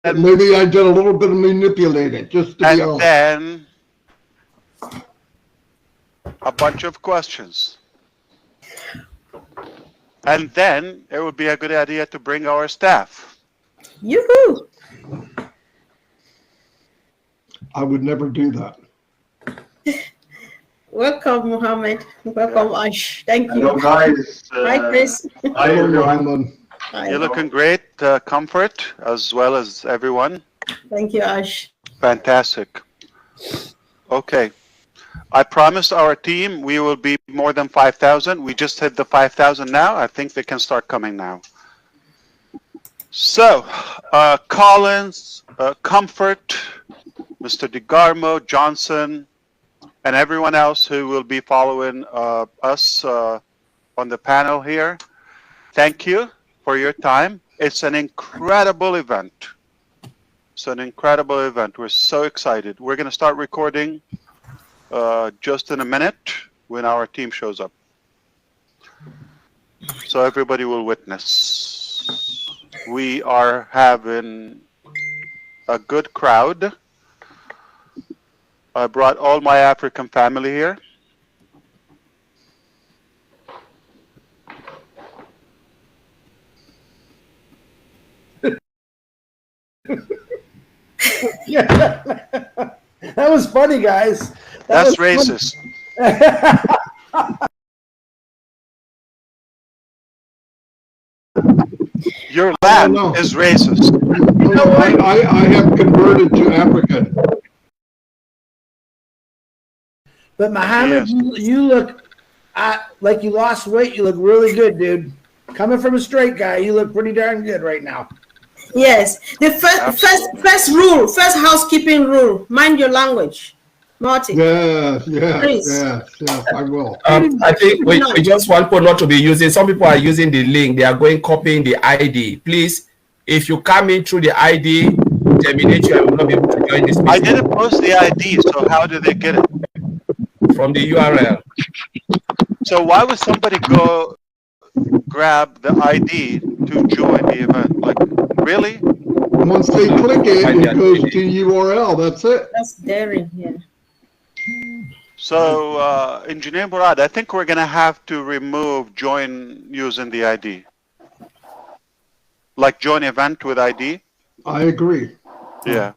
maybe I did a little bit of manipulating, just to be honest. then a bunch of questions. And then it would be a good idea to bring our staff. Yoo-hoo! I would never do that. Welcome, Mohammed. Welcome, Ash. Thank you. Hello, guys. Hi, Chris. Hi, everyone. Mohammed. Hi. You're looking great, Comfort, as well as everyone. Thank you, Ash. Fantastic. Okay. I promised our team we will be more than 5,000. We just hit the 5,000 now. I think they can start coming now. So, Collins, Comfort, Mr. DeGarmo, Johnson, and everyone else who will be following us on the panel here. Thank you for your time. It's an incredible event. It's an incredible event. We're so excited. We're going to start recording just in a minute when our team shows up. So everybody will witness. We are having a good crowd. I brought all my African family here. Yeah, that was funny, guys. That's racist. Your land is racist. No, I have converted to African. But Mohammed, Yes. you look like you lost weight. You look really good, dude. Coming from a straight guy, you look pretty darn good right now. Yes. The first housekeeping rule. Mind your language. Marty. Yes, Please. I will. I think we just want people not to be using. Some people are using the link. They are going copying the ID. Please, if you come in through the ID, terminate you. I will not be able to join this meeting. I didn't post the ID, so how did they get it? From the URL. So why would somebody go grab the ID to join the event? Like, really? Once they click it, it goes to URL. That's it. That's daring, yeah. So, Engineer Murad, I think we're going to have to remove join using the ID. Like join event with ID? I agree. Yeah.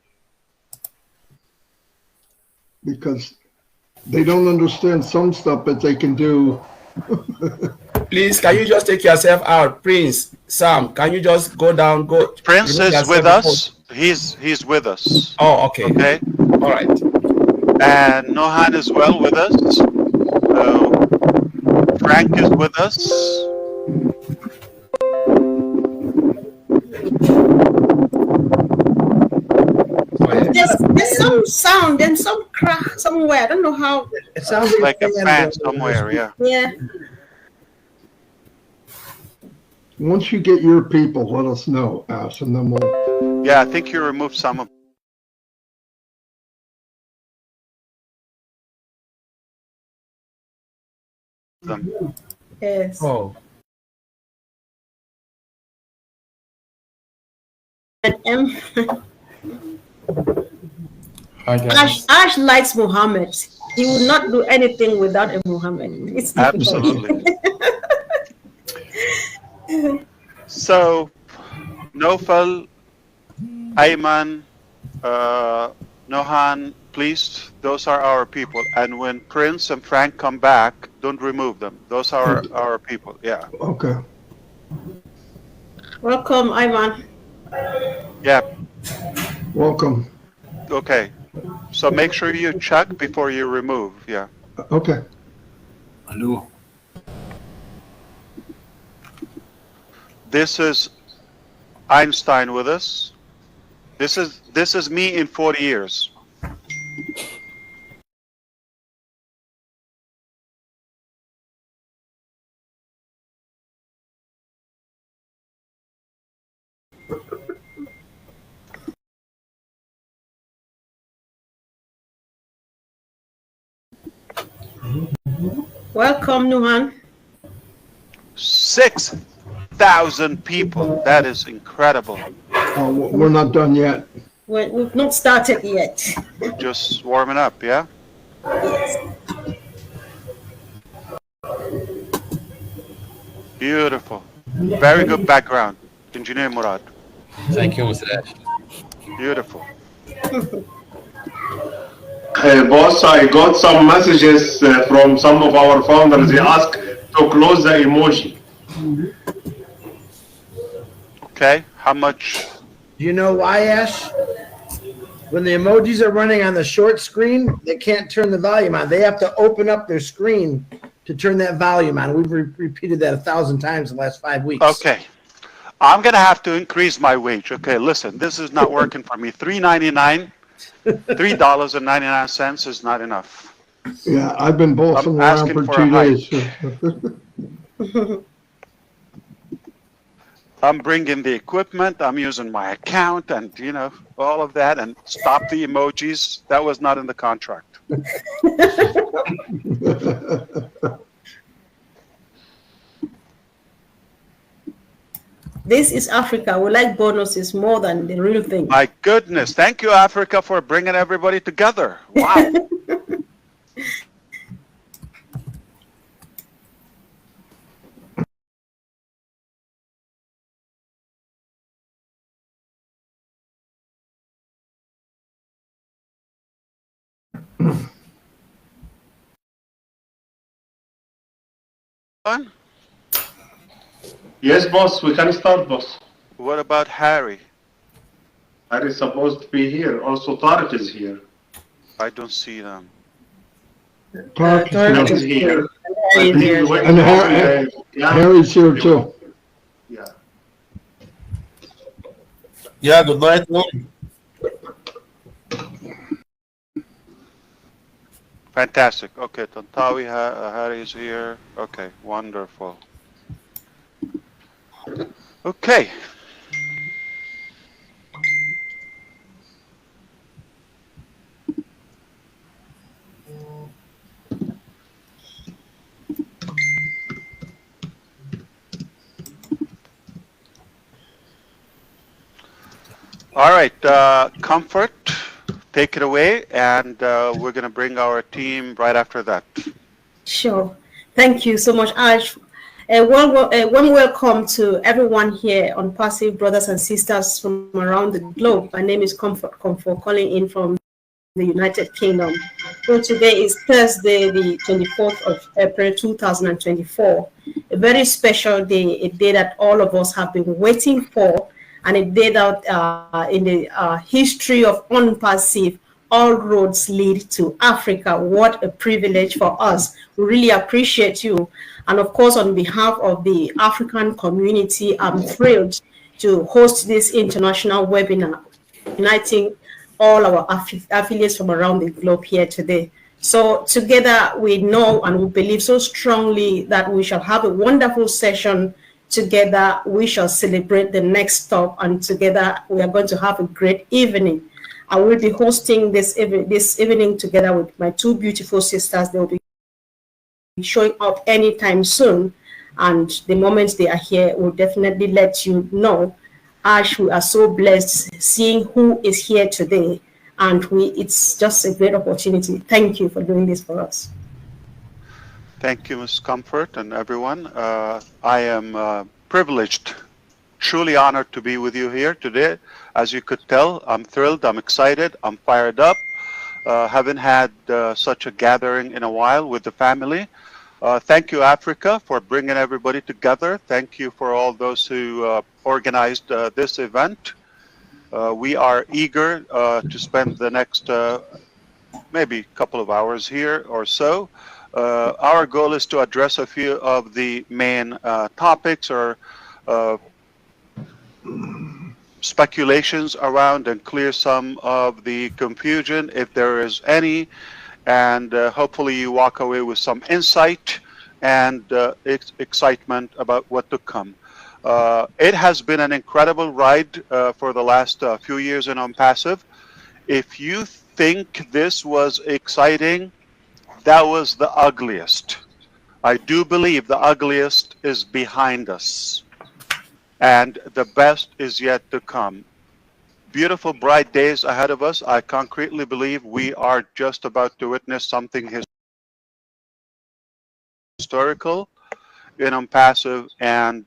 Because they don't understand some stuff that they can do. Please, can you just take yourself out? Prince, Sam, can you just go down? Prince is with us. He's with us. Oh, okay. Okay. All right. And Nohan is well with us. Frank is with us. There's some sound and some crack somewhere. I don't know how. It sounds Like a fan somewhere, yeah. Yeah. Once you get your people, let us know, Ash, and then we'll. Yeah, I think you removed some of them. Yes. Oh. And Hi, guys. Ash likes Muhammad. He would not do anything without a Muhammad. It's Absolutely. So, Nofal, Ayman, Nohan, please, those are our people. And when Prince and Frank come back, don't remove them. Those are our people, yeah. Okay. Welcome, Ayman. Yeah, Welcome. okay. So make sure you check before you remove, yeah. Okay. Hello. This is Einstein with us. This is me in 40 years. Welcome, Nuhan. 6,000 people. That is incredible. We're not done yet. We've not started yet. Just warming up, yeah? Yes. Beautiful. Very good background, Engineer Murad. Thank you, Mr. Ash. Beautiful. Boss, I got some messages from some of our founders. They ask to close the emoji. Okay, how much? Do you know why, Ash? When the emojis are running on the short screen, they can't turn the volume on. They have to open up their screen to turn that volume on. We've repeated that 1,000 times in the last 5 weeks. Okay. I'm going to have to increase my wage. Okay, listen, this is not working for me. $3.99 is not enough. Yeah, I've been bossing I'm around asking for for a 2 days. I'm bringing the equipment, I'm using my account and, you know, all of that, and stop the emojis. That was not in the contract. This is Africa. We like bonuses more than the real thing. My goodness. Thank you, Africa, for bringing everybody together. Wow. Yes, boss, we can start, boss. What about Harry? Harry is supposed to be here. Also, Tariq is here. I don't see them. Tariq is here. Harry is here. And Harry's here too. Yeah. Yeah, good night. Fantastic. Okay, Tantawi, Harry is here. Okay, wonderful. Okay. All right, Comfort, take it away, and we're going to bring our team right after that. Sure. Thank you so much, Ash. One welcome to everyone here on Passive, brothers and sisters from around the globe. My name is Comfort, calling in from the United Kingdom. So today is Thursday, the 24th of April, 2024. A very special day, a day that all of us have been waiting for, and a day that in the history of Onpassive, all roads lead to Africa. What a privilege for us. We really appreciate you. And of course, on behalf of the African community, I'm thrilled to host this international webinar, uniting all our affiliates from around the globe here today. So together we know and we believe so strongly that we shall have a wonderful session. Together we shall celebrate the next stop, and together we are going to have a great evening. I will be hosting this evening together with my two beautiful sisters. They will be showing up anytime soon, and the moment they are here, we'll definitely let you know. Ash, we are so blessed seeing who is here today, and it's just a great opportunity. Thank you for doing this for us. Thank you, Ms. Comfort, and everyone. I am privileged, truly honored to be with you here today. As you could tell, I'm thrilled, I'm excited, I'm fired up. Haven't had such a gathering in a while with the family. Thank you, Africa, for bringing everybody together. Thank you for all those who organized this event. We are eager to spend the next maybe couple of hours here or so. Our goal is to address a few of the main topics or speculations around and clear some of the confusion, if there is any, and hopefully you walk away with some insight and excitement about what to come. It has been an incredible ride for the last few years in Onpassive. If you think this was exciting, that was the ugliest. I do believe the ugliest is behind us, and the best is yet to come. beautiful, bright days ahead of us. I concretely believe we are just about to witness something historical in Onpassive and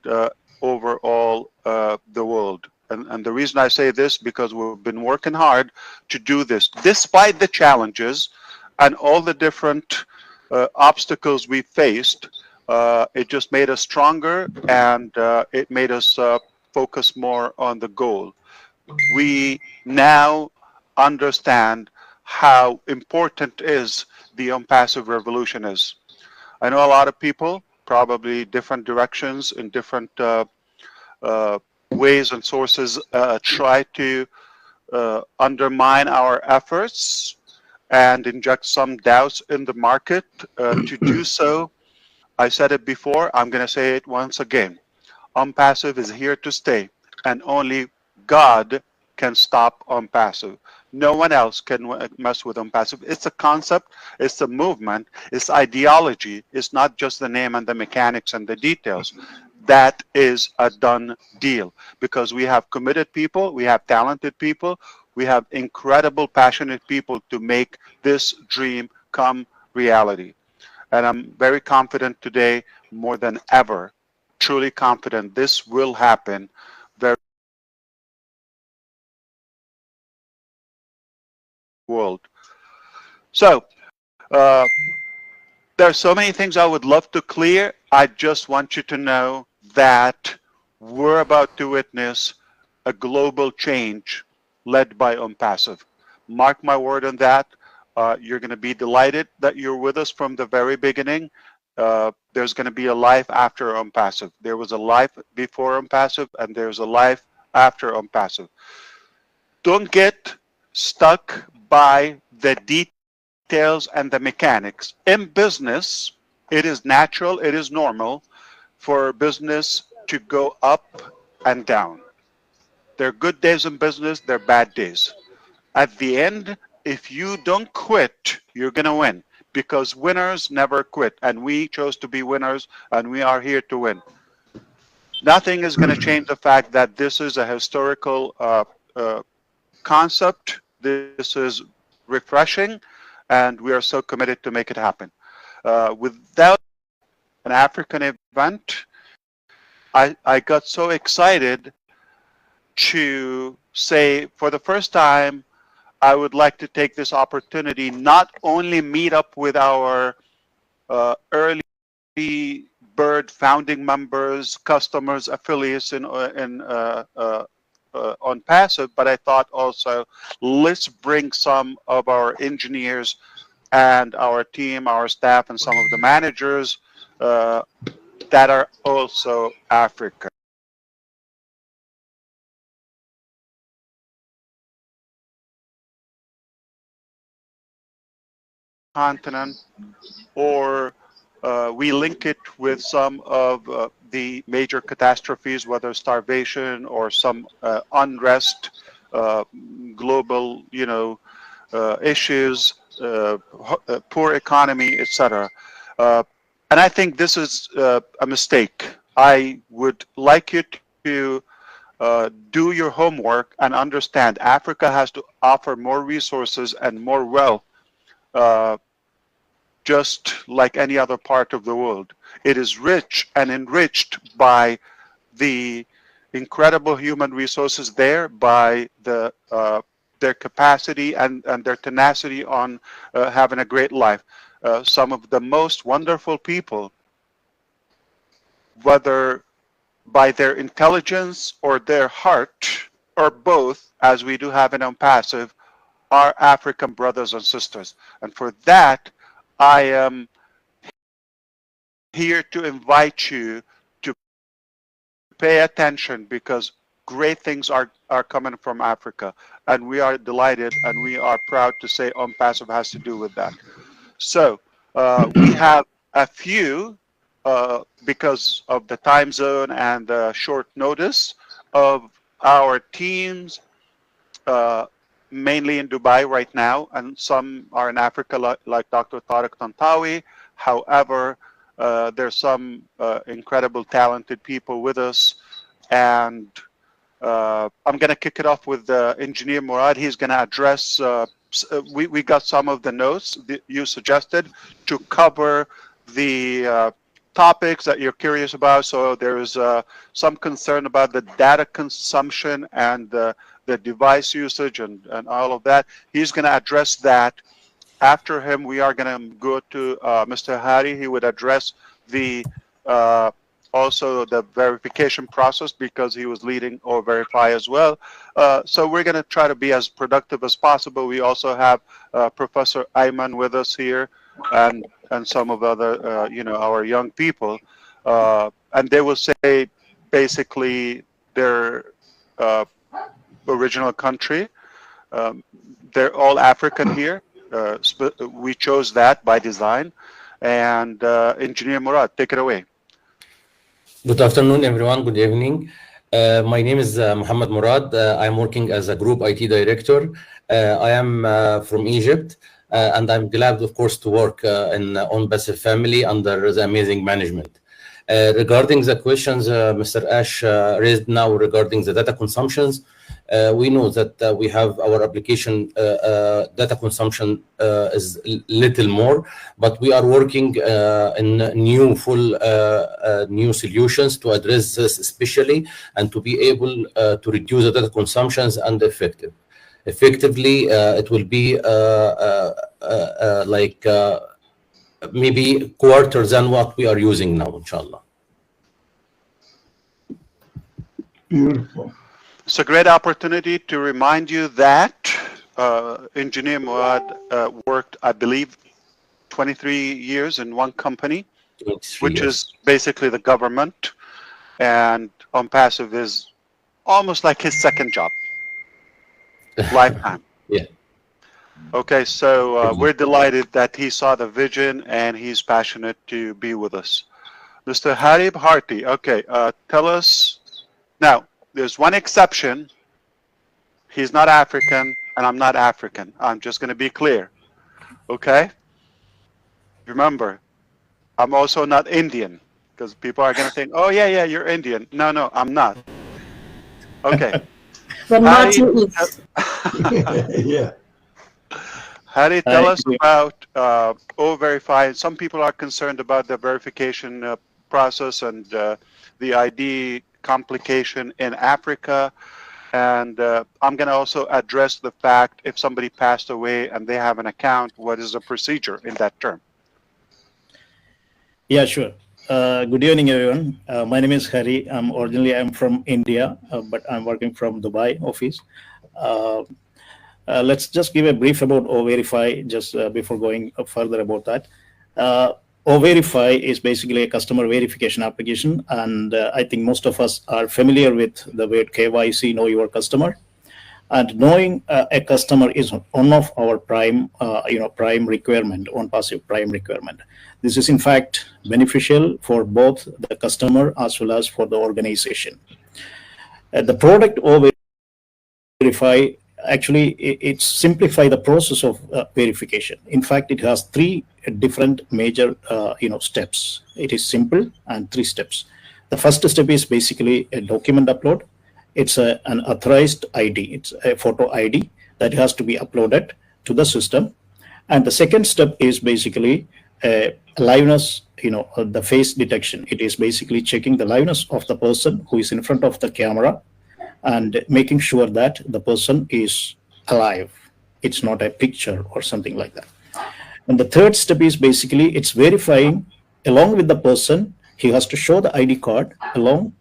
overall the world. And the reason I say this, because we've been working hard to do this, despite the challenges and all the different obstacles we faced. It just made us stronger, and it made us focus more on the goal. We now understand how important is the Onpassive revolution is. I know a lot of people, probably different directions in different ways and sources, try to undermine our efforts and inject some doubts in the market. To do so, I said it before, I'm going to say it once again. Onpassive is here to stay, and only God can stop Onpassive. No one else can mess with Onpassive. It's a concept, it's a movement, it's ideology. It's not just the name and the mechanics and the details. That is a done deal, because we have committed people, we have talented people, we have incredible, passionate people to make this dream come reality. And I'm very confident today, more than ever, truly confident this will happen very world. So there are so many things I would love to clear. I just want you to know that we're about to witness a global change led by Onpassive. Mark my word on that. You're going to be delighted that you're with us from the very beginning. There's going to be a life after Onpassive. There was a life before Onpassive, and there's a life after Onpassive. Don't get stuck by the details and the mechanics. In business, it is natural, it is normal for business to go up and down. There are good days in business, there are bad days. At the end, if you don't quit, you're going to win, because winners never quit, and we chose to be winners, and we are here to win. Nothing is going to change the fact that this is a historical concept. This is refreshing, and we are so committed to make it happen. Without an African event, I got so excited to say, for the first time, I would like to take this opportunity, not only meet up with our early bird founding members, customers, affiliates in Onpassive, but I thought also, let's bring some of our engineers and our team, our staff, and some of the managers that are also African. Continent, or we link it with some of the major catastrophes, whether starvation or some unrest, global, issues, poor economy, etc. And I think this is a mistake. I would like you to do your homework and understand Africa has to offer more resources and more wealth, just like any other part of the world. It is rich and enriched by the incredible human resources there, by their capacity and their tenacity on having a great life. Some of the most wonderful people, whether by their intelligence or their heart, or both, as we do have in Onpassive, are African brothers and sisters. And for that, I am here to invite you to pay attention, because great things are coming from Africa, and we are delighted and we are proud to say Onpassive has to do with that. So we have a few, because of the time zone and the short notice, of our teams, mainly in Dubai right now, and some are in Africa, like Dr. Tariq Tantawi. However, there's some incredible talented people with us, and I'm going to kick it off with Engineer Murad. He's going to address, we got some of the notes that you suggested to cover the topics that you're curious about. So there is some concern about the data consumption and the device usage and all of that. He's going to address that. After him, we are going to go to Mr. Hari. He would address the also the verification process because he was leading O-Verify as well. So we're going to try to be as productive as possible. We also have Professor Ayman with us here and some of other, you know, our young people. And they will say basically their original country. They're all African here. We chose that by design. And Engineer Murad, take it away. Good afternoon, everyone. Good evening. My name is Muhammad Murad. I'm working as a group IT director. I am from Egypt, and I'm glad, of course, to work in Onpassive family under the amazing management. Regarding the questions Mr. Ash raised now regarding the data consumptions, we know that we have our application data consumption is little more, but we are working in new new solutions to address this especially and to be able to reduce the data consumptions and effectively it will be like maybe quarter than what we are using now, inshallah. Beautiful. It's a great opportunity to remind you that Engineer Murad worked, I believe, 23 years in one company, which is basically the government, and Onpassive is almost like his second job, lifetime. Yeah. Okay, so we're delighted that he saw the vision and he's passionate to be with us. Mr. Harib Harti, okay, tell us, now, there's one exception. He's not African and I'm not African. I'm just going to be clear, okay? Remember, I'm also not Indian because people are going to think, oh, yeah, you're Indian. No, I'm not. Okay. But Martin is. Yeah. Hari, tell us about O-Verify. Some people are concerned about the verification process and the ID complication in Africa. And I'm going to also address the fact if somebody passed away and they have an account, what is the procedure in that term? Yeah, sure. Good evening, everyone. My name is Hari. I'm from India, but I'm working from Dubai office. Let's just give a brief about O-Verify just before going further about that. O-Verify is basically a customer verification application, and I think most of us are familiar with the word KYC, know your customer. And knowing a customer is one of our prime requirement, Onpassive prime requirement. This is in fact beneficial for both the customer as well as for the organization. The product O-Verify actually it simplify the process of verification. In fact, it has three different major steps. It is simple and 3 steps. The first step is basically a document upload. It's an authorized ID. It's a photo ID that has to be uploaded to the system. And the second step is basically a liveness, the face detection. It is basically checking the liveness of the person who is in front of the camera and making sure that the person is alive. It's not a picture or something like that. And the third step is basically it's verifying along with the person. He has to show the ID card along,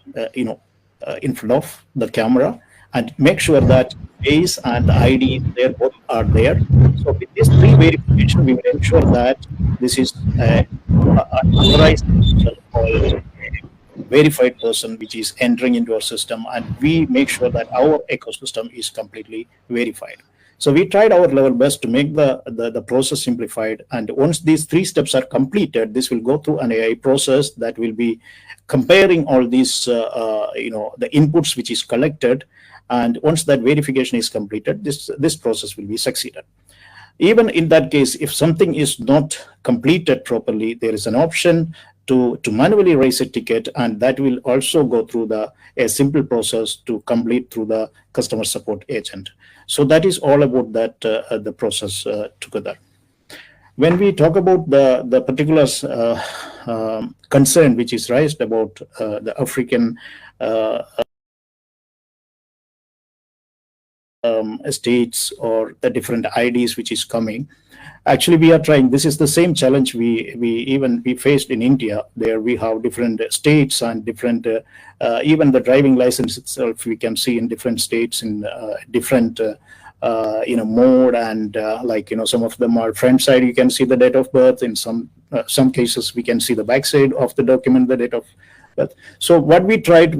in front of the camera and make sure that face and the ID there both are there. So with these 3 verification, we will ensure that this is an authorized or verified person which is entering into our system, and we make sure that our ecosystem is completely verified. So we tried our level best to make the process simplified, and once these 3 steps are completed, this will go through an AI process that will be comparing all these the inputs which is collected, and once that verification is completed, this process will be succeeded. Even in that case, if something is not completed properly, there is an option to manually raise a ticket, and that will also go through a simple process to complete through the customer support agent. So that is all about that the process together. When we talk about the particular concern which is raised about the African states or the different IDs which is coming, actually we are trying. This is the same challenge we faced in India. There we have different states and different even the driving license itself we can see in different states in different mode, and like some of them are front side, you can see the date of birth. In some cases we can see the back side of the document, the date of birth. So what we tried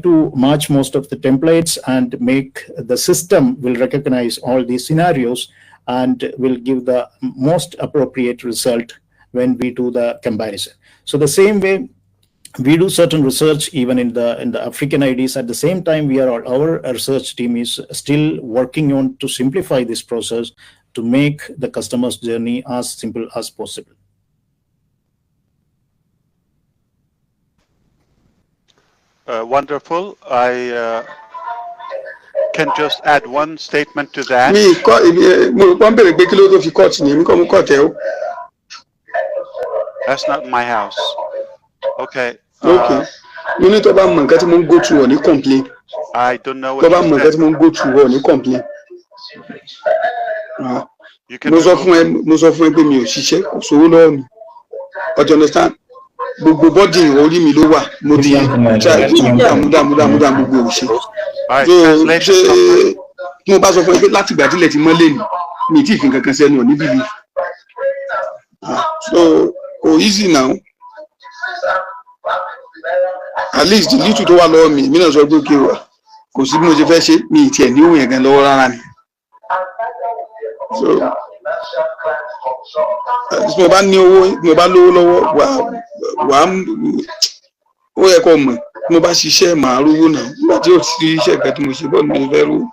to match most of the templates and make the system will recognize all these scenarios and will give the most appropriate result when we do the comparison. So the same way we do certain research even in the African IDs. At the same time, our research team is still working on to simplify this process to make the customer's journey as simple as possible. Wonderful. I can just add one statement to that. That's not my house. Okay. Okay. You need to go through any complaint. I don't know what you said. Go through any complaint. You can most of me so but you understand? Body only me do what mo bá sọ fún ẹ láti ìgbà tílẹ̀ ti mọ́ lẹ́nu mi tí ìfín kankan sẹ́nu ọ̀ ní bíbí so easy now. At least the little tó wà lọ́wọ́ mi náà sọ pé kí o kò sí bí mo ṣe fẹ́ ṣe mi ìtì ẹ̀ ní òun yẹn gan lọ́wọ́ rárá ni. So tí mo bá ní owó tí mo bá lówó lọ́wọ́ wà á ó yẹ kó mọ̀ tí mo bá ṣiṣẹ́ màá rówó náà nígbà tí ó ti iṣẹ́ ìgbà tí mo ṣe bọ́ọ̀lù mi fẹ́ rówó.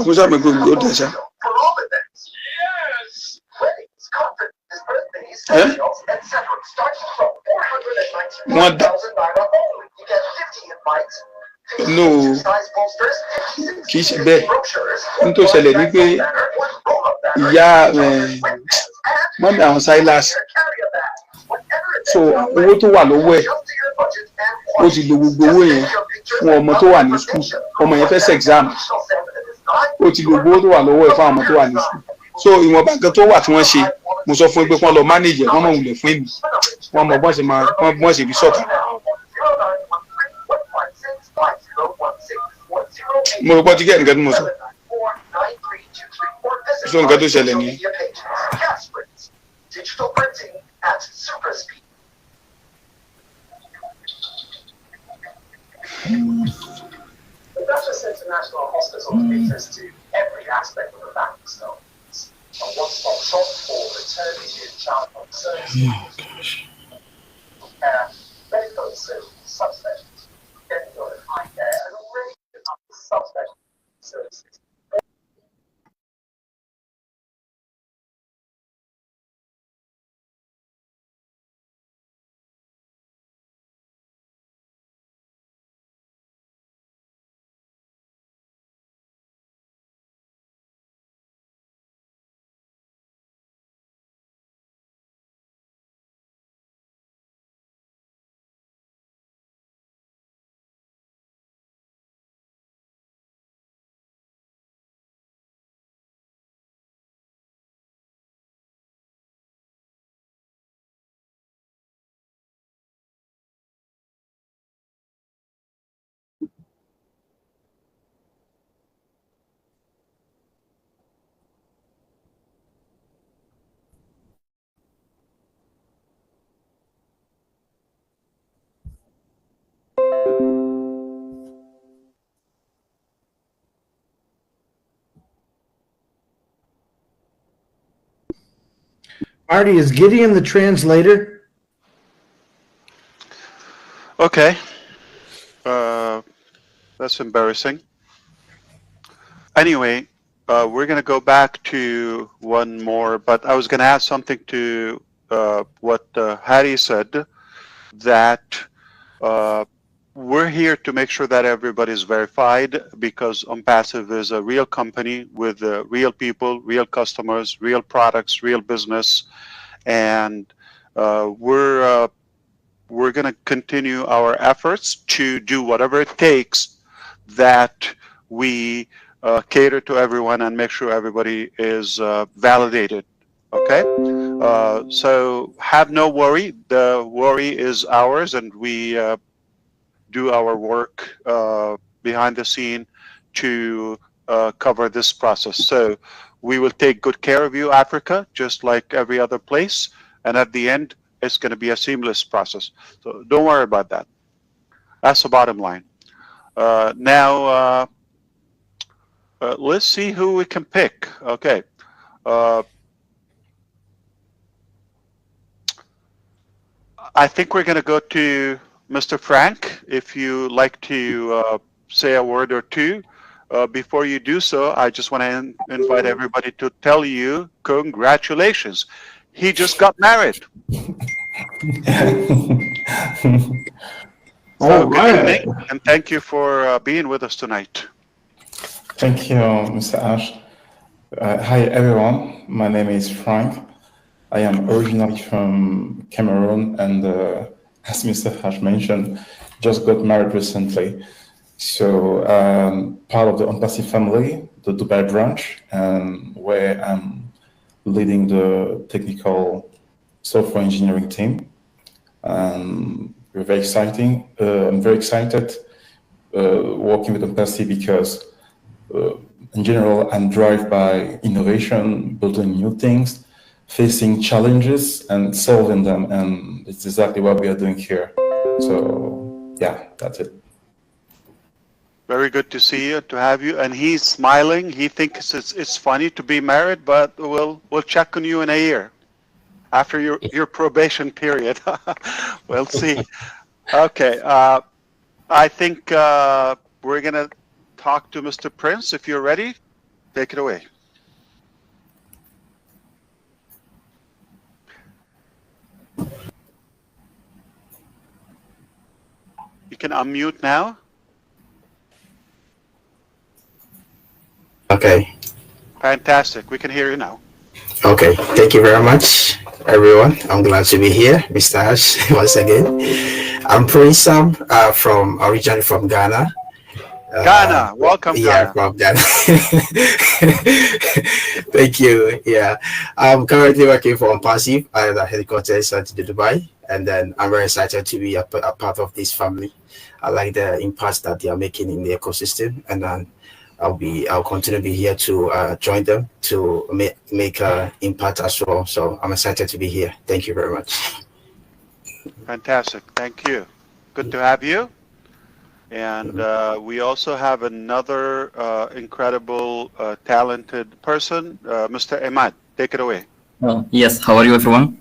Mo sábà gbogbo ó dẹ̀ṣà. Wọ́n dá no kì í ṣe bẹ́ẹ̀ n tó ṣẹlẹ̀ ní pé ìyá mọ́mí àwọn Silas so owó tó wà lọ́wọ́ ẹ̀ ó ti lo gbogbo owó yẹn fún ọmọ tó wà ní school ọmọ yẹn fẹ́ ṣe exam ó ti lo gbogbo owó tó wà lọ́wọ́ ẹ̀ fún àwọn ọmọ tó wà ní school so ìwọ̀nba nǹkan tó wà tí wọ́n ṣe mo sọ fún ẹ pé kí wọ́n lọ manage ẹ̀ wọ́n mọ̀ wulẹ̀ fún èmi wọ́n mọ̀ bọ́n ṣe fi sọ̀tà. Mo rò pọ́ tí kẹ́ nǹkan tí mo sọ so nǹkan tó ṣẹlẹ̀ ní. International Hospital caters to every aspect of the family style. A one-stop shop for maternity and childcare services, medical subspecialties, dental and eye care, and a range of other subspecialty services. Marty, is Gideon the translator? Okay. That's embarrassing. Anyway, we're going to go back to one more, but I was going to add something to what Harry said, that we're here to make sure that everybody's verified, because Onpassive is a real company with real people, real customers, real products, real business, and we're going to continue our efforts to do whatever it takes that we cater to everyone and make sure everybody is validated. Okay, so have no worry. The worry is ours, and we do our work behind the scene to cover this process. So we will take good care of you, Africa, just like every other place. And at the end, it's going to be a seamless process. So don't worry about that. That's the bottom line. Now, let's see who we can pick. Okay. I think we're going to go to Mr. Frank, if you like to say a word or two. Before you do so, I just want to invite everybody to tell you congratulations. He just got married. All good right. evening, and thank you for being with us tonight. Thank you, Mr. Ash. Hi, everyone. My name is Frank. I am originally from Cameroon, and as Mr. Ash mentioned, just got married recently. So part of the Onpassive family, the Dubai branch, where I'm leading the technical software engineering team. We're very exciting. I'm very excited working with Onpassive because in general, I'm driven by innovation, building new things, facing challenges and solving them. And it's exactly what we are doing here. So yeah, that's it. Very good to see you, to have you. And he's smiling. He thinks it's funny to be married, but we'll check on you in a year after your probation period. We'll see. Okay. I think we're going to talk to Mr. Prince. If you're ready, take it away. You can unmute now. Okay. Fantastic. We can hear you now. Okay. Thank you very much, everyone. I'm glad to be here, Mr. Ash, once again. I'm Prince Sam, originally from Ghana. Ghana. Welcome, yeah, Ghana. from Ghana. Thank you. Yeah. I'm currently working for Onpassive at the headquarters at Dubai. And then I'm very excited to be a part of this family. I like the impact that they are making in the ecosystem. And then I'll continue to be here to join them to make an impact as well. So I'm excited to be here. Thank you very much. Fantastic. Thank you. Good to have you. And we also have another incredible, talented person, Mr. Imad. Take it away. Yes. How are you, everyone?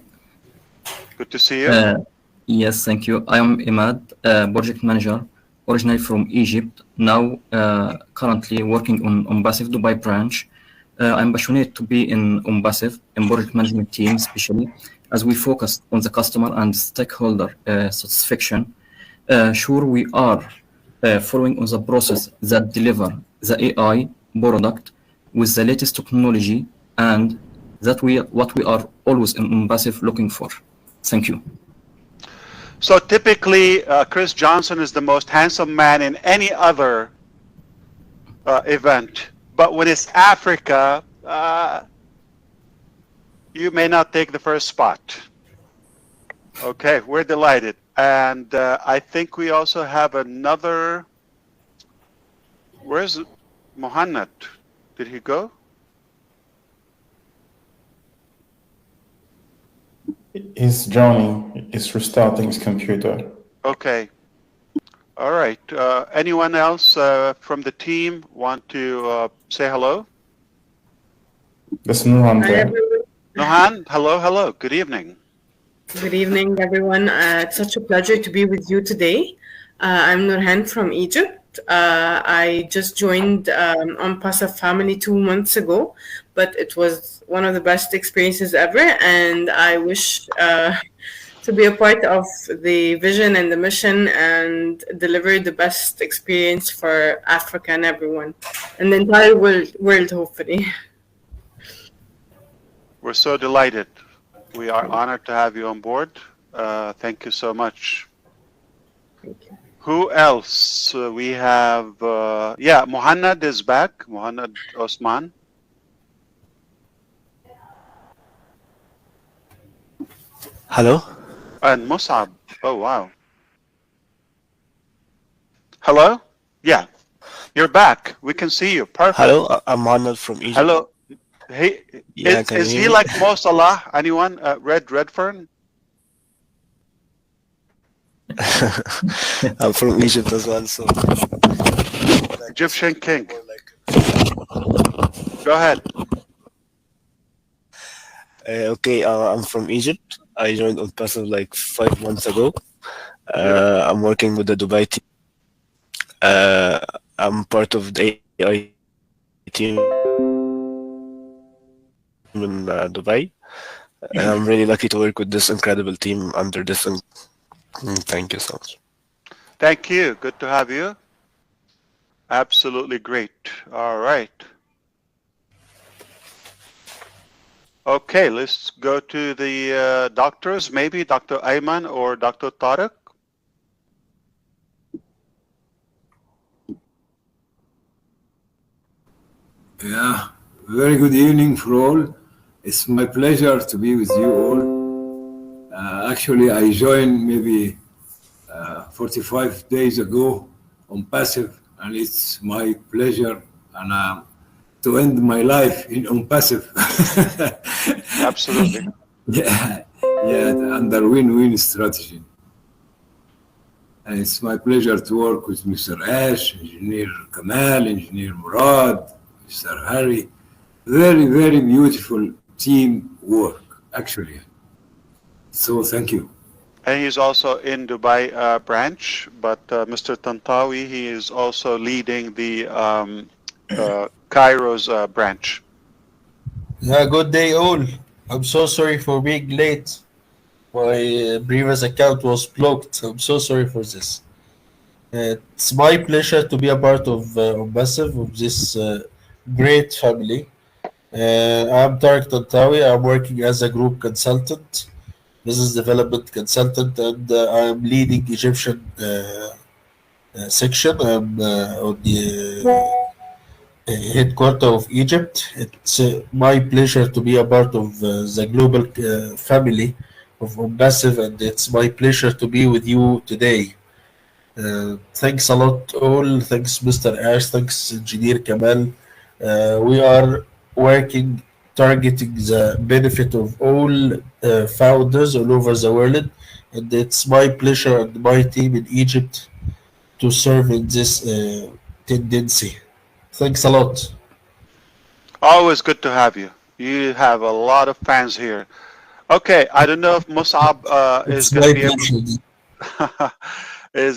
Good to see you. Yes, thank you. I am Imad, project manager, originally from Egypt, now currently working on Onpassive Dubai branch. I'm passionate to be in Onpassive, in project management team especially, as we focus on the customer and stakeholder satisfaction. Sure, we are following on the process that deliver the AI product with the latest technology, and that what we are always in Onpassive looking for. Thank you. So typically, Chris Johnson is the most handsome man in any other event. But when it's Africa, you may not take the first spot. Okay, we're delighted. And I think we also have another. Where's Mohanad? Did he go? He's joining. He's restarting his computer. Okay. All right. Anyone else from the team want to say hello? There's Nuhan there. Nuhan, hello, hello. Good evening. Good evening, everyone. It's such a pleasure to be with you today. I'm Nurhan from Egypt. I just joined Onpassive family 2 months ago, but it was one of the best experiences ever, and I wish to be a part of the vision and the mission and deliver the best experience for Africa and everyone, and the entire world hopefully. We're so delighted. We are honored to have you on board. Thank you so much. Thank you. Who else? We have, yeah, Mohannad is back. Mohannad Osman. Hello. And Musab. Oh, wow. Hello? Yeah, you're back. We can see you. Perfect. Hello, I'm Arnold from Egypt. Hello. Hey, Yeah, is he like Mo Salah? Anyone? Redfern? I'm from Egypt as well, so. Egyptian king. Go ahead. Okay, I'm from Egypt. I joined Onpassive like 5 months ago. I'm working with the Dubai team. I'm part of the AI team in Dubai. And I'm really lucky to work with this incredible team under this. Thank you so much. Thank you. Good to have you. Absolutely great. All right. Okay, let's go to the doctors. Maybe Dr. Ayman or Dr. Tariq. Yeah, very good evening for all. It's my pleasure to be with you all. Actually, I joined maybe 45 days ago Onpassive, and it's my pleasure and to end my life in Onpassive. Absolutely. Yeah, under win-win strategy. And it's my pleasure to work with Mr. Ash, Engineer Kamal, Engineer Murad, Mr. Harry. Very, very beautiful team work, actually. So thank you. And he's also in Dubai branch, but Mr. Tantawi, he is also leading the Cairo's branch. Yeah, good day all. I'm so sorry for being late. My previous account was blocked. I'm so sorry for this. It's my pleasure to be a part of Onpassive, of this great family. I'm Tariq Tantawi. I'm working as a group consultant, business development consultant, and I'm leading Egyptian section. I'm on the headquarters of Egypt. It's my pleasure to be a part of the global family of Onpassive, and it's my pleasure to be with you today. Thanks a lot, all. Thanks, Mr. Ash. Thanks, Engineer Kamal. We are working, targeting the benefit of all founders all over the world, and it's my pleasure and my team in Egypt to serve in this tendency. Thanks a lot. Always good to have you. You have a lot of fans here. Okay, I don't know if Musab is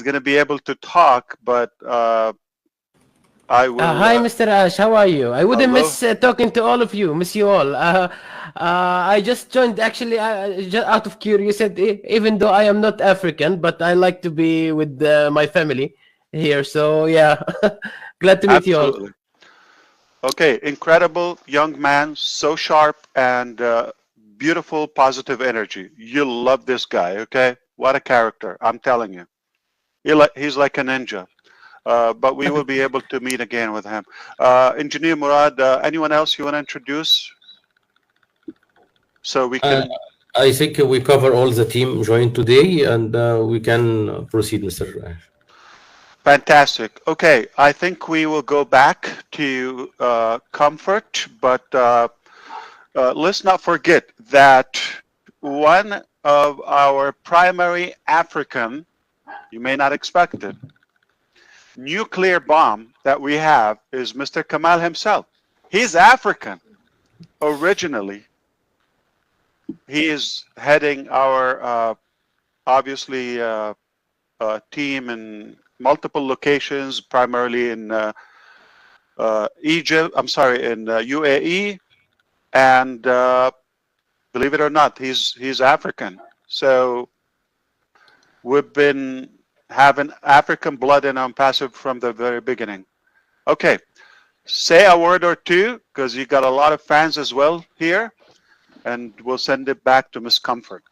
going to be able to talk, but I will. Hi, Mr. Ash. How are you? I wouldn't miss talking to all of you. Miss you all. I just joined, actually, just out of curiosity, even though I am not African, but I like to be with my family here. So, yeah, glad to meet you all. Okay, incredible young man, so sharp and beautiful, positive energy. You'll love this guy, okay? What a character, I'm telling you. He's like a ninja. But we will be able to meet again with him. Engineer Murad, anyone else you want to introduce? So we can... I think we cover all the team joined today, and we can proceed, Mr. Ash. Fantastic. Okay, I think we will go back to comfort, but let's not forget that one of our primary African, you may not expect it, nuclear bomb that we have is Mr. Kamal himself. He's African originally. He is heading our obviously team in multiple locations, primarily in Egypt. I'm sorry, in UAE, and believe it or not, he's African. So we've been having African blood in Onpassive from the very beginning. Okay, say a word or two, because you got a lot of fans as well here, and we'll send it back to Miss Comfort.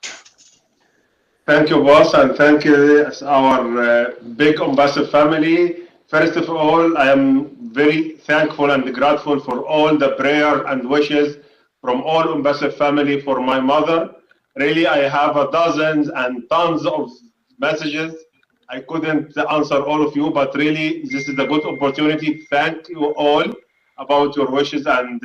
Thank you, boss, and thank you, our big Onpassive family. First of all, I am very thankful and grateful for all the prayer and wishes from all Onpassive family for my mother. Really, I have dozens and tons of messages. I couldn't answer all of you, but really, this is a good opportunity. Thank you all about your wishes and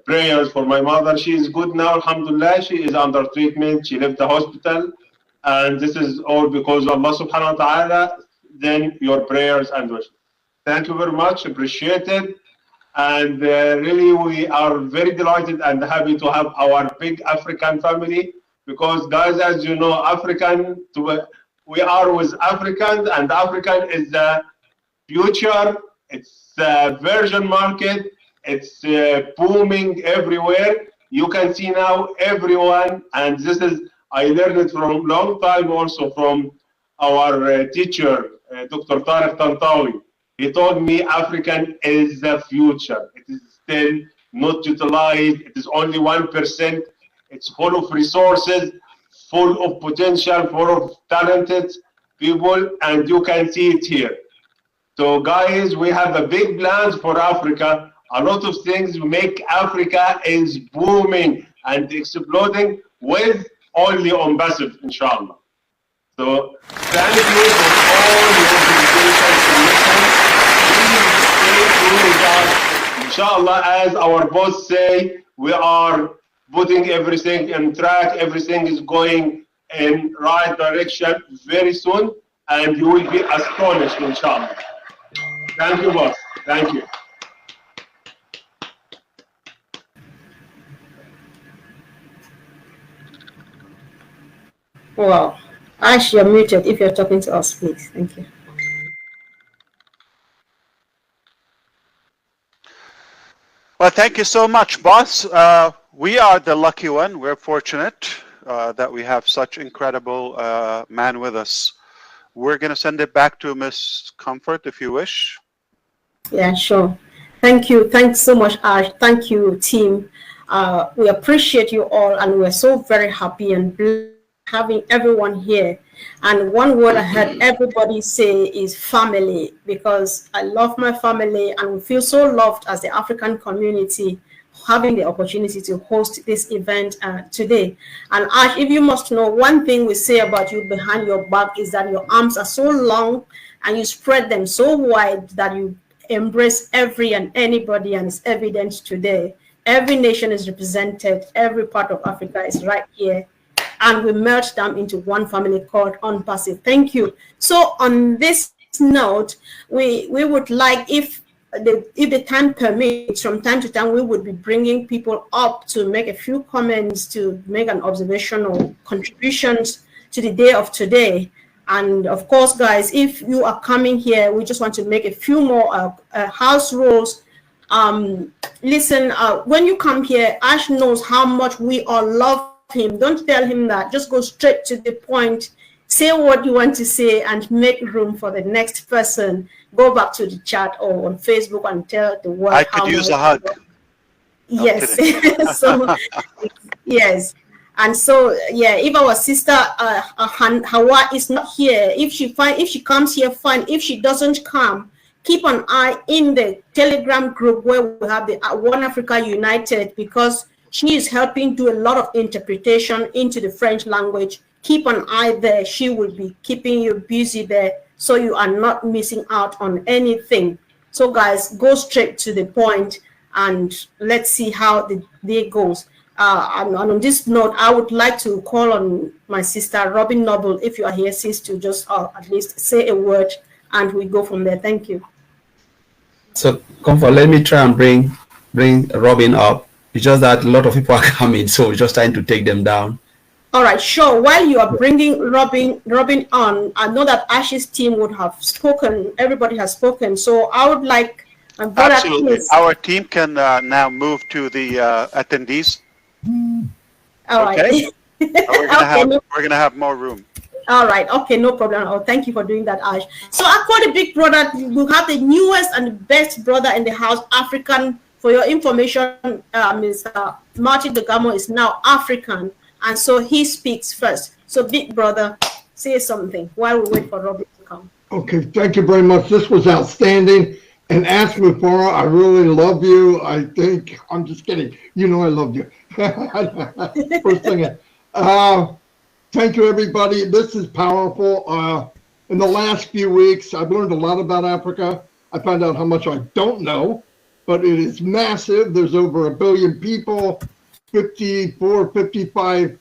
prayers for my mother. She is good now, alhamdulillah. She is under treatment. She left the hospital. And this is all because of Allah subhanahu wa ta'ala. Then your prayers and wishes. Thank you very much. Appreciate it. And really, we are very delighted and happy to have our big African family. Because, guys, as you know, we are with Africans, and African is the future. It's the virgin market. It's booming everywhere. You can see now everyone, and this is, I learned it from long time also from our teacher, Dr. Tariq Tantawi. He told me African is the future. It is still not utilized. It is only 1%. It's full of resources, full of potential, full of talented people, and you can see it here. So guys, we have a big plans for Africa. A lot of things make Africa is booming and exploding with only Onpassive, inshallah. So thank you for all your dedication to listen. Please stay tuned with us. Inshallah, as our boss say, we are putting everything in track. Everything is going in right direction very soon, and you will be astonished, inshallah. Thank you, boss. Thank you. Wow. Ash, you're muted if you're talking to us, please. Thank you. Well, thank you so much, boss. We are the lucky one. We're fortunate that we have such incredible man with us. We're going to send it back to Miss Comfort, if you wish. Yeah, sure. Thank you. Thanks so much, Ash. Thank you, team. We appreciate you all, and we're so very happy and blessed having everyone here. And one word I heard everybody say is family, because I love my family, and we feel so loved as the African community having the opportunity to host this event today. And Ash, if you must know, one thing we say about you behind your back is that your arms are so long and you spread them so wide that you embrace every and anybody, and it's evident today. Every nation is represented, every part of Africa is right here, and we merged them into one family called Onpassive. Thank you. So on this note, we would like, if the time permits, from time to time, we would be bringing people up to make a few comments, to make an observation or contributions to the day of today. And of course, guys, if you are coming here, we just want to make a few more house rules. Listen, when you come here, Ash knows how much we all love him. Don't tell him that. Just go straight to the point. Say what you want to say and make room for the next person. Go back to the chat or on Facebook and tell the world. I could use a hug. Yes. So, yes. And so, yeah, if our sister Hawa is not here, if she comes here, fine. If she doesn't come, keep an eye in the Telegram group where we have the One Africa United, because she is helping do a lot of interpretation into the French language. Keep an eye there. She will be keeping you busy there, so you are not missing out on anything. So guys, go straight to the point and let's see how the day goes. And on this note, I would like to call on my sister Robin Noble, if you are here, sis, to just at least say a word, and we go from there. Thank you. So, Comfort, let me try and bring Robin up. It's just that a lot of people are coming, so we're just trying to take them down. All right, sure. While you are bringing Robin on, I know that Ash's team would have spoken. Everybody has spoken. So I would like Absolutely. Our team can now move to the attendees. All right. Okay. We're gonna have more room. All right. Okay, no problem. Oh, thank you for doing that, Ash. So I call the big brother. We have the newest and the best brother in the house, African. For your information, Mr. Martin DeGamo is now African, and so he speaks first. So big brother, say something while we wait for Robin to come. Okay, thank you very much. This was outstanding. And Ash Mufara, I really love you. I think, I'm just kidding. You know I love you. First thing. Thank you, everybody. This is powerful. In the last few weeks, I've learned a lot about Africa. I found out how much I don't know, but it is massive. There's over 1 billion people, 54, 55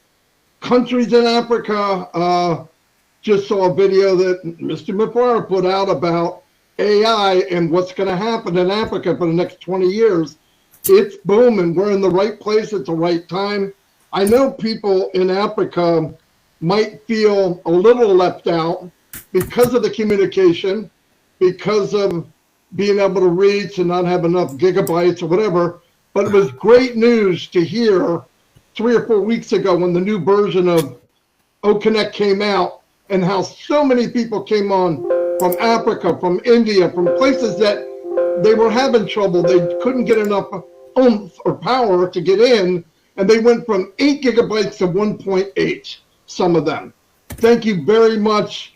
countries in Africa. Just saw a video that Mr. Mufara put out about AI and what's going to happen in Africa for the next 20 years. It's booming. We're in the right place at the right time. I know people in Africa might feel a little left out because of the communication, because of being able to reach and not have enough gigabytes or whatever. But it was great news to hear 3 or 4 weeks ago when the new version of OConnect came out and how so many people came on from Africa, from India, from places that they were having trouble. They couldn't get enough oomph or power to get in, and they went from 8 gigabytes to 1.8, some of them. Thank you very much,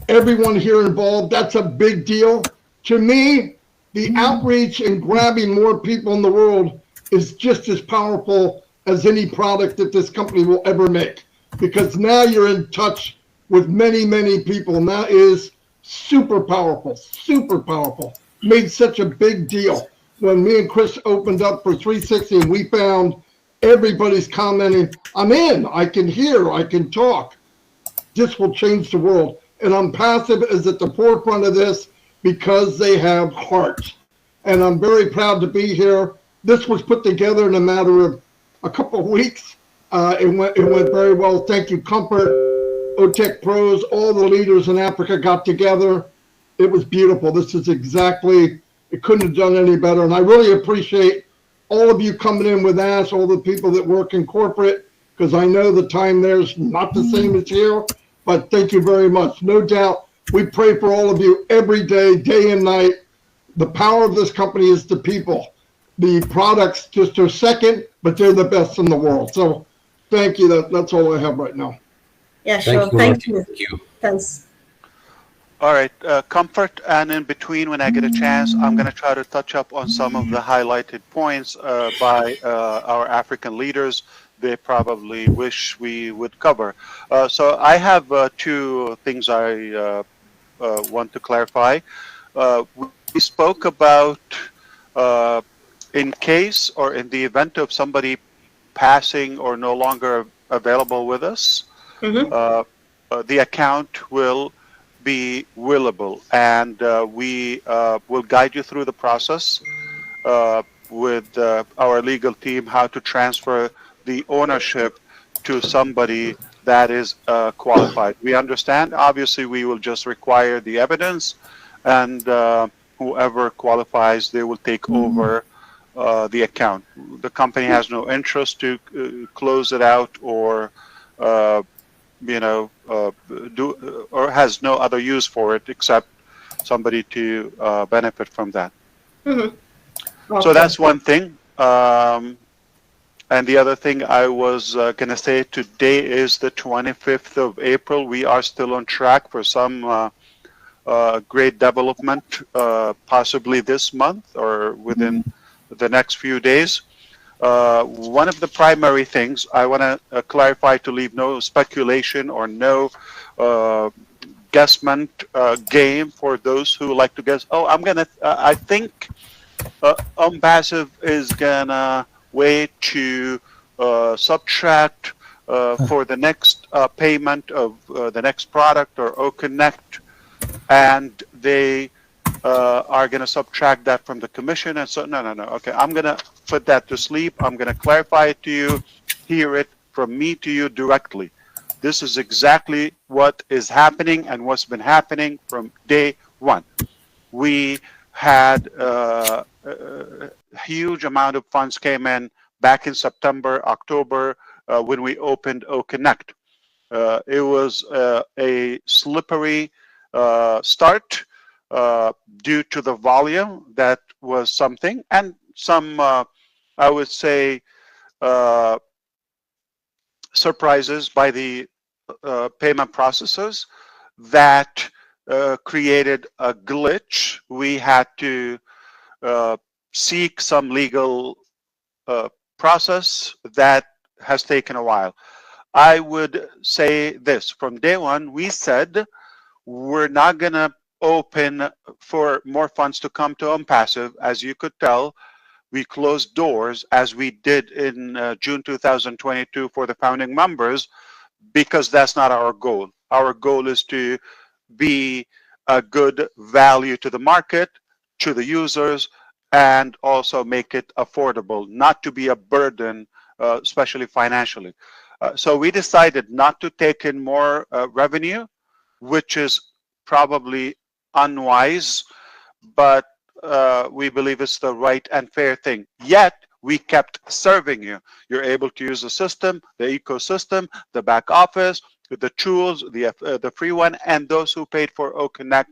everyone here involved. That's a big deal. To me, the outreach and grabbing more people in the world is just as powerful as any product that this company will ever make, because now you're in touch with many, many people, and that is super powerful, super powerful. Made such a big deal. When me and Chris opened up for 360 and we found everybody's commenting, I'm in, I can hear, I can talk. This will change the world. And Onpassive is at the forefront of this because they have heart. And I'm very proud to be here. This was put together in a matter of a couple of weeks. It went very well. Thank you, Comfort. OTech Pros, all the leaders in Africa got together. It was beautiful. This is exactly, it couldn't have done any better. And I really appreciate all of you coming in with Ash, all the people that work in corporate, because I know the time there's not the same as here, but thank you very much. No doubt, we pray for all of you every day, day and night. The power of this company is the people. The products just are second, but they're the best in the world. So thank you. That's all I have right now. Yeah, sure. Thank you. Thanks. All right, Comfort, and in between, when I get a chance, I'm going to try to touch up on some of the highlighted points by our African leaders they probably wish we would cover. So I have 2 things I want to clarify. We spoke about in case or in the event of somebody passing or no longer available with us, the account will be willable, and we will guide you through the process with our legal team how to transfer the ownership to somebody that is qualified. We understand, obviously, we will just require the evidence, and whoever qualifies, they will take over the account. The company has no interest to close it out or or has no other use for it except somebody to benefit from that. Okay. So that's one thing. And the other thing I was going to say, today is the 25th of April. We are still on track for some great development, possibly this month or within the next few days. One of the primary things I want to clarify, to leave no speculation or no guessment game for those who like to guess. Oh, I think Onpassive is gonna wait to subtract for the next payment of the next product or OConnect, and they are going to subtract that from the commission. And so, no. Okay, I'm going to put that to sleep. I'm going to clarify it to you, hear it from me to you directly. This is exactly what is happening and what's been happening from day one. We had a huge amount of funds came in back in September, October, when we opened OConnect. It was a slippery start due to the volume that was something, and some, I would say, surprises by the payment processors that created a glitch. We had to seek some legal process that has taken a while. I would say this, from day one, we said we're not going to open for more funds to come to Onpassive. As you could tell, we closed doors as we did in June 2022 for the founding members, because that's not our goal. Our goal is to be a good value to the market, to the users, and also make it affordable, not to be a burden, especially financially. So we decided not to take in more revenue, which is probably unwise, but we believe it's the right and fair thing. Yet we kept serving you. You're able to use the system, the ecosystem, the back office, the tools, the free one, and those who paid for OConnect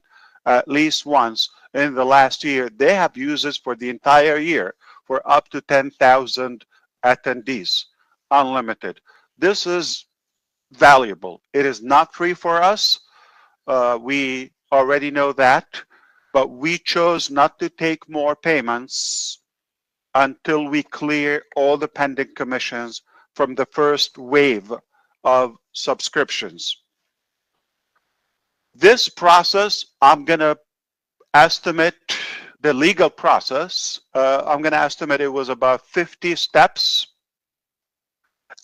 at least once in the last year, they have used for the entire year for up to 10,000 attendees, unlimited. This is valuable. It is not free for us. We already know that, but we chose not to take more payments until we clear all the pending commissions from the first wave of subscriptions. This process, I'm going to estimate the legal process. I'm going to estimate it was about 50 steps.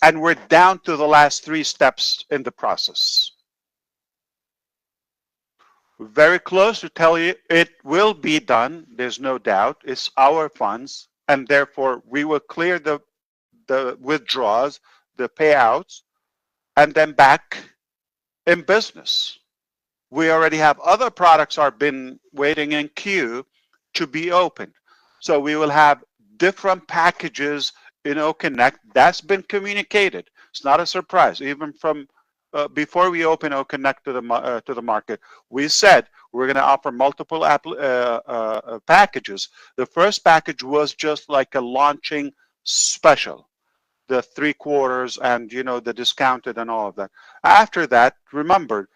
And we're down to the last 3 steps in the process. Very close to tell you it will be done. There's no doubt. It's our funds. And therefore, we will clear the withdrawals, the payouts, and then back in business. We already have other products are been waiting in queue to be opened. So we will have different packages in OConnect. That's been communicated. It's not a surprise. Even from before we open OConnect to the market, we said we're going to offer multiple packages. The first package was just like a launching special, the 3/4 and the discounted and all of that. After that, remember,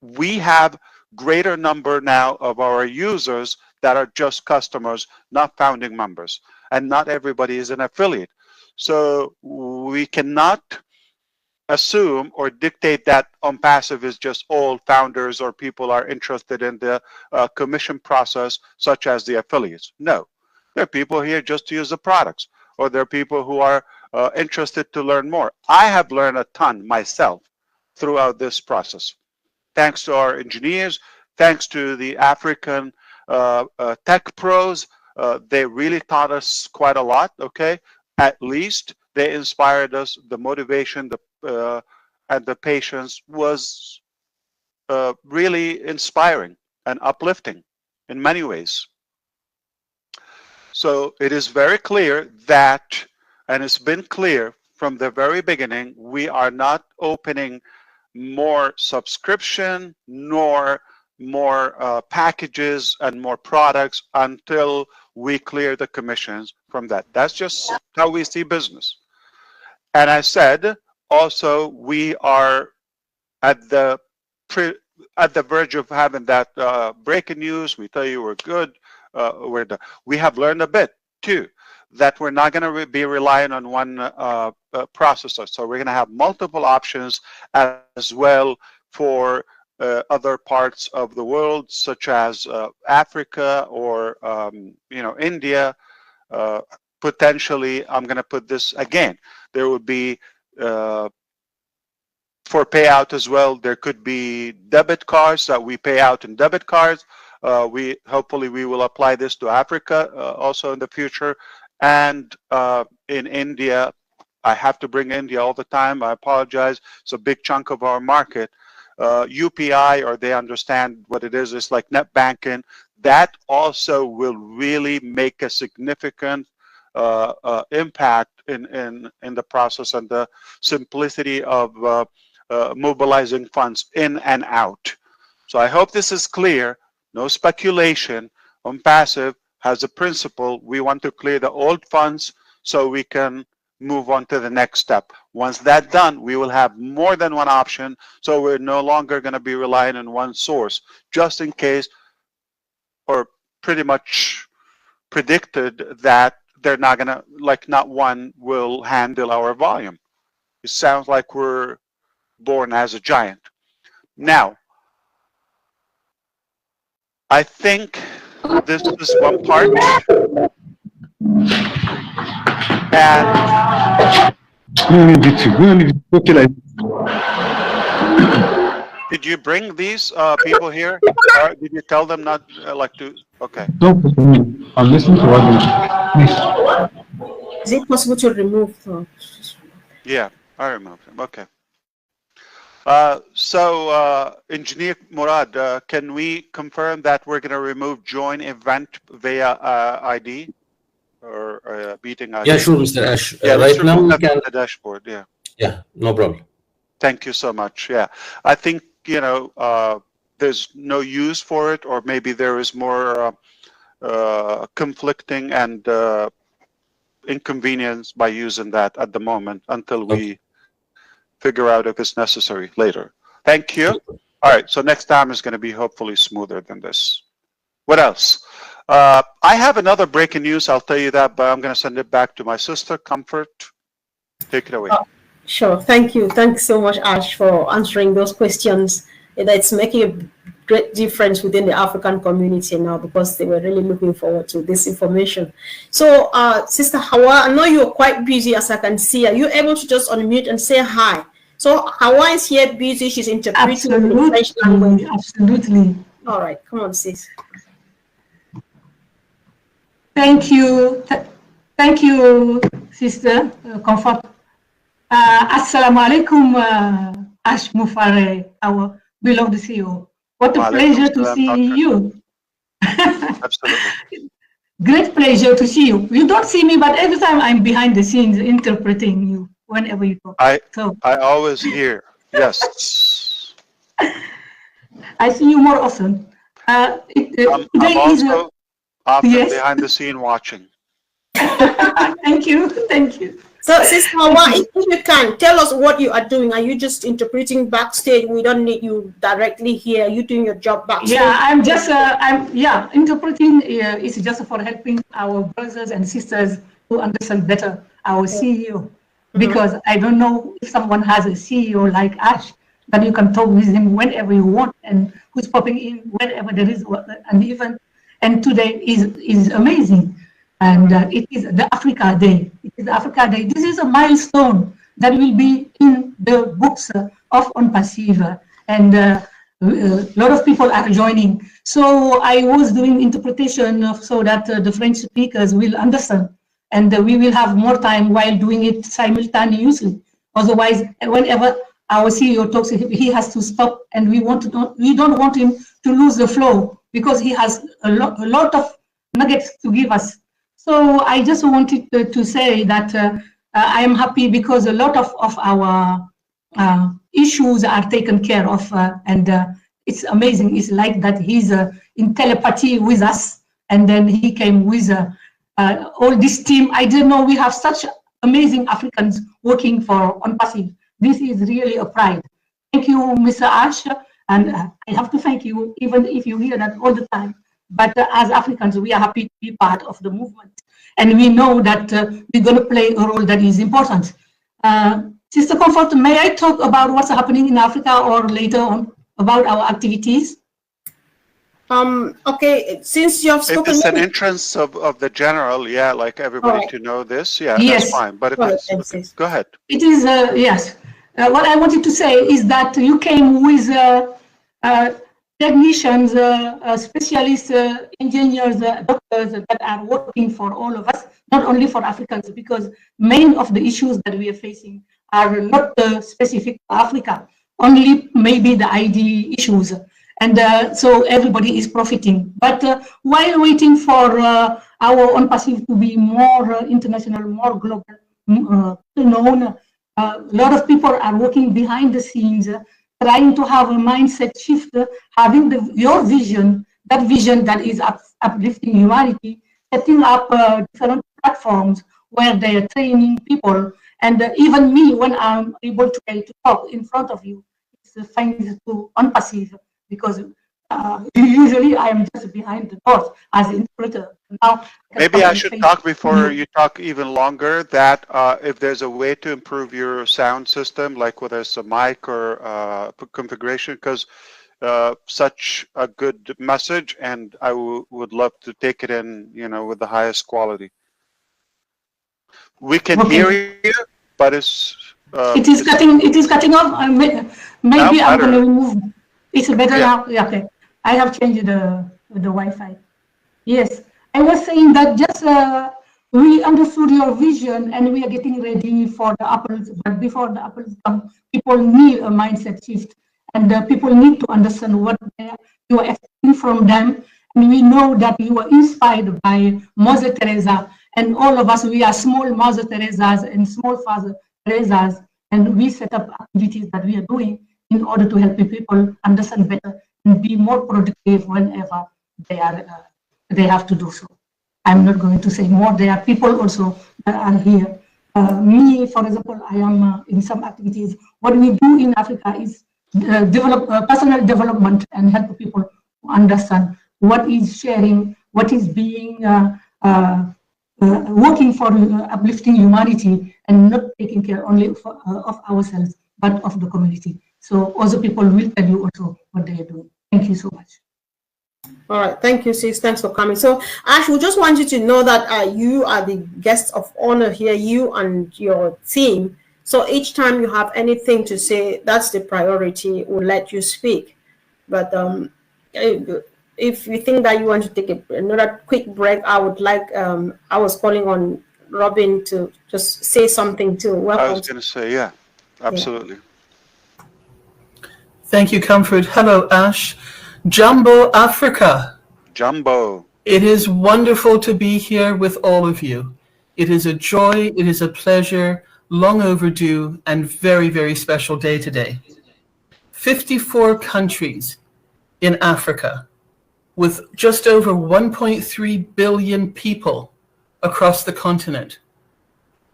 we have greater number now of our users that are just customers, not founding members, and not everybody is an affiliate. So we cannot assume or dictate that Onpassive is just all founders or people are interested in the commission process, such as the affiliates. No, there are people here just to use the products, or there are people who are interested to learn more. I have learned a ton myself throughout this process. Thanks to our engineers, thanks to the African tech pros, they really taught us quite a lot, okay? At least they inspired us. The motivation and the patience was really inspiring and uplifting in many ways. So it is very clear that, and it's been clear from the very beginning, we are not opening more subscription nor more packages and more products until we clear the commissions from that. That's just how we see business. And I said also we are at the verge of having that breaking news. We tell you we're good. We have learned a bit too, that we're not going to be relying on one processor. So we're going to have multiple options as well for other parts of the world, such as Africa or India. Potentially, I'm going to put this again. There would be for payout as well. There could be debit cards that we pay out in debit cards. Hopefully we will apply this to Africa also in the future, and in India I have to bring India all the time. I apologize. It's a big chunk of our market. UPI, or they understand what it is. It's like net banking. That also will really make a significant impact in the process and the simplicity of mobilizing funds in and out. So I hope this is clear. No speculation. Onpassive has a principle. We want to clear the old funds so we can move on to the next step. Once that's done, we will have more than one option, so we're no longer going to be relying on one source, just in case, or pretty much predicted that they're not going to, like, not one will handle our volume. It sounds like we're born as a giant. Now, I think this is one part. And did you bring these people here? Or did you tell them not like to? Okay. I'm listening to what you. Is it possible to remove them? Yeah, I removed them. Okay. Engineer Murad, can we confirm that we're going to remove join event via ID or meeting ID? Yeah, sure, Mr. Ash. Yeah, Right now, we can can. the dashboard. Yeah. Yeah, no problem. Thank you so much. Yeah, I think there's no use for it, or maybe there is more conflicting and inconvenience by using that at the moment until we figure out if it's necessary later. Thank you. All right, so next time is going to be hopefully smoother than this. What else? I have another breaking news. I'll tell you that, but I'm going to send it back to my sister, Comfort. Take it away. Sure. Thank you. Thanks so much, Ash, for answering those questions. It's making a great difference within the African community now, because they were really looking forward to this information. So, Sister Hawa, I know you're quite busy, as I can see. Are you able to just unmute and say hi? So Hawa is here busy. She's interpreting the French language. Absolutely. All right. Come on, sis. Thank you. Thank you, Sister Comfort. Assalamu alaikum, Ash Mufare, our beloved CEO. What a pleasure to see you. Absolutely. Great pleasure to see you. You don't see me, but every time I'm behind the scenes interpreting you whenever you talk. I always hear. Yes. I see you more often. I'm also often behind the scene watching. Thank you. Thank you. So, Sister Hawa, if you can, tell us what you are doing. Are you just interpreting backstage? We don't need you directly here. Are you doing your job backstage? Yeah, I'm just, interpreting is just for helping our brothers and sisters to understand better our CEO. Because I don't know if someone has a CEO like Ash, that you can talk with him whenever you want, and who's popping in whenever there is an event. And today is amazing. And it is the Africa Day. It is the Africa Day. This is a milestone that will be in the books of Onpassive, and a lot of people are joining. So I was doing interpretation so that the French speakers will understand, and we will have more time while doing it simultaneously. Otherwise, whenever our CEO talks, he has to stop, and we don't want him to lose the flow, because he has a lot of nuggets to give us. So I just wanted to say that I am happy because a lot of our issues are taken care of, and it's amazing. It's like that he's in telepathy with us, and then he came with all this team. I didn't know we have such amazing Africans working for Onpassive. This is really a pride. Thank you, Mr. Ash, and I have to thank you, even if you hear that all the time. But as Africans, we are happy to be part of the movement. And we know that we're going to play a role that is important. Sister Comfort, may I talk about what's happening in Africa, or later on about our activities? Okay, since you have spoken... If it's an entrance of the general, yeah, like everybody to know this, yeah, yes. That's fine. But if it's... Okay, go ahead. It is, yes. What I wanted to say is that you came with technicians, specialists, engineers, doctors that are working for all of us, not only for Africans, because many of the issues that we are facing are not specific to Africa, only maybe the ID issues. And so everybody is profiting. But while waiting for our Onpassive to be more international, more global, known, a lot of people are working behind the scenes, trying to have a mindset shift, having your vision, that vision that is uplifting humanity, setting up different platforms where they are training people. And even me, when I'm able to talk in front of you, it's thanks to Onpassive, because usually I am just behind the doors as an interpreter. Now, maybe I should talk before you talk even longer, that if there's a way to improve your sound system, like whether it's a mic or configuration, because such a good message, and I would love to take it in, with the highest quality. We can hear you, but it's... it is cutting off. Maybe I'm going to remove. It's better now. Yeah, okay. I have changed the Wi-Fi. Yes, I was saying that just we understood your vision and we are getting ready for the apples. But before the apples come, people need a mindset shift, and people need to understand what you are expecting from them. And we know that you are inspired by Mother Teresa, and all of us, we are small Mother Teresas and small Father Teresas, and we set up activities that we are doing in order to help people understand better and be more productive whenever they have to do so. I'm not going to say more. There are people also that are here. Me, for example, I am in some activities. What we do in Africa is develop personal development and help people understand what is sharing, what is being working for uplifting humanity, and not taking care only of ourselves, but of the community. So other people will tell you also what they are doing. Thank you so much. All right, thank you, sis. Thanks for coming. So, Ash, we just want you to know that you are the guest of honor here, you and your team. So each time you have anything to say, that's the priority. We'll let you speak. But if you think that you want to take another quick break, I would like, I was calling on Robin to just say something too. Welcome. I was going to say, yeah, absolutely. Yeah. Thank you, Comfort. Hello, Ash. Jumbo Africa. Jumbo. It is wonderful to be here with all of you. It is a joy, it is a pleasure, long overdue, and very, very special day today. 54 countries in Africa, with just over 1.3 billion people across the continent.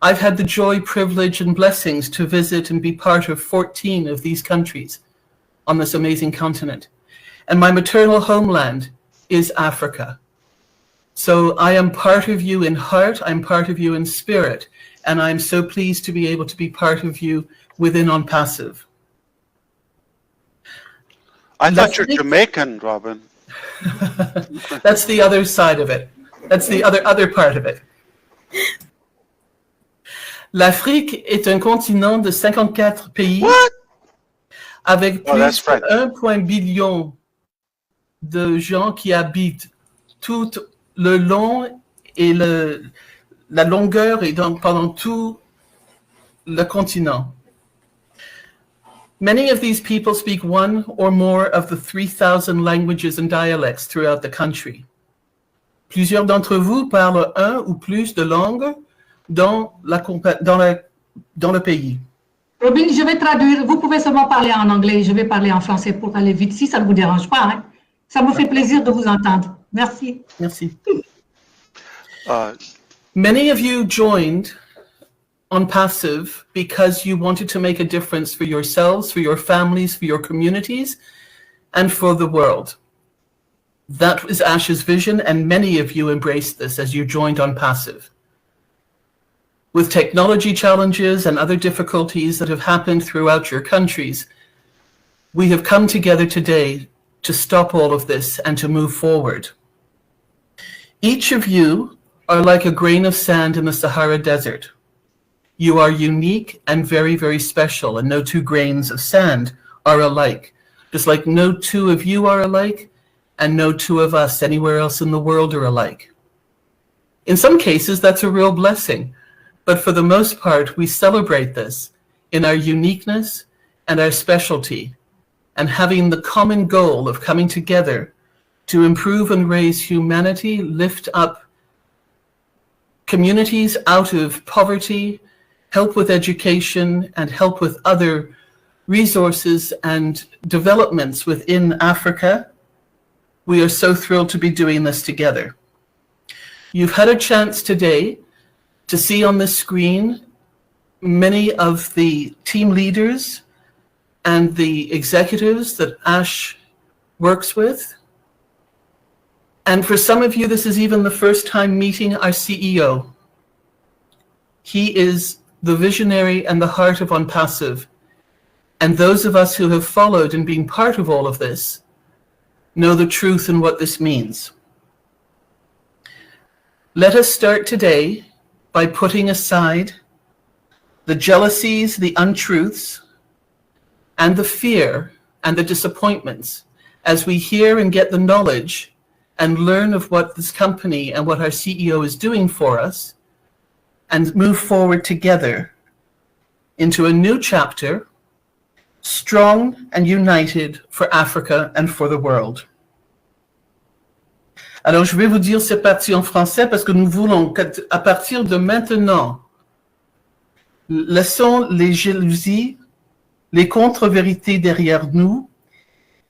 I've had the joy, privilege, and blessings to visit and be part of 14 of these countries on this amazing continent. And my maternal homeland is Africa. So I am part of you in heart, I'm part of you in spirit, and I'm so pleased to be able to be part of you within Onpassive. I thought you're Jamaican, Robin. That's the other side of it. That's the other part of it. L'Afrique est un continent de 54 pays. What? Avec plus de 1,1 billion de gens qui habitent tout le long et la longueur et pendant tout le continent. Many of these people speak one or more of the 3,000 languages and dialects throughout the country. Plusieurs d'entre vous parlent un ou plus de langues dans le pays. Robin, je vais traduire. Vous pouvez seulement parler en anglais. Je vais parler en français pour aller vite, si ça ne vous dérange pas. Hein. Ça me fait plaisir de vous entendre. Merci. Merci. Many of you joined Onpassive because you wanted to make a difference for yourselves, for your families, for your communities, and for the world. That was Ash's vision, and many of you embraced this as you joined Onpassive. With technology challenges and other difficulties that have happened throughout your countries, we have come together today to stop all of this and to move forward. Each of you are like a grain of sand in the Sahara Desert. You are unique and very, very special, and no two grains of sand are alike. just like no two of you are alike, and no two of us anywhere else in the world are alike. In some cases, that's a real blessing, but for the most part, we celebrate this in our uniqueness and our specialty, and having the common goal of coming together to improve and raise humanity, lift up communities out of poverty, help with education, and help with other resources and developments within Africa. We are so thrilled to be doing this together. You've had a chance today to see on the screen many of the team leaders and the executives that Ash works with. And for some of you, this is even the first time meeting our CEO. He is the visionary and the heart of Onpassive. And those of us who have followed and been part of all of this know the truth and what this means. Let us start today by putting aside the jealousies, the untruths, and the fear and the disappointments as we hear and get the knowledge and learn of what this company and what our CEO is doing for us, and move forward together into a new chapter, strong and united for Africa and for the world. Alors, je vais vous dire cette partie en français parce que nous voulons qu'à partir de maintenant, laissons les jalousies, les contre-vérités derrière nous,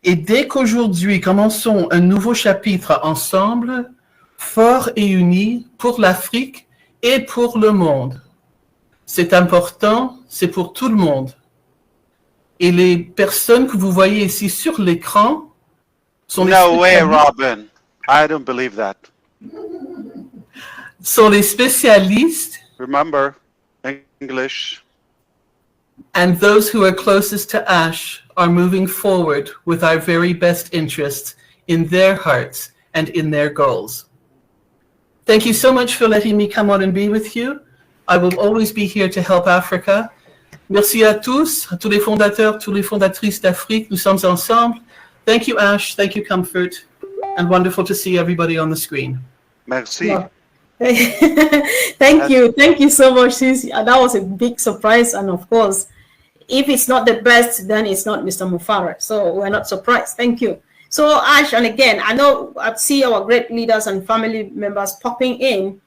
et dès qu'aujourd'hui, commençons un nouveau chapitre ensemble, forts et unis pour l'Afrique et pour le monde. C'est important, c'est pour tout le monde. Et les personnes que vous voyez ici sur l'écran sont les No way, spécialistes. Robin. I don't believe that. Sont les spécialistes. Remember, English. And those who are closest to Ash are moving forward with our very best interests in their hearts and in their goals. Thank you so much for letting me come on and be with you. I will always be here to help Africa. Merci à tous les fondateurs, toutes les fondatrices d'Afrique. Nous sommes ensemble. Thank you, Ash. Thank you, Comfort. And wonderful to see everybody on the screen. Merci. Yeah. Thank you so much, sis. That was a big surprise, and of course, if it's not the best, then it's not Mr. Mufara. So we're not surprised. Thank you. So Ash, and again, I know I see our great leaders and family members popping in.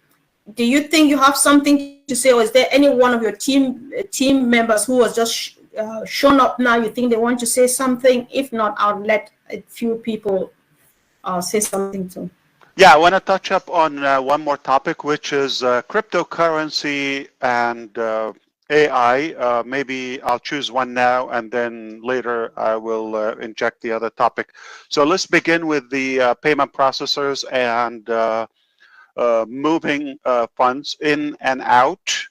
Do you think you have something to say, or is there any one of your team members who was just shown up now? You think they want to say something? If not, I'll let a few people say something too. Yeah, I want to touch up on one more topic, which is cryptocurrency and AI. Maybe I'll choose one now, and then later I will inject the other topic. So let's begin with the payment processors and moving funds in and out.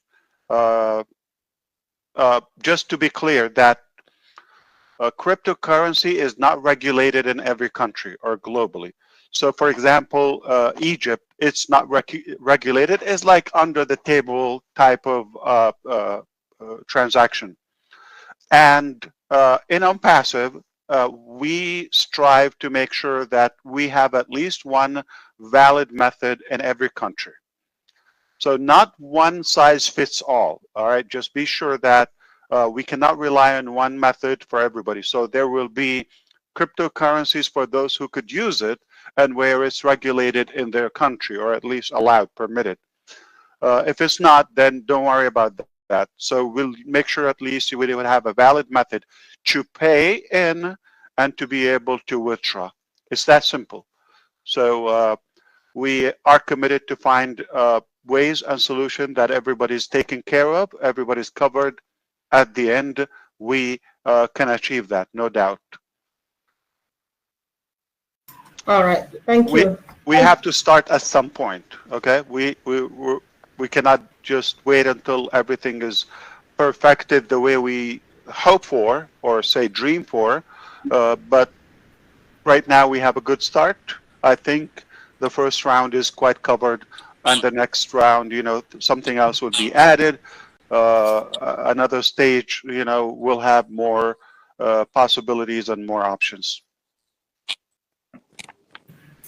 Just to be clear, that cryptocurrency is not regulated in every country or globally. So, for example, Egypt, it's not regulated. It's like under the table type of transaction. And in Onpassive, we strive to make sure that we have at least one valid method in every country. So not one size fits all right? Just be sure that we cannot rely on one method for everybody. So there will be cryptocurrencies for those who could use it and where it's regulated in their country, or at least allowed, permitted. If it's not, then don't worry about that. So we'll make sure at least we would have a valid method to pay in and to be able to withdraw. It's that simple. So we are committed to find ways and solutions that everybody's taken care of, everybody's covered. At the end, we can achieve that, no doubt. All right, thank you. We have to start at some point, okay? We cannot just wait until everything is perfected the way we hope for, or say dream for, but right now we have a good start. I think the first round is quite covered, and the next round, you know, something else would be added. Another stage, you know, will have more possibilities and more options.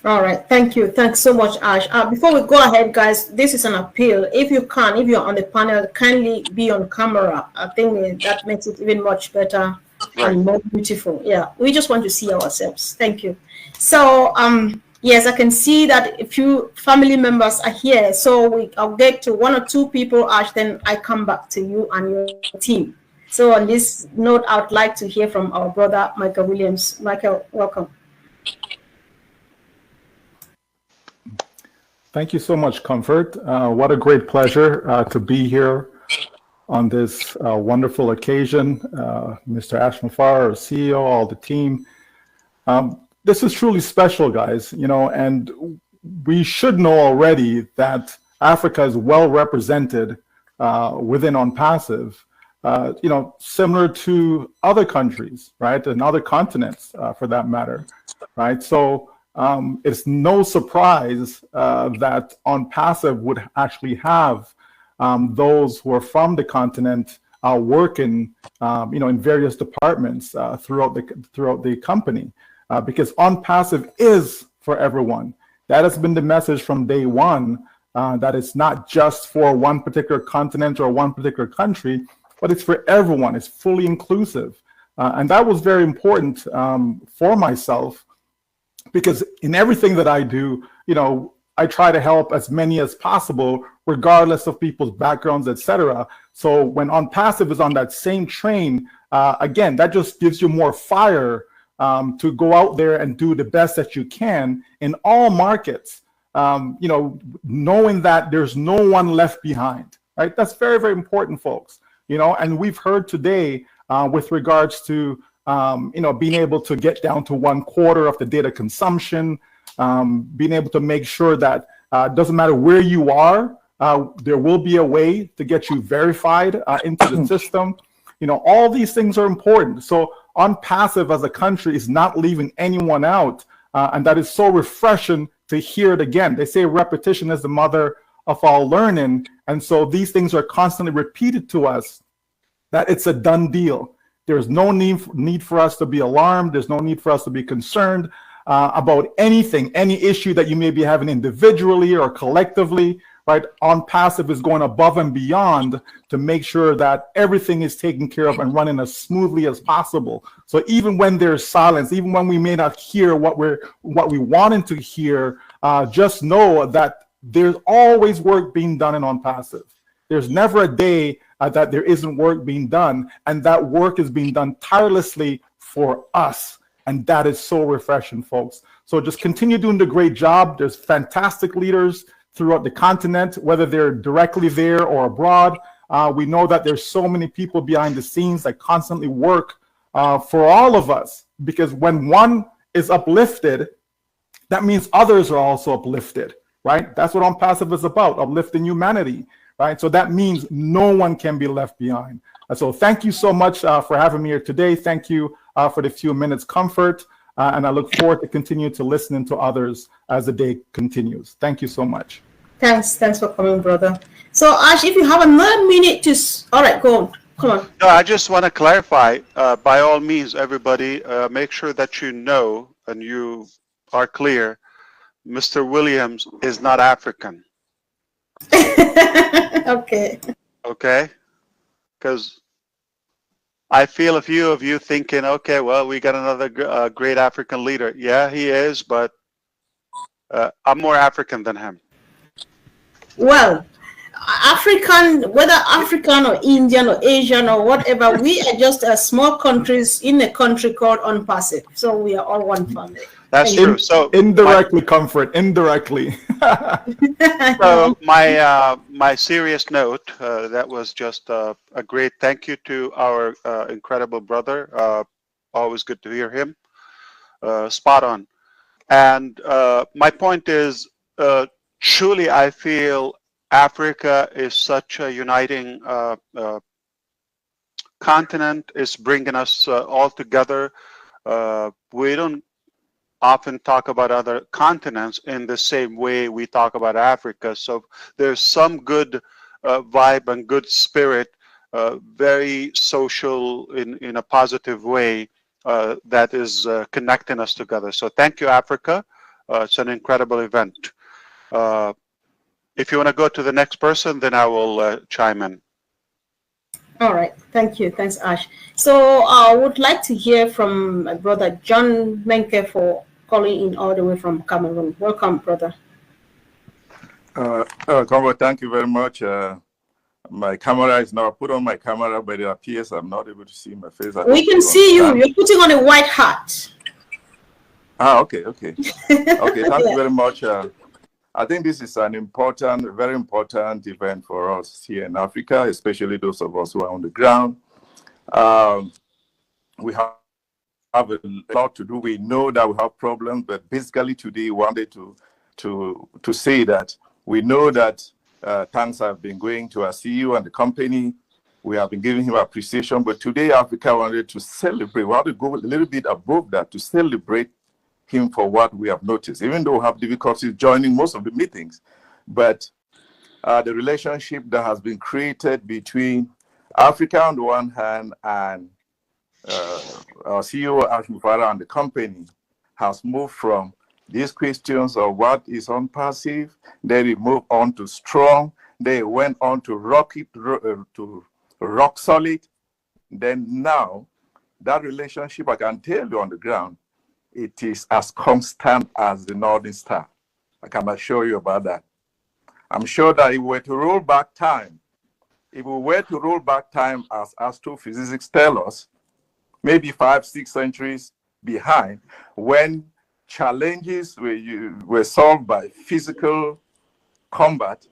All right, thank you. Thanks so much, Ash. Before we go ahead, guys, this is an appeal. If you can, if you're on the panel, kindly be on camera. I think that makes it even much better and more beautiful. Yeah, we just want to see ourselves. Thank you. So, yes, I can see that a few family members are here. So I'll get to 1 or 2 people, Ash, then I come back to you and your team. So on this note, I would like to hear from our brother, Michael Williams. Michael, welcome. Thank you so much, Comfort. What a great pleasure to be here on this wonderful occasion. Mr. Ash Mafar, our CEO, all the team. This is truly special, guys, you know, and we should know already that Africa is well represented within Onpassive, you know, similar to other countries, right, and other continents for that matter, right? So it's no surprise that Onpassive would actually have those who are from the continent working, you know, in various departments throughout the company, because Onpassive is for everyone. That has been the message from day one. That it's not just for one particular continent or one particular country, but it's for everyone. It's fully inclusive, and that was very important for myself. Because in everything that I do, you know, I try to help as many as possible, regardless of people's backgrounds, etc. So when Onpassive is on that same train, again, that just gives you more fire to go out there and do the best that you can in all markets. You know, knowing that there's no one left behind, right? That's very, very important, folks. You know, and we've heard today with regards to you know, being able to get down to 1/4 of the data consumption, being able to make sure that it doesn't matter where you are, there will be a way to get you verified into the system. You know, all these things are important. So Onpassive as a country is not leaving anyone out, and that is so refreshing to hear it again. They say repetition is the mother of all learning, and so these things are constantly repeated to us that it's a done deal. There's no need for us to be alarmed. There's no need for us to be concerned about anything, any issue that you may be having individually or collectively, right? Onpassive is going above and beyond to make sure that everything is taken care of and running as smoothly as possible. So even when there's silence, even when we may not hear what we wanted to hear, just know that there's always work being done in Onpassive. There's never a day that there isn't work being done, and that work is being done tirelessly for us, and that is so refreshing, folks. So just continue doing the great job. There's fantastic leaders throughout the continent, whether they're directly there or abroad. We know that there's so many people behind the scenes that constantly work for all of us, because when one is uplifted, that means others are also uplifted, right? That's what Onpassive is about, uplifting humanity. Right? So that means no one can be left behind. So thank you so much for having me here today. Thank you for the few minutes, Comfort. And I look forward to continue to listening to others as the day continues. Thank you so much. Thanks for coming, brother. So Ash, if you have another minute to, all right, go on. Come on. No, I just want to clarify, by all means, everybody, make sure that you know and you are clear, Mr. Williams is not African. Okay. Okay, because I feel a few of you thinking, okay, well, we got another great African leader. Yeah, he is, but I'm more African than him. Well, African, whether African or Indian or Asian or whatever, we are just small countries in a country called Onpassive. So we are all one family. That's true. So indirectly, Comfort, indirectly. So my serious note, that was just a great thank you to our incredible brother. Always good to hear him. Spot on. And my point is, truly, I feel Africa is such a uniting continent. It's bringing us all together. We don't often talk about other continents in the same way we talk about Africa. So there's some good vibe and good spirit very social in a positive way that is connecting us together. So thank you, Africa. It's an incredible event. If you want to go to the next person, then I will chime in. All right. Thank you. Thanks, Ash. So I would like to hear from my brother John Menke for calling in all the way from Cameroon. Welcome, brother. Convo, thank you very much. My camera is now put on my camera, but it appears I'm not able to see my face. We can see you. You're putting on a white hat. Ah, okay. Okay, thank you very much. I think this is an important, very important event for us here in Africa, especially those of us who are on the ground. We have a lot to do. We know that we have problems, but basically today we wanted to say that we know that thanks have been going to our CEO and the company. We have been giving him appreciation, but today Africa wanted to celebrate. We want to go a little bit above that to celebrate him for what we have noticed, even though we have difficulties joining most of the meetings. But the relationship that has been created between Africa on the one hand and our CEO, Ash Mufara, and the company has moved from these questions of what is Onpassive, then we moved on to strong, they went on to rock solid. Then now, that relationship, I can tell you on the ground, it is as constant as the Northern Star. I can assure you about that. I'm sure that if we were to roll back time, as astrophysicists tell us, maybe 5-6 centuries behind, when challenges were solved by physical combat,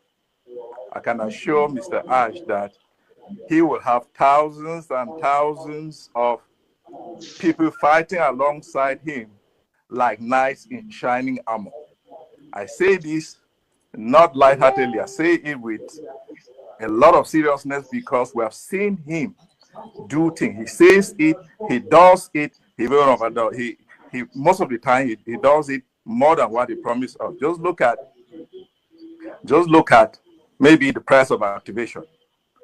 I can assure Mr. Ash that he will have thousands and thousands of people fighting alongside him like knights in shining armor. I say this not lightheartedly, I say it with a lot of seriousness because we have seen him do things. He says it, he does it, he most of the time he does it more than what he promised us. Just look at maybe the price of activation.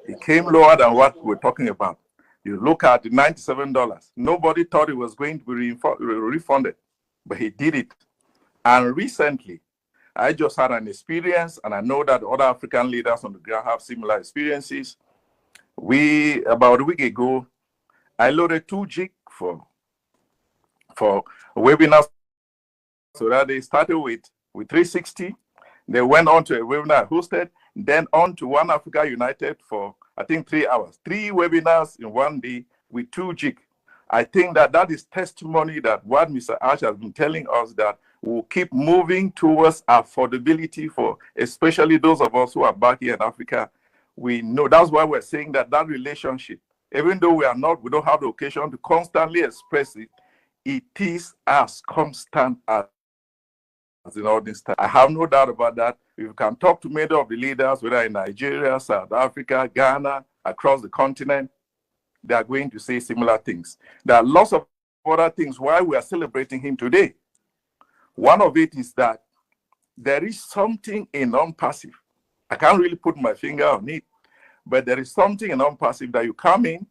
It came lower than what we're talking about. You look at the $97. Nobody thought it was going to be refunded, but he did it. And recently, I just had an experience, and I know that other African leaders on the ground have similar experiences. About a week ago, I loaded 2 gig for webinars. So that they started with 360. They went on to a webinar hosted, then on to One Africa United for, I think, 3 hours. 3 webinars in one day with 2 gig. I think that is testimony that what Mr. Ash has been telling us, that we'll keep moving towards affordability for especially those of us who are back here in Africa. We know that's why we're saying that relationship, even though we don't have the occasion to constantly express it, it is as constant as the Northern Star. I have no doubt about that. If you can talk to many of the leaders, whether in Nigeria, South Africa, Ghana, across the continent, they are going to say similar things. There are lots of other things why we are celebrating him today. One of it is that there is something in Onpassive. I can't really put my finger on it, but there is something in Onpassive that you come in,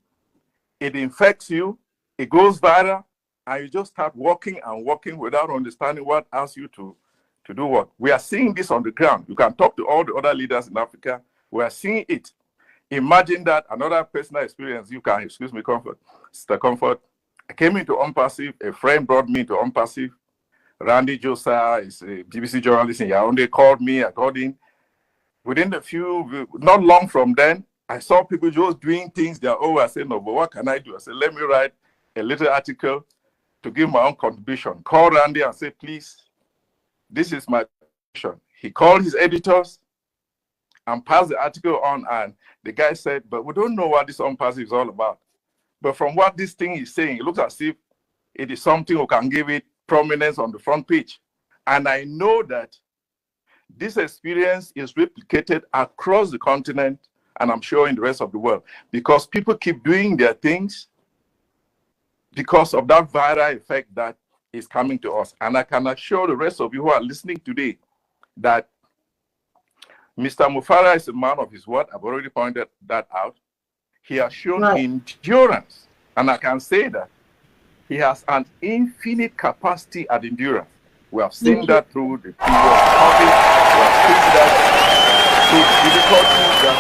it infects you, it goes viral, and you just start walking and walking without understanding what asks you to do what. We are seeing this on the ground. You can talk to all the other leaders in Africa. We are seeing it. Imagine that another personal experience. You can, excuse me, Comfort. Mr. Comfort, I came into Onpassive. A friend brought me into Onpassive. Randy Josa is a BBC journalist in Yaoundé, called me. I called in. Within not long from then, I saw people just doing things their own. I said, no, but what can I do? I said, let me write a little article to give my own contribution. Call Randy and say, please, this is my contribution. He called his editors and passed the article on, and the guy said, but we don't know what this Onpassive is all about. But from what this thing is saying, it looks as if it is something who can give it prominence on the front page. And I know that this experience is replicated across the continent, and I'm sure in the rest of the world, because people keep doing their things because of that viral effect that is coming to us. And I can assure the rest of you who are listening today that Mr. Mufara is a man of his word. I've already pointed that out. He has shown Right. endurance. And I can say that he has an infinite capacity at endurance. We have seen that through the period of COVID. We have seen that through difficulties that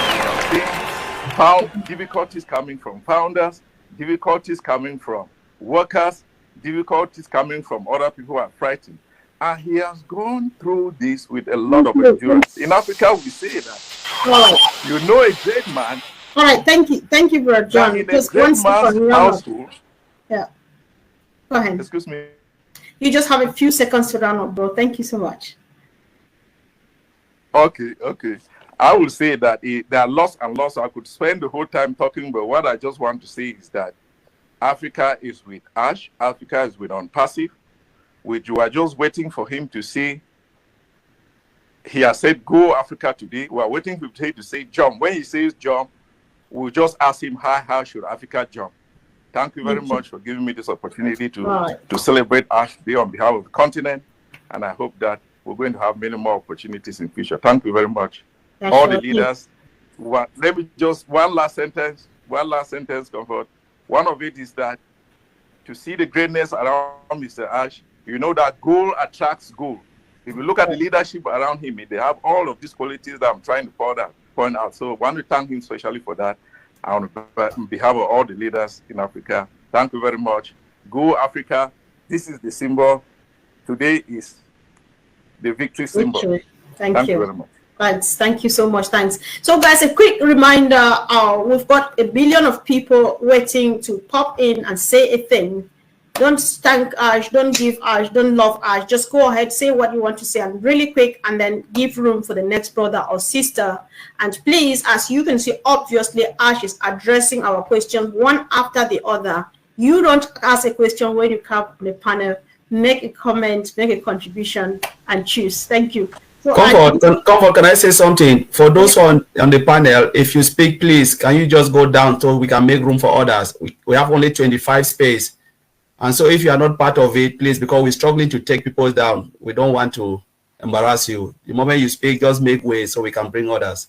we have seen. Difficulties coming from founders, difficulties coming from workers, difficulties coming from other people who are frightened. And he has gone through this with a lot of endurance. In Africa, we say that you know a great man. All right, thank you, Brother John. In a Just great one second, man's household. Yeah. Go ahead. Excuse me. You just have a few seconds to round up, bro. Thank you so much. Okay. I will say that there are lots and lots. I could spend the whole time talking, but what I just want to say is that Africa is with Ash. Africa is with Onpassive, which you are just waiting for him to say. He has said, go Africa today. We are waiting for him to say jump. When he says jump, we'll just ask him, how should Africa jump? Thank you very much for giving me this opportunity to celebrate Ash Day on behalf of the continent. And I hope that we're going to have many more opportunities in future. Thank you very much. All the leaders. Let me just, one last sentence, Comfort. One of it is that to see the greatness around Mr. Ash, you know that goal attracts goal. If you look at the leadership around him, they have all of these qualities that I'm trying to point out. So I want to thank him especially for that. On behalf of all the leaders in Africa, thank you very much. Go Africa. This is the symbol. Today is the victory symbol. Thank you very much. Thanks. Thank you so much. Thanks. So, guys, a quick reminder: we've got 1 billion of people waiting to pop in and say a thing. Don't thank Ash, don't give Ash, don't love Ash. Just go ahead, say what you want to say, and really quick, and then give room for the next brother or sister. And please, as you can see, obviously, Ash is addressing our questions one after the other. You don't ask a question when you come on the panel. Make a comment, make a contribution, and choose. Thank you. So Comfort, can I say something? For those on the panel, if you speak, please, can you just go down so we can make room for others? We have only 25 space. And so if you are not part of it, please, because we're struggling to take people down, we don't want to embarrass you. The moment you speak, just make way so we can bring others.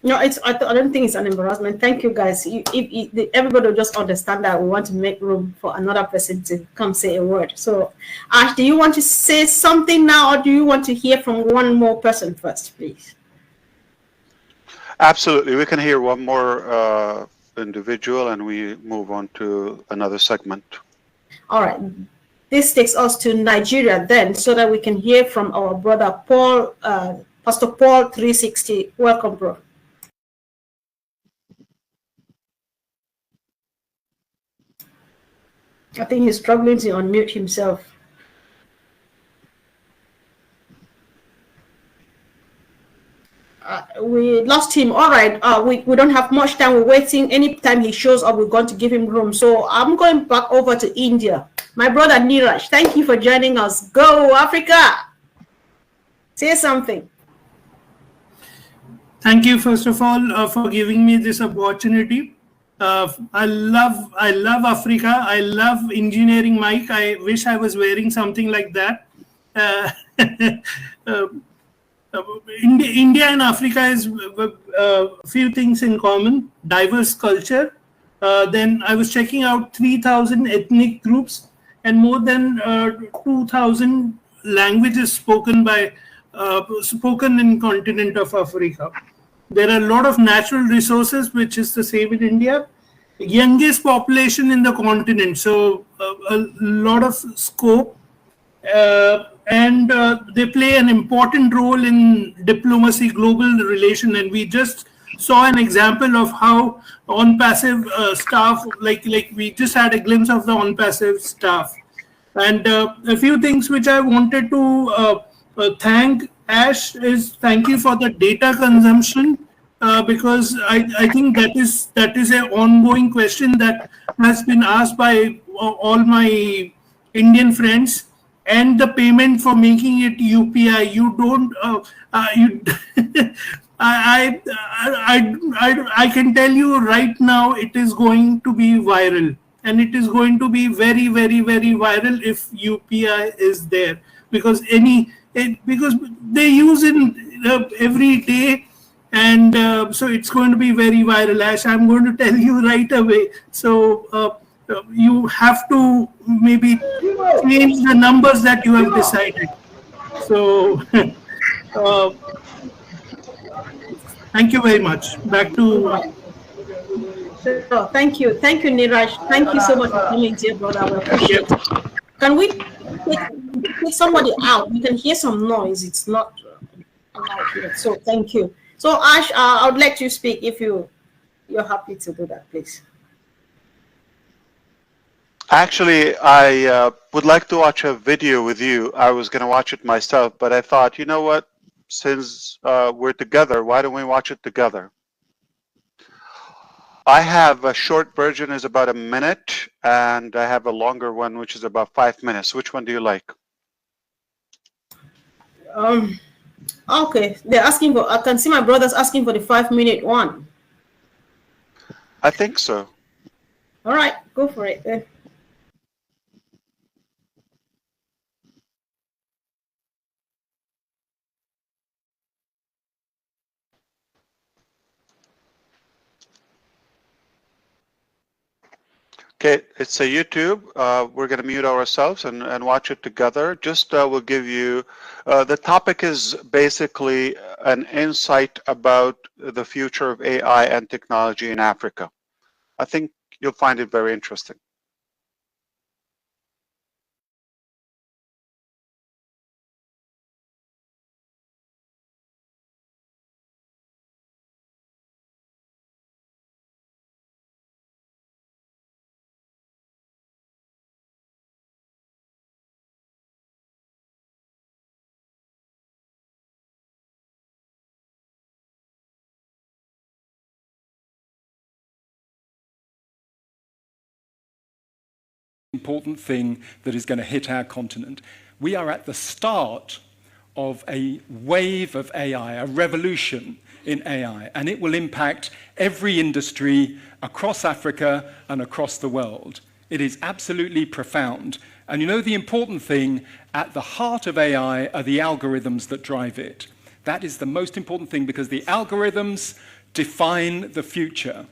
No, I don't think it's an embarrassment. Thank you, guys. Everybody will just understand that we want to make room for another person to come say a word. So, Ash, do you want to say something now, or do you want to hear from one more person first, please? Absolutely. We can hear one more individual, and we move on to another segment. All right. This takes us to Nigeria then, so that we can hear from our brother Paul, Pastor Paul 360. Welcome, bro. I think he's struggling to unmute himself. We lost him. All right. We don't have much time. We're waiting. Anytime he shows up, we're going to give him room. So I'm going back over to India. My brother Niraj, thank you for joining us. Go Africa. Say something. Thank you, first of all, for giving me this opportunity. I love Africa. I love engineering, Mike. I wish I was wearing something like that. India and Africa is a few things in common. Diverse culture. Then I was checking out 3,000 ethnic groups and more than 2,000 languages spoken in continent of Africa. There are a lot of natural resources, which is the same in India. Youngest population in the continent, so a lot of scope. And they play an important role in diplomacy, global relation, and we just saw an example of how Onpassive staff, like we just had a glimpse of the Onpassive staff, and a few things which I wanted to thank Ash is thank you for the data consumption, because I think that is an ongoing question that has been asked by all my Indian friends. And the payment for making it UPI, you don't. I can tell you right now, it is going to be viral, and it is going to be very, very, very viral if UPI is there, because because they use it every day. And so it's going to be very viral, Ash. I'm going to tell you right away. So you have to maybe change the numbers that you have decided. So thank you very much. Back to... So, thank you, Niraj. Thank you so much for coming, dear brother. I appreciate it. Can we take somebody out? We can hear some noise. It's not allowed here. So thank you. So Ash, I would let you speak if you're happy to do that, please. Actually, I would like to watch a video with you. I was going to watch it myself, but I thought, you know what? Since we're together, why don't we watch it together? I have a short version is about a minute, and I have a longer one, which is about 5 minutes. Which one do you like? Okay, they're asking for, I can see my brothers asking for the 5-minute one. I think so. All right, go for it then. Okay, it's a YouTube. We're going to mute ourselves and watch it together. Just we'll give you, the topic is basically an insight about the future of AI and technology in Africa. I think you'll find it very interesting. Important thing that is going to hit our continent. We are at the start of a wave of AI, a revolution in AI, and it will impact every industry across Africa and across the world. It is absolutely profound. And you know, the important thing, at the heart of AI are the algorithms that drive it. That is the most important thing, because the algorithms define the future.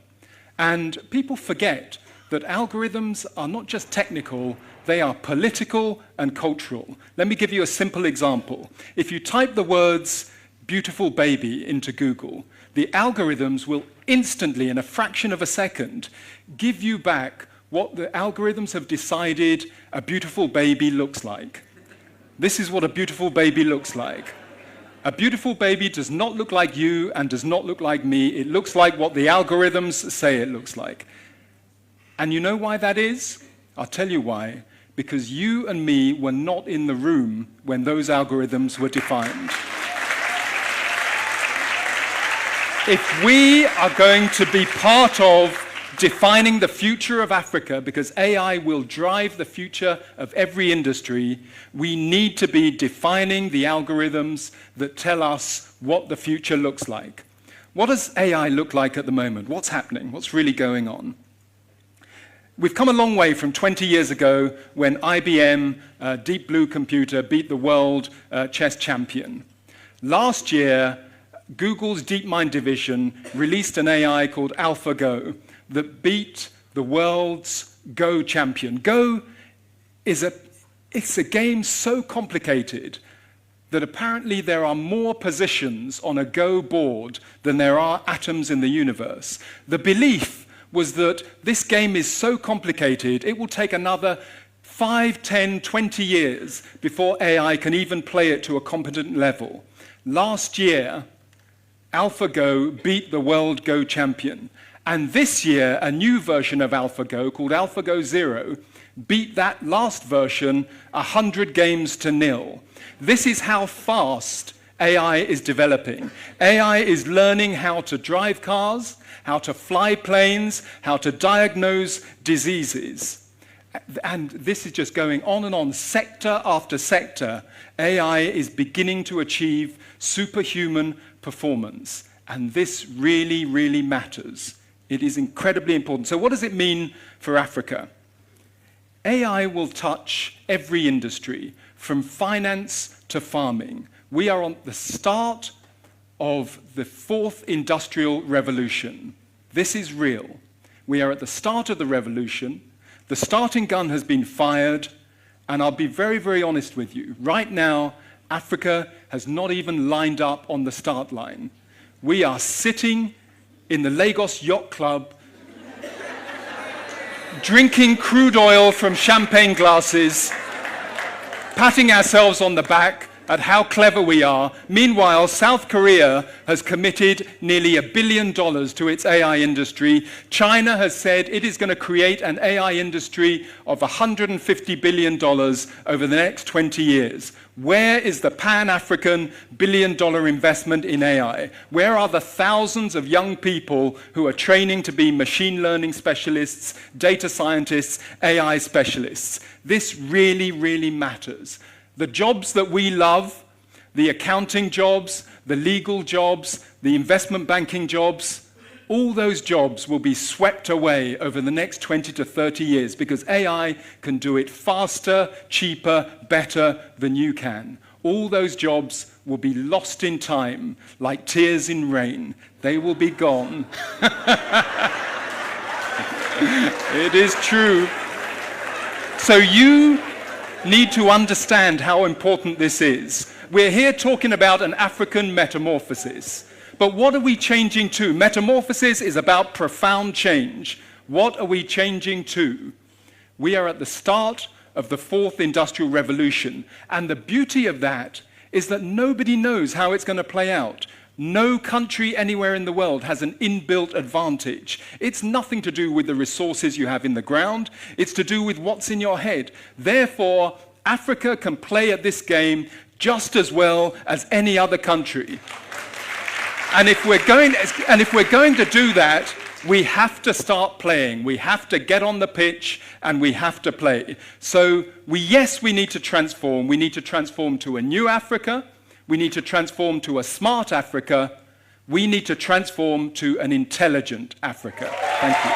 And people forget that algorithms are not just technical, they are political and cultural. Let me give you a simple example. If you type the words "beautiful baby" into Google, the algorithms will instantly, in a fraction of a second, give you back what the algorithms have decided a beautiful baby looks like. This is what a beautiful baby looks like. A beautiful baby does not look like you and does not look like me. It looks like what the algorithms say it looks like. And you know why that is? I'll tell you why. Because you and me were not in the room when those algorithms were defined. If we are going to be part of defining the future of Africa, because AI will drive the future of every industry, we need to be defining the algorithms that tell us what the future looks like. What does AI look like at the moment? What's happening? What's really going on? We've come a long way from 20 years ago when IBM, Deep Blue Computer, beat the world chess champion. Last year, Google's DeepMind division released an AI called AlphaGo that beat the world's Go champion. Go is a game so complicated that apparently there are more positions on a Go board than there are atoms in the universe. The belief was that this game is so complicated, it will take another 5, 10, 20 years before AI can even play it to a competent level. Last year, AlphaGo beat the world Go champion. And this year, a new version of AlphaGo called AlphaGo Zero beat that last version 100 games to 0. This is how fast AI is developing. AI is learning how to drive cars, how to fly planes, how to diagnose diseases. And this is just going on and on, sector after sector. AI is beginning to achieve superhuman performance. And this really, really matters. It is incredibly important. So what does it mean for Africa? AI will touch every industry, from finance to farming. We are on the start of the fourth industrial revolution. This is real. We are at the start of the revolution. The starting gun has been fired, and I'll be very, very honest with you. Right now, Africa has not even lined up on the start line. We are sitting in the Lagos Yacht Club, drinking crude oil from champagne glasses, patting ourselves on the back at how clever we are. Meanwhile, South Korea has committed nearly $1 billion to its AI industry. China has said it is going to create an AI industry of $150 billion over the next 20 years. Where is the Pan-African billion-dollar investment in AI? Where are the thousands of young people who are training to be machine learning specialists, data scientists, AI specialists? This really, really matters. The jobs that we love, the accounting jobs, the legal jobs, the investment banking jobs, all those jobs will be swept away over the next 20 to 30 years because AI can do it faster, cheaper, better than you can. All those jobs will be lost in time like tears in rain. They will be gone. It is true. So you need to understand how important this is. We're here talking about an African metamorphosis. But what are we changing to? Metamorphosis is about profound change. What are we changing to? We are at the start of the fourth industrial revolution. And the beauty of that is that nobody knows how it's going to play out. No country anywhere in the world has an inbuilt advantage. It's nothing to do with the resources you have in the ground. It's to do with what's in your head. Therefore, Africa can play at this game just as well as any other country. And if we're going to do that, we have to start playing. We have to get on the pitch and we have to play. So yes, we need to transform. We need to transform to a new Africa. We need to transform to a smart Africa. We need to transform to an intelligent Africa. Thank you.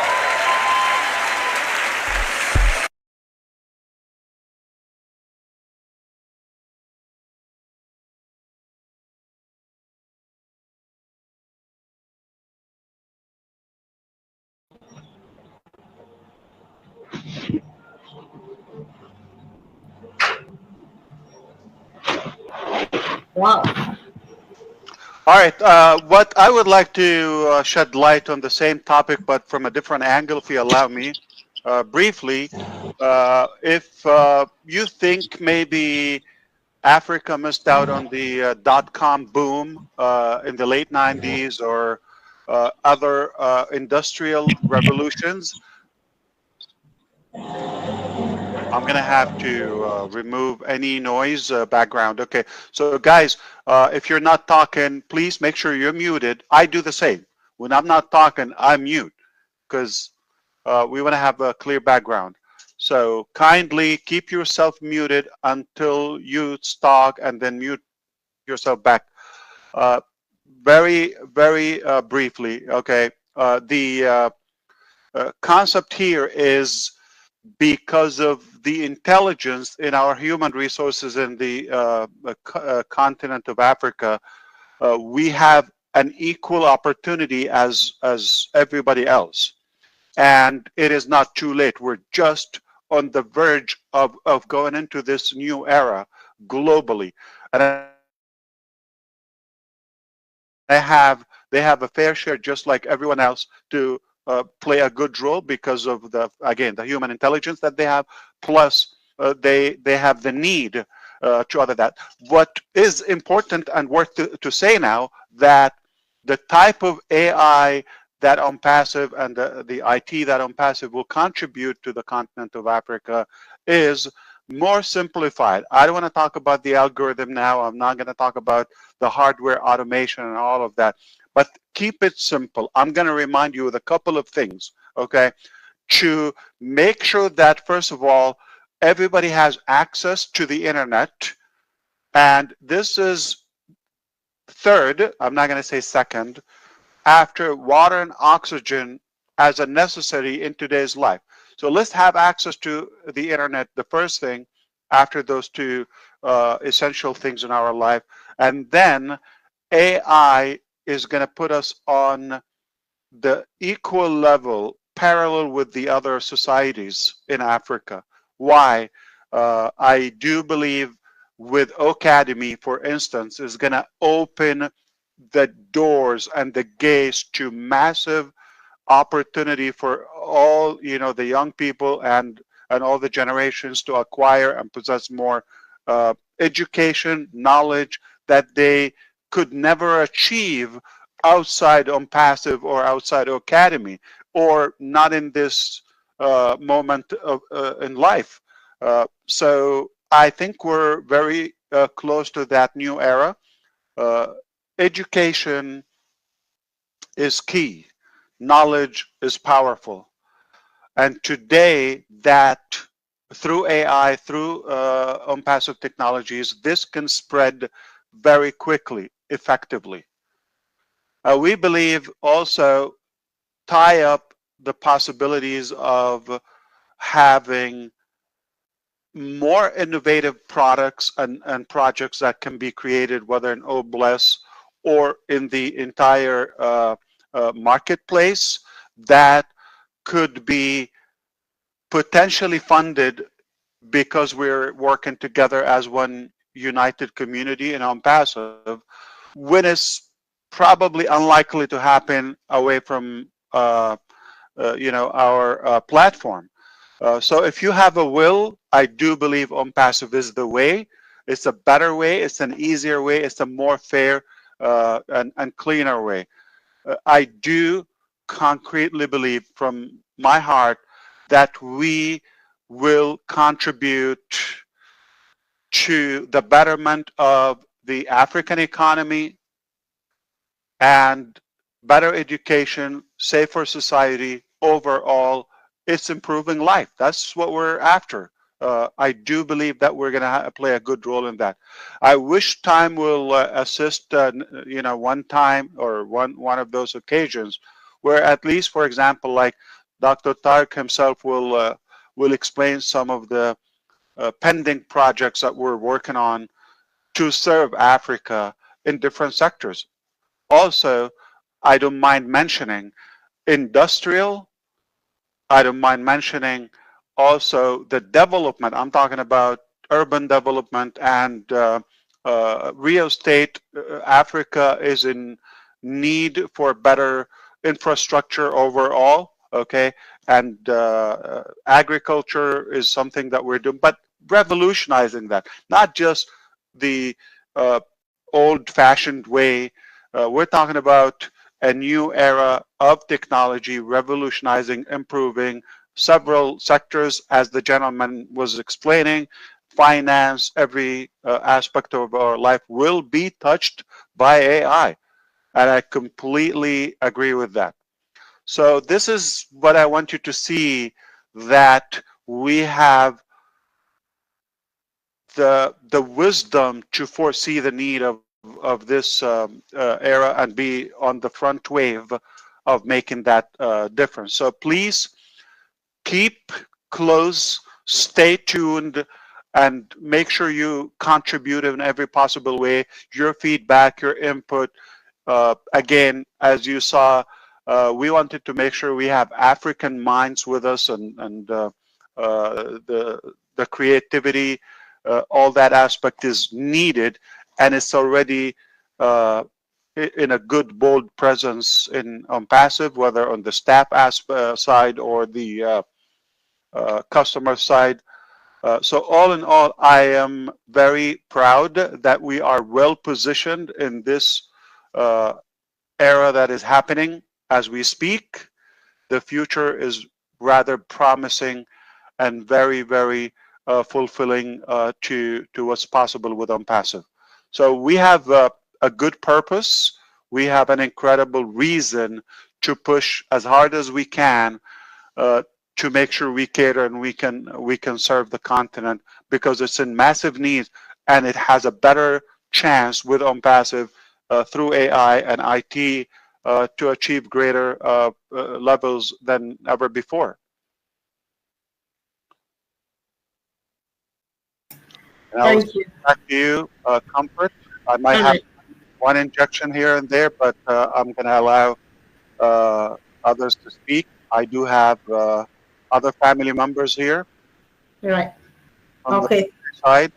Wow. All right. What I would like to shed light on the same topic, but from a different angle, if you allow me, briefly. If you think maybe Africa missed out on the dot-com boom in the late 90s or other industrial revolutions, I'm going to have to remove any noise background. Okay, so guys, if you're not talking, please make sure you're muted. I do the same. When I'm not talking, I mute because we want to have a clear background. So kindly keep yourself muted until you talk and then mute yourself back. Very, very briefly, okay. The concept here is because of the intelligence in our human resources in the continent of Africa, we have an equal opportunity as everybody else. And it is not too late. We're just on the verge of going into this new era globally. And they have a fair share, just like everyone else, to play a good role because of the human intelligence that they have, plus they have the need to other that. What is important and worth to say now that the type of AI that Onpassive and the IT that Onpassive will contribute to the continent of Africa is more simplified. I don't want to talk about the algorithm now. I'm not going to talk about the hardware automation and all of that. But keep it simple. I'm going to remind you of a couple of things, okay, to make sure that, first of all, everybody has access to the internet. And this is third, I'm not going to say second, after water and oxygen as a necessity in today's life. So let's have access to the internet, the first thing, after those two essential things in our life. And then AI is going to put us on the equal level, parallel with the other societies in Africa. Why? I do believe with Academy, for instance, is going to open the doors and the gates to massive opportunity for all, you know, the young people and all the generations to acquire and possess more education, knowledge that they could never achieve outside Onpassive or outside Academy, or not in this moment of in life. So I think we're very close to that new era. Education is key. Knowledge is powerful. And today, that through AI, through Onpassive technologies, this can spread very quickly, effectively. We believe also tie up the possibilities of having more innovative products and projects that can be created, whether in OBLES or in the entire marketplace, that could be potentially funded because we're working together as one united community in Onpassive, when it's probably unlikely to happen away from you know, our platform. So if you have a will, I do believe Onpassive is the way. It's a better way. It's an easier way. It's a more fair and cleaner way. I do concretely believe from my heart that we will contribute to the betterment of the African economy and better education, safer society overall. It's improving life. That's what we're after. I do believe that we're going to play a good role in that. I wish time will assist, you know, one time or one of those occasions where at least, for example, like Dr. Tarek himself will explain some of the pending projects that we're working on to serve Africa in different sectors. Also, I don't mind mentioning industrial. I don't mind mentioning also the development. I'm talking about urban development and real estate. Africa is in need for better infrastructure overall, okay? And agriculture is something that we're doing, but revolutionizing that, not just the old-fashioned way. We're talking about a new era of technology, revolutionizing, improving several sectors, as the gentleman was explaining. Finance, every aspect of our life will be touched by AI. And I completely agree with that. So this is what I want you to see, that we have the wisdom to foresee the need of this era and be on the front wave of making that difference. So please keep close, stay tuned, and make sure you contribute in every possible way. Your feedback, your input. Again, as you saw, we wanted to make sure we have African minds with us, and the creativity, all that aspect is needed, and it's already in a good, bold presence in Onpassive, whether on the staff side or the customer side. So all in all, I am very proud that we are well positioned in this era that is happening as we speak. The future is rather promising and very, very fulfilling to what's possible with Onpassive. So we have a good purpose. We have an incredible reason to push as hard as we can to make sure we cater and we can serve the continent, because it's in massive need and it has a better chance with Onpassive through AI and IT to achieve greater levels than ever before. Thank you. Back to you, Comfort. I might have one injection here and there, but I'm going to allow others to speak. I do have other family members here. Right. On Okay. the side.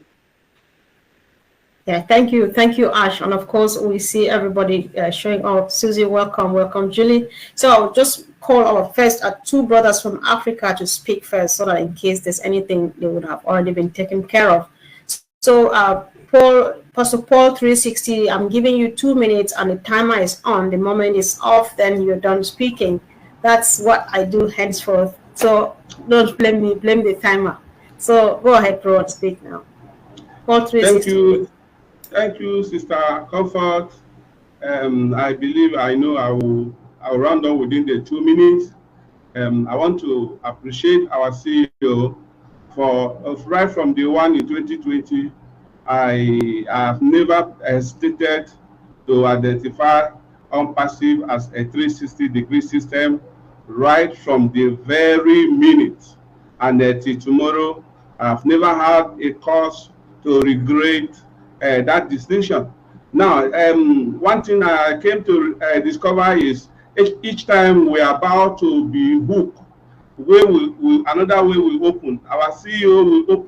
Yeah, thank you, Ash, and of course we see everybody showing up. Susie, welcome, Julie. So I'll just call our first two brothers from Africa to speak first, so that in case there's anything, they would have already been taken care of. So Pastor Paul 360, I'm giving you 2 minutes, and the timer is on. The moment it's off, then you're done speaking. That's what I do henceforth. So don't blame me, blame the timer. So go ahead, bro, and speak now. Paul 360. Thank you, Sister Comfort. I believe I know I'll round up within the 2 minutes. I want to appreciate our CEO for right from day one in 2020. I have never hesitated to identify Onpassive as a 360-degree system right from the very minute. And till tomorrow, I've never had a cause to regret that distinction. Now, one thing I came to discover is each time we are about to be booked, another way will open. Our CEO will open.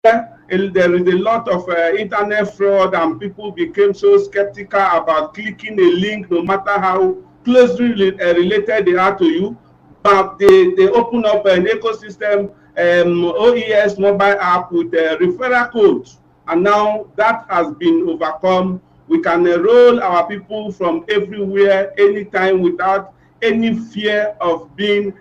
There is a lot of internet fraud, and people became so skeptical about clicking a link, no matter how closely related they are to you. But they open up an ecosystem, OES mobile app with referral codes, and now that has been overcome. We can enroll our people from everywhere, anytime, without any fear of being,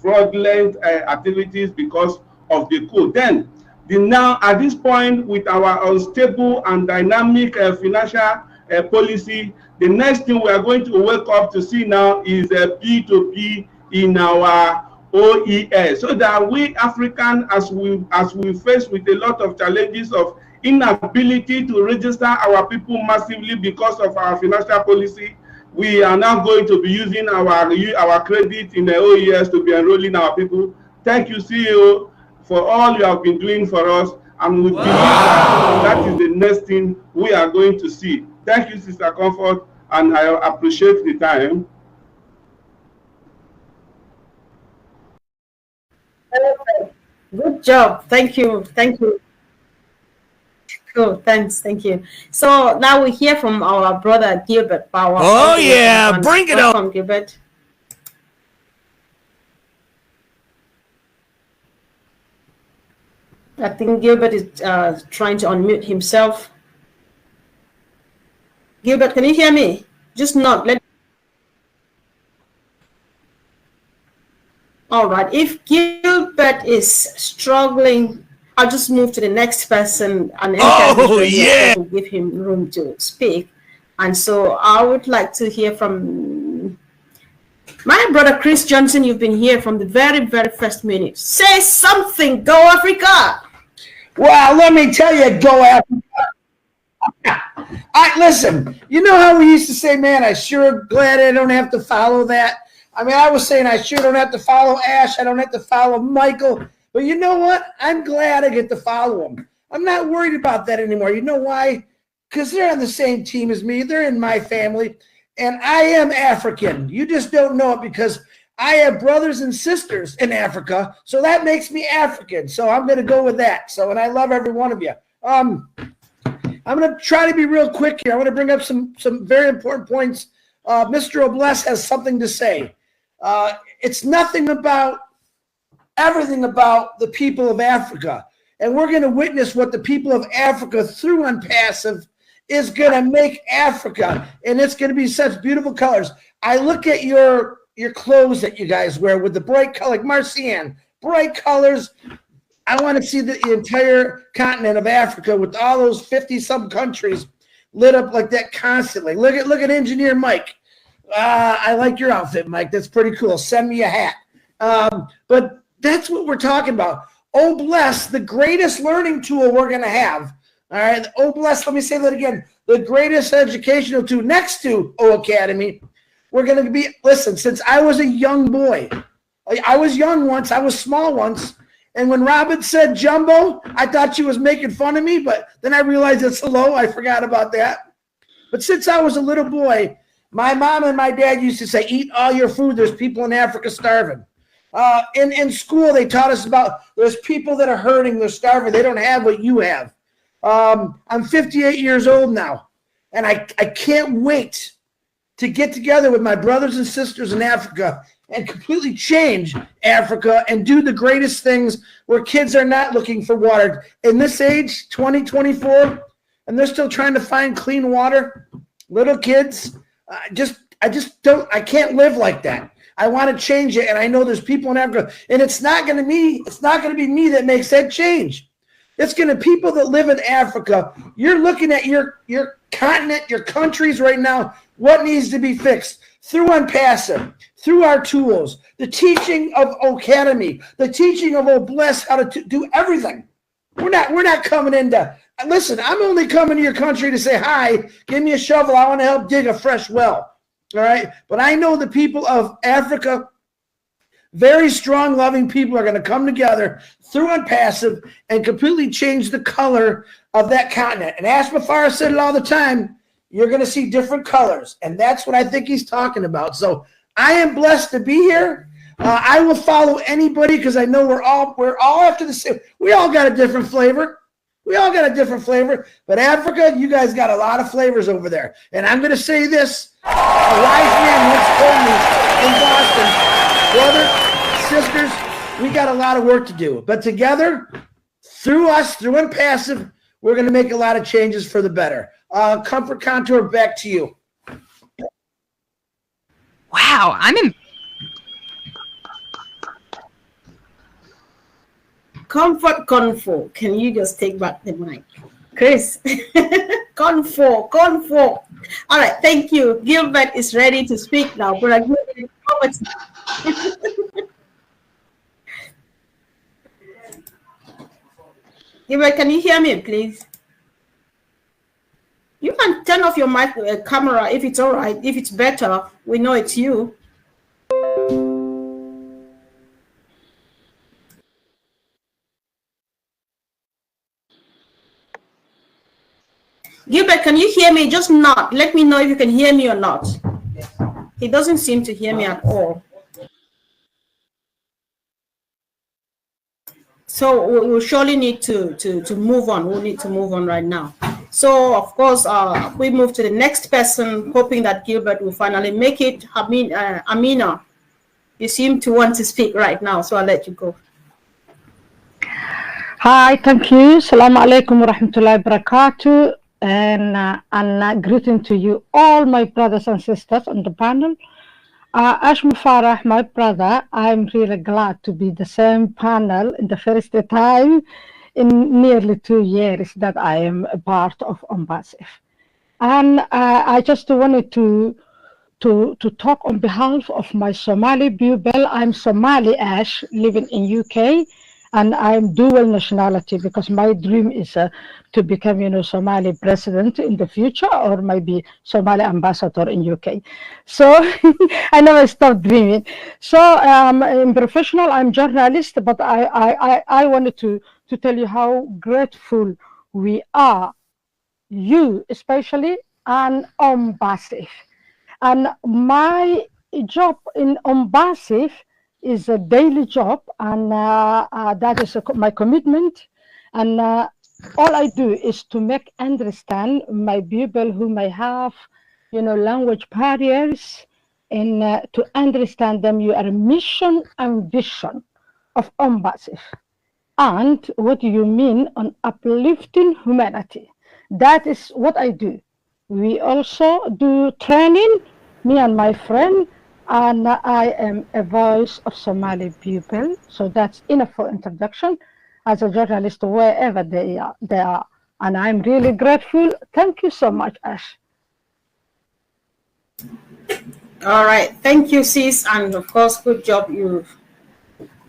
fraudulent activities because of the code. Then, now at this point, with our unstable and dynamic financial policy, the next thing we are going to wake up to see now is P2P in our OES, so that we African, as we face with a lot of challenges of inability to register our people massively because of our financial policy, we are now going to be using our credit in the OES to be enrolling our people. Thank you, CEO, for all you have been doing for us, and we believe that is the next thing we are going to see. Thank you, Sister Comfort, and I appreciate the time. Good job. Thank you. Cool. Thanks. Thank you. So now we hear from our brother Gilbert Power. Oh yeah, bring it on. Welcome, Gilbert. I think Gilbert is trying to unmute himself. Gilbert, can you hear me? Just not. All right. If Gilbert is struggling, I'll just move to the next person and to give him room to speak. And so I would like to hear from my brother Chris Johnson. You've been here from the very, very first minute. Say something. Go Africa. Well, let me tell you, go Africa. Listen, you know how we used to say, man, I sure glad I don't have to follow that. I mean, I was saying I sure don't have to follow Ash. I don't have to follow Michael. But you know what? I'm glad I get to follow them. I'm not worried about that anymore. You know why? Because they're on the same team as me. They're in my family. And I am African. You just don't know it because I have brothers and sisters in Africa. So that makes me African. So I'm going to go with that. So, and I love every one of you. I'm going to try to be real quick here. I want to bring up some very important points. Mr. Obles has something to say. It's everything about the people of Africa. And we're going to witness what the people of Africa through Onpassive is going to make Africa. And it's going to be such beautiful colors. I look at your clothes that you guys wear with the bright color, like Marcian, bright colors. I want to see the entire continent of Africa with all those 50-some countries lit up like that constantly. Look at Engineer Mike. I like your outfit, Mike. That's pretty cool. Send me a hat. But that's what we're talking about. Oh, bless, the greatest learning tool we're going to have. All right. Oh, bless, let me say that again. The greatest educational tool next to O Academy. We're going to be, listen, since I was a young boy, I was young once, I was small once, And when Robin said jumbo, I thought she was making fun of me, but then I realized it's hello. I forgot about that. But since I was a little boy, my mom and my dad used to say, eat all your food. There's people in Africa starving. In school, they taught us about there's people that are hurting, they're starving, they don't have what you have. I'm 58 years old now, and I can't wait to get together with my brothers and sisters in Africa and completely change Africa and do the greatest things where kids are not looking for water. In this age, 2024, and they're still trying to find clean water, little kids, I can't live like that. I want to change it, and I know there's people in Africa, and it's not going to be me that makes that change. It's going to be people that live in Africa. You're looking at your continent, your countries right now, what needs to be fixed through Onpassive, through our tools, the teaching of Academy, the teaching of Bless how to do everything. We're not coming into, listen, I'm only coming to your country to say, hi, give me a shovel. I want to help dig a fresh well. All right. But I know the people of Africa, very strong, loving people, are going to come together through Onpassive and completely change the color of that continent. And Ashmafar said it all the time, you're going to see different colors. And that's what I think he's talking about. So I am blessed to be here. I will follow anybody because I know we're all after the same. We all got a different flavor. We all got a different flavor. But Africa, you guys got a lot of flavors over there. And I'm going to say this. A wise man once told me in Boston, brother, sisters, we got a lot of work to do. But together, through us, through Onpassive, we're going to make a lot of changes for the better. Comfort Contour, back to you. Wow, I'm in. Comfort Confo, can you just take back the mic? Chris, Confo. All right, thank you. Gilbert is ready to speak now, but I give it over to you. Gilbert, can you hear me, please? You can turn off your mic camera if it's all right. If it's better, we know it's you. Gilbert, can you hear me? Just nod. Let me know if you can hear me or not. He doesn't seem to hear me at all. So we will surely need to move on. We'll need to move on right now. So, of course, we move to the next person, hoping that Gilbert will finally make it. Amina, you seem to want to speak right now, so I'll let you go. Hi, thank you. Assalamu alaikum wa rahmatullahi wa barakatuh. And greeting to you, all my brothers and sisters on the panel. Ashmafar, my brother, I'm really glad to be the same panel in the first time in nearly 2 years that I am a part of Onpassive. And I just wanted to talk on behalf of my Somali pupil. I'm Somali Ash, living in UK, and I'm dual nationality because my dream is to become, Somali president in the future, or maybe Somali ambassador in UK. So I never stopped dreaming. So in professional, I'm journalist, but I wanted to tell you how grateful we are, you especially, and Onpassive. And my job in Onpassive is a daily job, and that is my commitment. And all I do is to make understand my people who may have, language barriers, and to understand them your mission and vision of Onpassive. And what you mean on uplifting humanity. That is what I do. We also do training, me and my friend, and I am a voice of Somali people. So that's enough for introduction as a journalist wherever they are. And I'm really grateful. Thank you so much, Ash. All right. Thank you, sis. And of course, good job. You've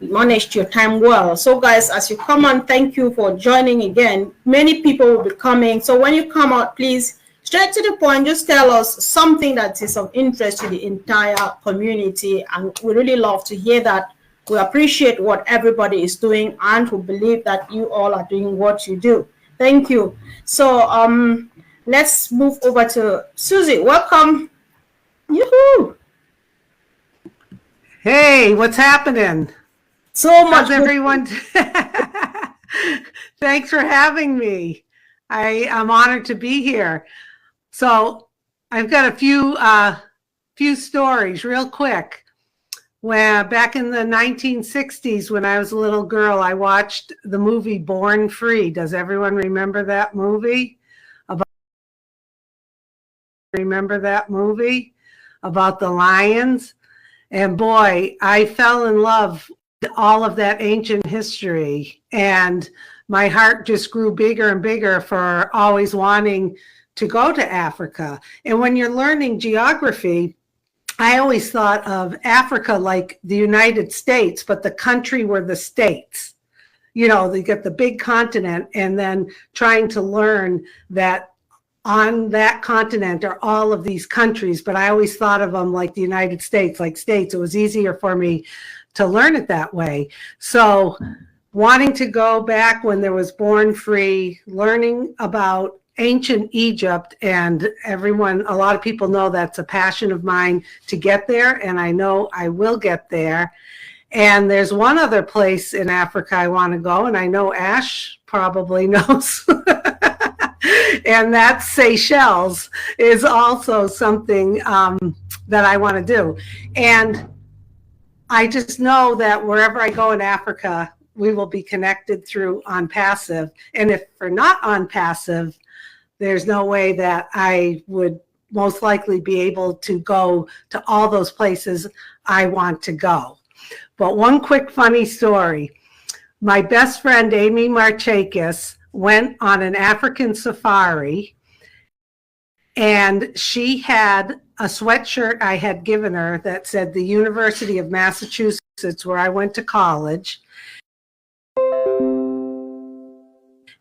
managed your time well. So guys, as you come on, thank you for joining again. Many people will be coming. So when you come out, please, straight to the point, just tell us something that is of interest to the entire community. And we really love to hear that We appreciate what everybody is doing, and we believe that you all are doing what you do. Thank you. So let's move over to Susie. Welcome. Yoo-hoo. Hey, what's happening? So much. How's everyone? Thanks for having me. I'm honored to be here. So I've got a few stories real quick. When back in the 1960s, when I was a little girl, I watched the movie Born Free. Does everyone remember that movie? Remember that movie about the lions? And boy, I fell in love with all of that ancient history, and my heart just grew bigger and bigger for always wanting to go to Africa. And when you're learning geography, I always thought of Africa like the United States, but the country were the states. You know, they get the big continent, and then trying to learn that on that continent are all of these countries, but I always thought of them like the United States, like states. It was easier for me to learn it that way. So wanting to go back when there was Born Free, learning about ancient Egypt, and everyone, a lot of people know that's a passion of mine to get there, and I know I will get there. And there's one other place in Africa I want to go, and I know Ash probably knows. And that's Seychelles is also something that I want to do. And I just know that wherever I go in Africa, we will be connected through Onpassive. And if we're not Onpassive, there's no way that I would most likely be able to go to all those places I want to go. But one quick funny story. My best friend, Amy Marchakis, went on an African safari, and she had a sweatshirt I had given her that said the University of Massachusetts, where I went to college.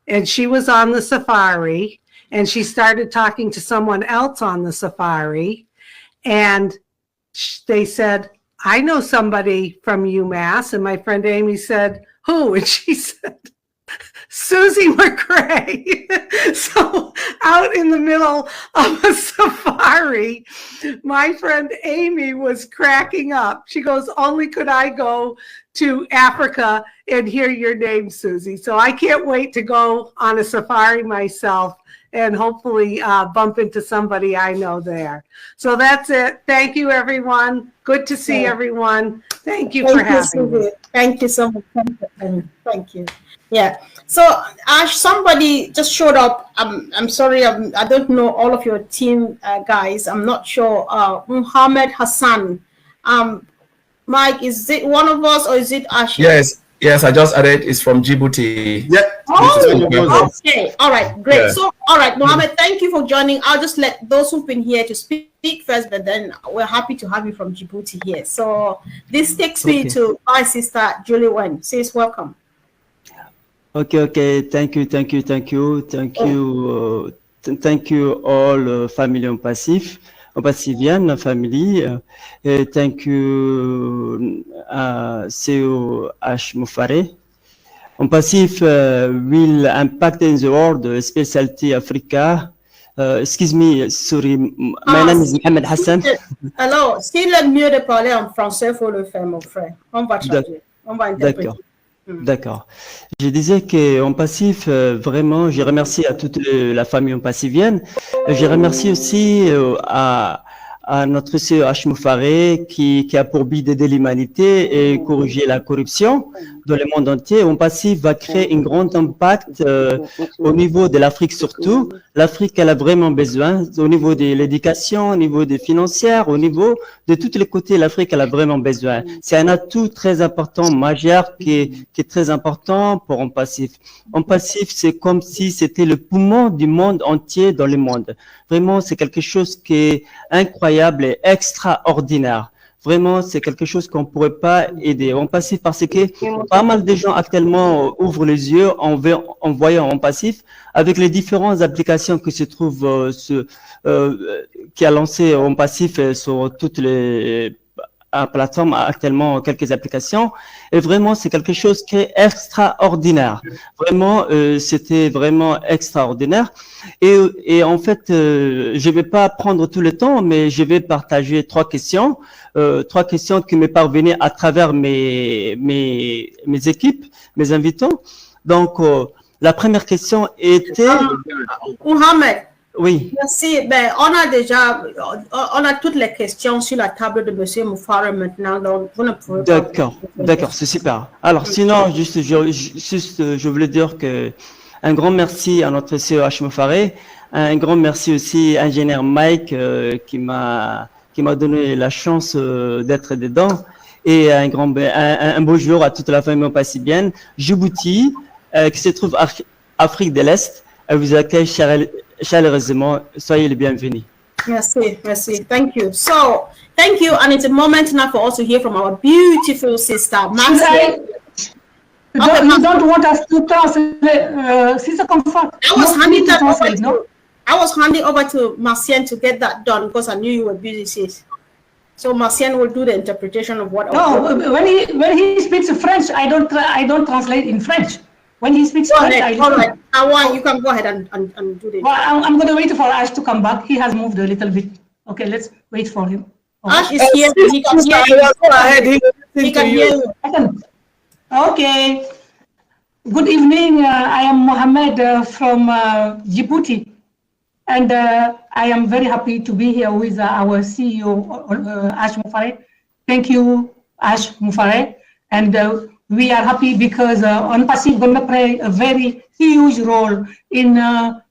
And she was on the safari, and she started talking to someone else on the safari, and they said, I know somebody from UMass. And my friend Amy said, who? And she said, Susie McCrae. So out in the middle of a safari, my friend Amy was cracking up. She goes, only could I go to Africa and hear your name, Susie. So I can't wait to go on a safari myself and hopefully bump into somebody I know there. So that's it. Thank you, everyone. Good to see everyone. Thank you for having me. Thank you so much. Thank you. Yeah. So Ash, somebody just showed up. I'm sorry. I don't know all of your team guys. I'm not sure. Muhammad Hassan. Mike, is it one of us or is it Ash? Yes, I just added. It's from Djibouti. Yeah. Oh, okay. All right. Great. Yeah. So, all right, Mohammed, thank you for joining. I'll just let those who've been here to speak first, but then we're happy to have you from Djibouti here. So this takes me to my sister, Julie Wen. Says welcome. Okay. Thank you all family Onpassivian family. Thank you CEO Ash Mufare. Onpassive will impact in the world, especially Africa. Excuse me, sorry, my name is Mohamed Hassan. Alors, s'il est mieux de parler en français, il faut le faire, mon frère. On va changer. On va interpréter. D'accord. Je disais que Onpassive, vraiment, je remercie à toute la famille onpassivienne. Je remercie aussi à notre CEO H. Moufaré qui a pour but d'aider l'humanité et corriger la corruption dans le monde entier. Onpassive va créer un grand impact au niveau de l'Afrique surtout. L'Afrique, elle a vraiment besoin au niveau de l'éducation, au niveau des financières, au niveau de tous les côtés. L'Afrique, elle a vraiment besoin. C'est un atout très important, majeur, qui est très important pour Onpassive. Onpassive, c'est comme si c'était le poumon du monde entier dans le monde. Vraiment, c'est quelque chose qui est incroyable et extraordinaire. Vraiment, c'est quelque chose qu'on ne pourrait pas aider. Onpassive, parce que pas mal de gens actuellement ouvrent les yeux en voyant Onpassive avec les différentes applications qui se trouvent qui a lancé Onpassive sur toutes les plateforme a actuellement quelques applications. Et vraiment, c'est quelque chose qui est extraordinaire. Vraiment, c'était vraiment extraordinaire. Et en fait, je vais pas prendre tout le temps, mais je vais partager trois questions qui me parvenaient à travers mes équipes, mes invités. Donc, la première question était... Mohamed. Oui. Merci. Ben, on a toutes les questions sur la table de Monsieur Moufara maintenant. Donc, vous ne pouvez pas... D'accord, c'est super. Alors, sinon, je voulais dire que un grand merci à notre CEO H. Moufara, un grand merci aussi à l'ingénieur Mike qui m'a donné la chance d'être dedans, et un beau jour à toute la famille onpassivienne. Djibouti, qui se trouve Afrique de l'Est, vous accueille chaleureusement. Soyez les bienvenus. Merci. Thank you. So, thank you. And it's a moment now for us to hear from our beautiful sister, Marcia. You don't want us to translate, Sister Comfort. I was handing over to Marcienne to get that done because I knew you were busy, sis. So Marcienne will do the interpretation of what. No, when he speaks French, I don't translate in French. When he speaks French, all right. You can go ahead and do the. Well, I'm going to wait for Ash to come back. He has moved a little bit. Okay, let's wait for him. Okay. Ash is here. He can hear you. He can hear you. Okay. Good evening. I am Mohammed from Djibouti. And I am very happy to be here with our CEO, Ash Moufara. Thank you, Ash Moufara. And we are happy because Onpassive is going to play a very huge role in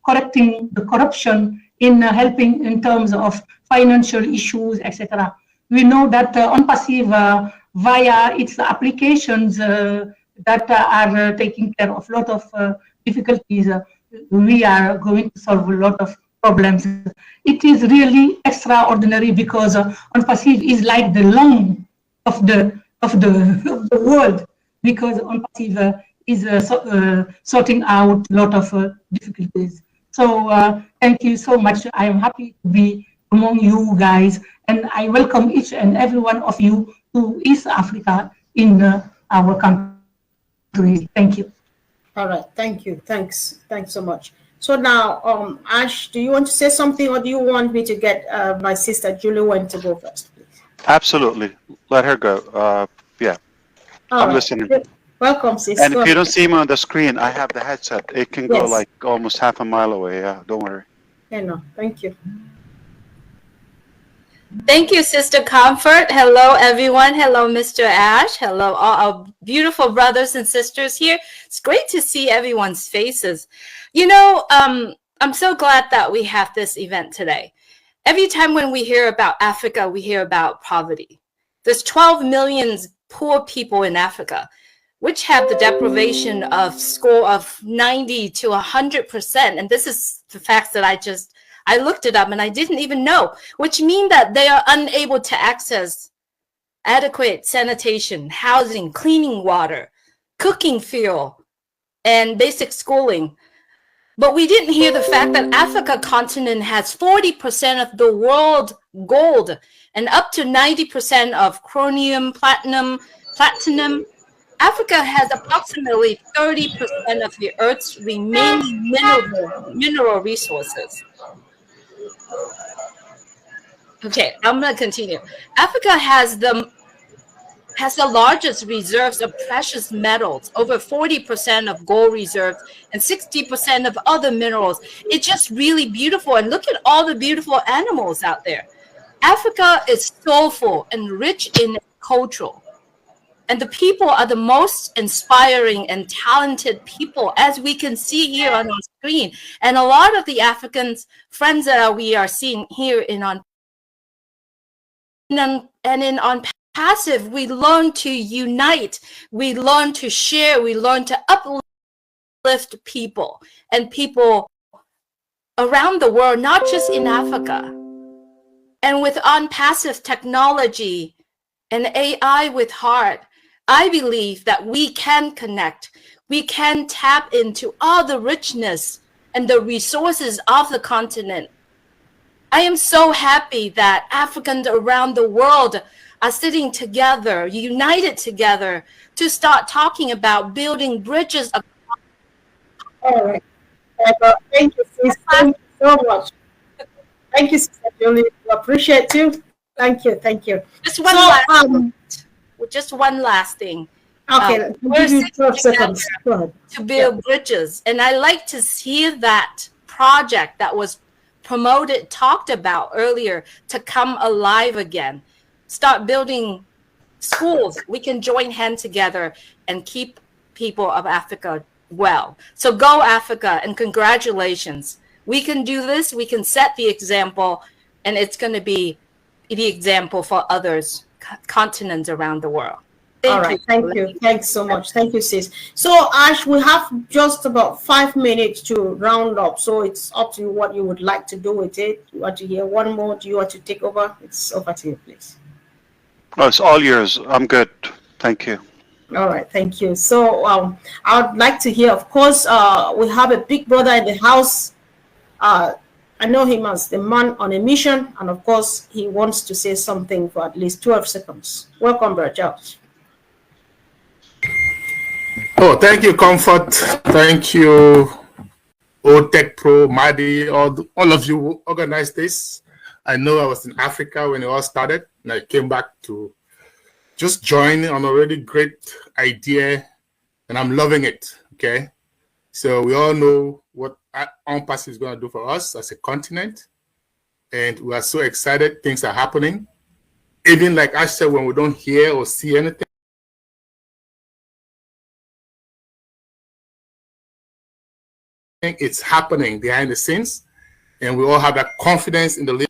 correcting the corruption, in helping in terms of financial issues, etc. We know that Onpassive, via its applications that are taking care of a lot of difficulties, we are going to solve a lot of problems. It is really extraordinary because Onpassive is like the lung of the world, because Onpassive is sorting out a lot of difficulties. So thank you so much. I am happy to be among you guys, and I welcome each and every one of you to East Africa in our country. Thank you. All right. Thank you. Thanks so much. So now, Ash, do you want to say something, or do you want me to get my sister Julie Wen to go first, please? Absolutely. Let her go. Yeah. I'm listening. Welcome, sister. And if you don't see me on the screen, I have the headset. It can go like almost half a mile away. Yeah, don't worry. Yeah, no, thank you. Thank you, Sister Comfort. Hello, everyone. Hello, Mr. Ash. Hello, all our beautiful brothers and sisters here. It's great to see everyone's faces. You know, I'm so glad that we have this event today. Every time when we hear about Africa, we hear about poverty. There's 12 million poor people in Africa, which have the deprivation of score of 90 to 100%. And this is the facts that I looked it up and I didn't even know, which mean that they are unable to access adequate sanitation, housing, cleaning water, cooking fuel, and basic schooling. But we didn't hear the fact that Africa continent has 40% of the world gold and up to 90% of chromium, platinum. Africa has approximately 30% of the Earth's remaining mineral resources. Okay, I'm going to continue. Africa has the largest reserves of precious metals, over 40% of gold reserves and 60% of other minerals. It's just really beautiful. And look at all the beautiful animals out there. Africa is soulful and rich in culture. And the people are the most inspiring and talented people, as we can see here on our screen. And a lot of the Africans friends that we are seeing here in Onpassive, we learn to unite, we learn to share, we learn to uplift people and people around the world, not just in Africa. And with Onpassive technology and AI with heart, I believe that we can connect, we can tap into all the richness and the resources of the continent. I am so happy that Africans around the world are sitting together, united together, to start talking about building bridges. All right. Thank you, sis. Thank you so much. Thank you, Sister Julie. We appreciate you. Thank you. Thank you. Just one last thing. Okay, We're give you sitting 12 together seconds. Go ahead. to build bridges, and I like to hear that project that was promoted, talked about earlier, to come alive again. Start building schools. We can join hands together and keep people of Africa well. So go Africa, and congratulations. We can do this. We can set the example, and it's going to be the example for others, continents around the world. All right, thank you. Thanks so much. Thank you, sis. So, Ash, we have just about 5 minutes to round up. So it's up to you what you would like to do with it. You want to hear one more? Do you want to take over? It's over to you, please. Oh, it's all yours. I'm good. Thank you. All right, thank you. So I would like to hear, of course, we have a big brother in the house. I know him as the man on a mission. And of course, he wants to say something for at least 12 seconds. Welcome, Brother Charles. Oh, thank you, Comfort. Thank you, Tech Pro, Madi, all of you who organized this. I know I was in Africa when it all started, and I came back to just join on a really great idea, and I'm loving it, okay? So we all know what Onpassive is going to do for us as a continent, and we are so excited. Things are happening. Even like I said, when we don't hear or see anything, it's happening behind the scenes, and we all have that confidence in the leader.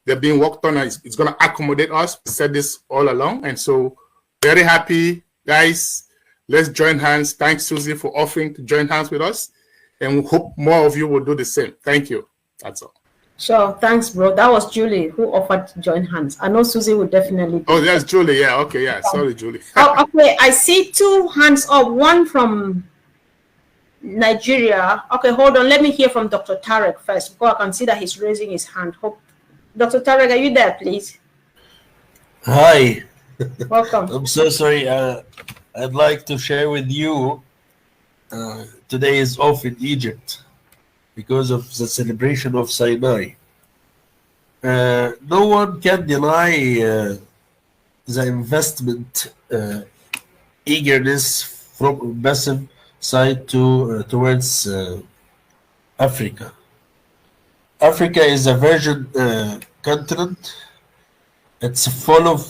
They're being worked on, and it's going to accommodate us. We said this all along, and so very happy, guys. Let's join hands. Thanks, Susie, for offering to join hands with us, and we hope more of you will do the same. Thank you. That's all. Sure, thanks, bro. That was Julie who offered to join hands. I know Susie would definitely do. Oh, that's Julie. Yeah, okay, yeah. Sorry, Julie. Oh, okay, I see 2 hands up. One from Nigeria. Okay, hold on. Let me hear from Dr. Tarek first, because I can see that he's raising his hand. Dr. Tarek, are you there, please? Hi. Welcome. I'm so sorry. I'd like to share with you. Today is off in Egypt because of the celebration of Sinai. No one can deny the investment eagerness from Onpassive side towards Africa. Africa is a virgin continent. It's full of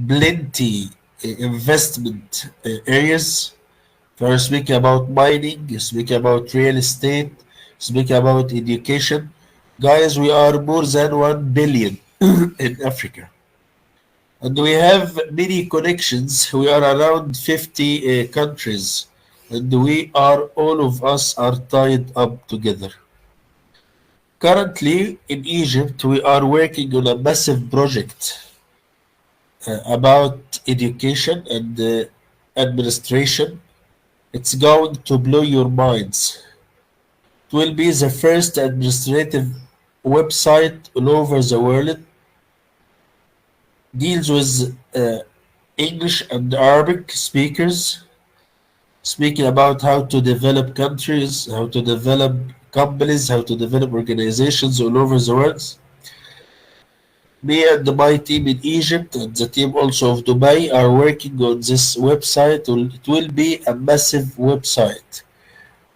plenty investment areas. We're speaking about mining, speaking about real estate, speaking about education. Guys, we are more than 1 billion in Africa. And we have many connections. We are around 50 countries. And all of us are tied up together. Currently, in Egypt, we are working on a massive project about education and administration. It's going to blow your minds. It will be the first administrative website all over the world. Deals with English and Arabic speakers, speaking about how to develop countries, how to develop companies, how to develop organizations all over the world. Me and my team in Egypt and the team also of Dubai are working on this website. It will be a massive website.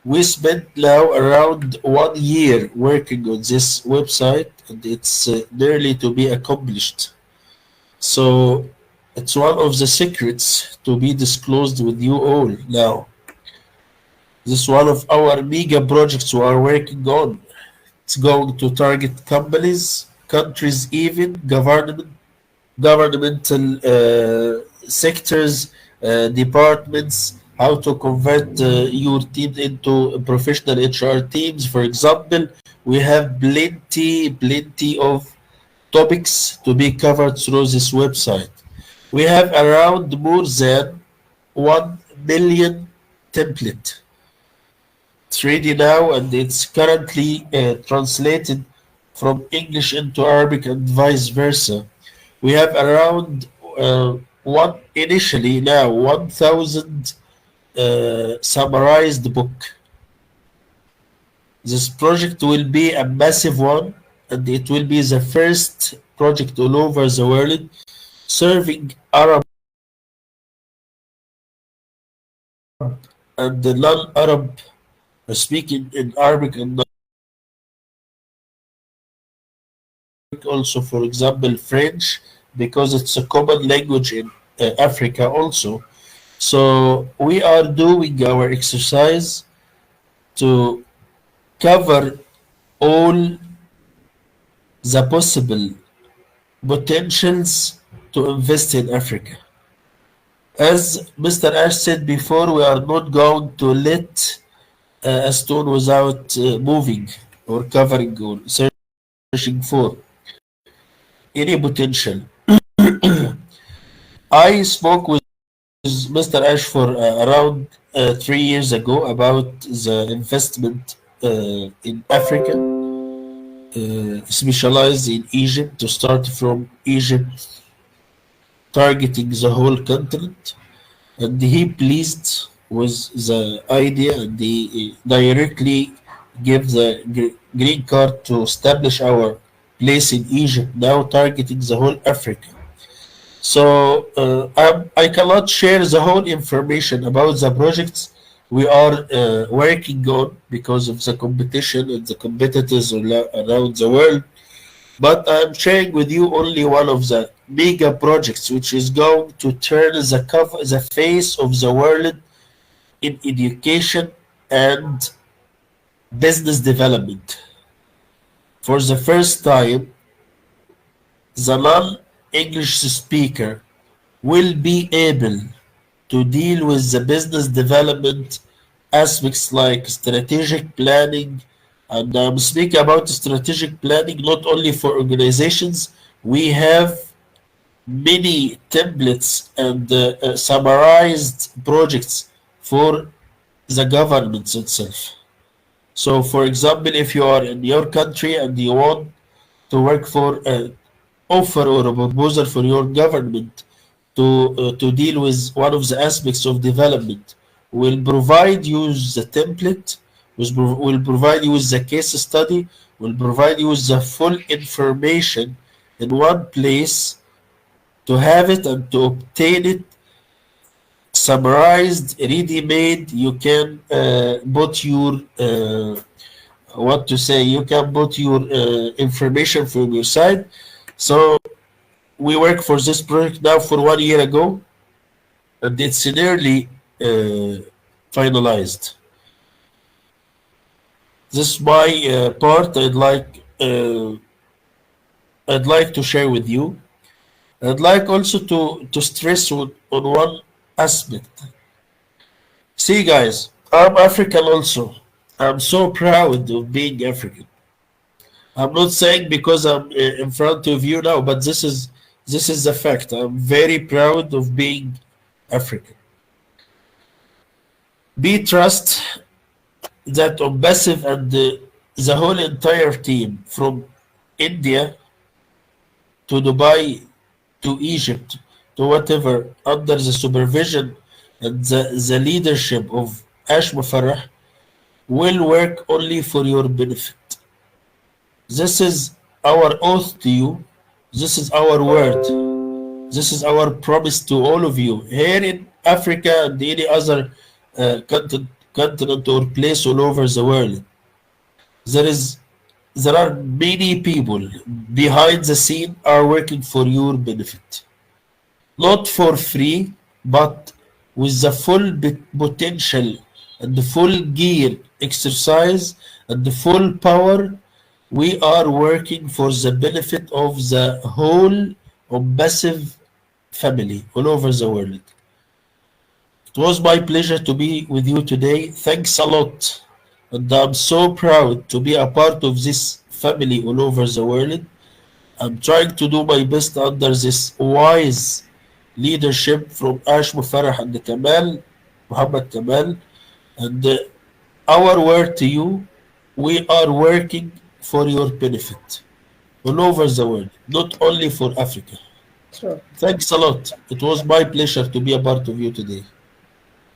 We spent now around 1 year working on this website, and it's nearly to be accomplished. So it's one of the secrets to be disclosed with you all now. This is one of our mega projects we are working on. It's going to target companies, countries, even governmental sectors, departments, how to convert your team into professional HR teams. For example, we have plenty of topics to be covered through this website. We have around more than 1 million template. It's ready now, and it's currently translated from English into Arabic and vice versa. We have around initially now 1,000 summarized book. This project will be a massive one, and it will be the first project all over the world serving Arab and the non-Arab speaking in Arabic and also, for example, French, because it's a common language in Africa also. So we are doing our exercise to cover all the possible potentials to invest in Africa. As Mr. Ash said before, we are not going to let a stone without moving or covering or searching for any potential. I spoke with Mr. Ash for around 3 years ago about the investment in Africa, specialized in Egypt, to start from Egypt, targeting the whole continent. And he pleased with the idea, and he directly gave the green card to establish our place in Egypt, now targeting the whole Africa. So I cannot share the whole information about the projects we are working on because of the competition and the competitors around the world. But I'm sharing with you only one of the mega projects, which is going to turn the face of the world in education and business development. For the first time, the non-English speaker will be able to deal with the business development aspects like strategic planning. And I'm speaking about strategic planning not only for organizations. We have many templates and summarized projects for the governments itself. So, for example, if you are in your country and you want to work for an offer or a proposal for your government to deal with one of the aspects of development, we'll provide you the template, we'll provide you with the case study, we'll provide you with the full information in one place to have it and to obtain it summarized, ready-made. You can put your you can put your information from your side. So we work for this project now for 1 year ago, and it's nearly finalized. This is my part. I'd like to share with you. I'd like also to stress on one aspect. See, guys, I'm African also. I'm so proud of being African. I'm not saying because I'm in front of you now, but this is the fact. I'm very proud of being African. Be trust that Onpassive and the whole entire team from India to Dubai to Egypt to whatever, under the supervision and the leadership of Ash Mufarrah, will work only for your benefit. This is our oath to you. This is our word. This is our promise to all of you here in Africa and any other continent or place all over the world. There are many people behind the scene are working for your benefit. Not for free, but with the full potential and the full gear exercise and the full power. We are working for the benefit of the whole Onpassive family all over the world. It was my pleasure to be with you today. Thanks a lot. And I'm so proud to be a part of this family all over the world. I'm trying to do my best under this wise leadership from Ash Mufarrah and Muhammad Kamal. And our word to you, we are working for your benefit. all over the world, not only for Africa. Sure. Thanks a lot. It was my pleasure to be a part of you today.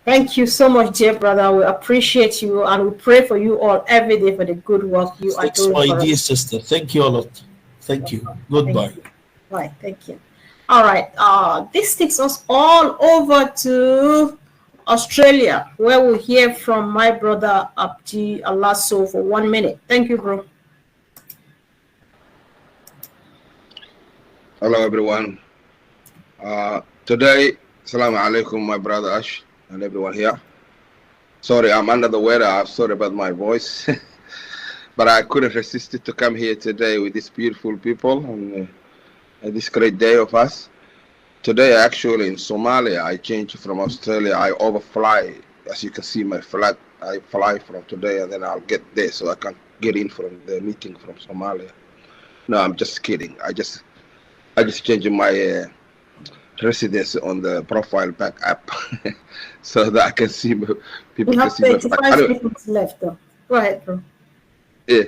Thank you so much, dear brother. We appreciate you and we pray for you all every day for the good work you are Thanks, doing my for dear us. sister. Thank you a lot. Thank you. Goodbye. Thank you. Right, thank you. All right, this takes us all over to Australia, where we'll hear from my brother Abdi Alaso for 1 minute. Thank you, bro. Hello, everyone. Today, Assalamu alaikum, my brother Ash and everyone here. Sorry, I'm under the weather. I'm sorry about my voice. But I couldn't resist it to come here today with these beautiful people on this great day of us. Today, actually, in Somalia, I changed from Australia. I overfly. As you can see, my flight, I fly from today, and then I'll get there so I can get in from the meeting from Somalia. No, I'm just kidding. I just changed my residence on the profile back app so that I can see people. We have can see 25 minutes left, though. Go ahead, bro. Yeah,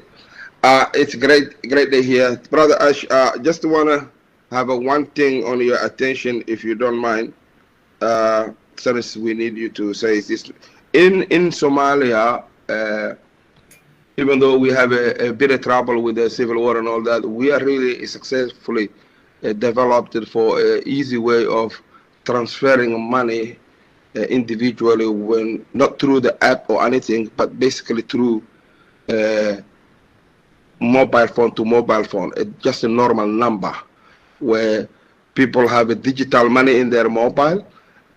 it's great day here, brother Ash. Just wanna have one thing on your attention, if you don't mind. Since we need you to say this in Somalia. Even though we have a bit of trouble with the civil war and all that, we are really successfully developed it for an easy way of transferring money individually, when not through the app or anything, but basically through mobile phone to mobile phone. It's just a normal number where people have a digital money in their mobile,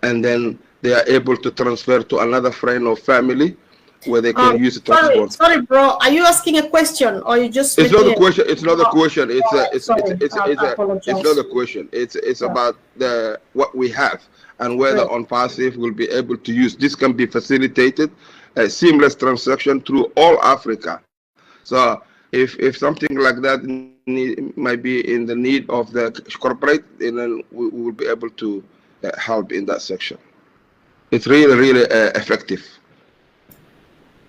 and then they are able to transfer to another friend or family where they can use it. Sorry, bro. Are you asking a question, or you just? It's not a question. It's not a question. It's not a question. It's about what we have and whether Onpassive will be able to use. This can be facilitated a seamless transaction through all Africa. So if something like that might be in the need of the corporate, then we will be able to help in that section. It's really effective.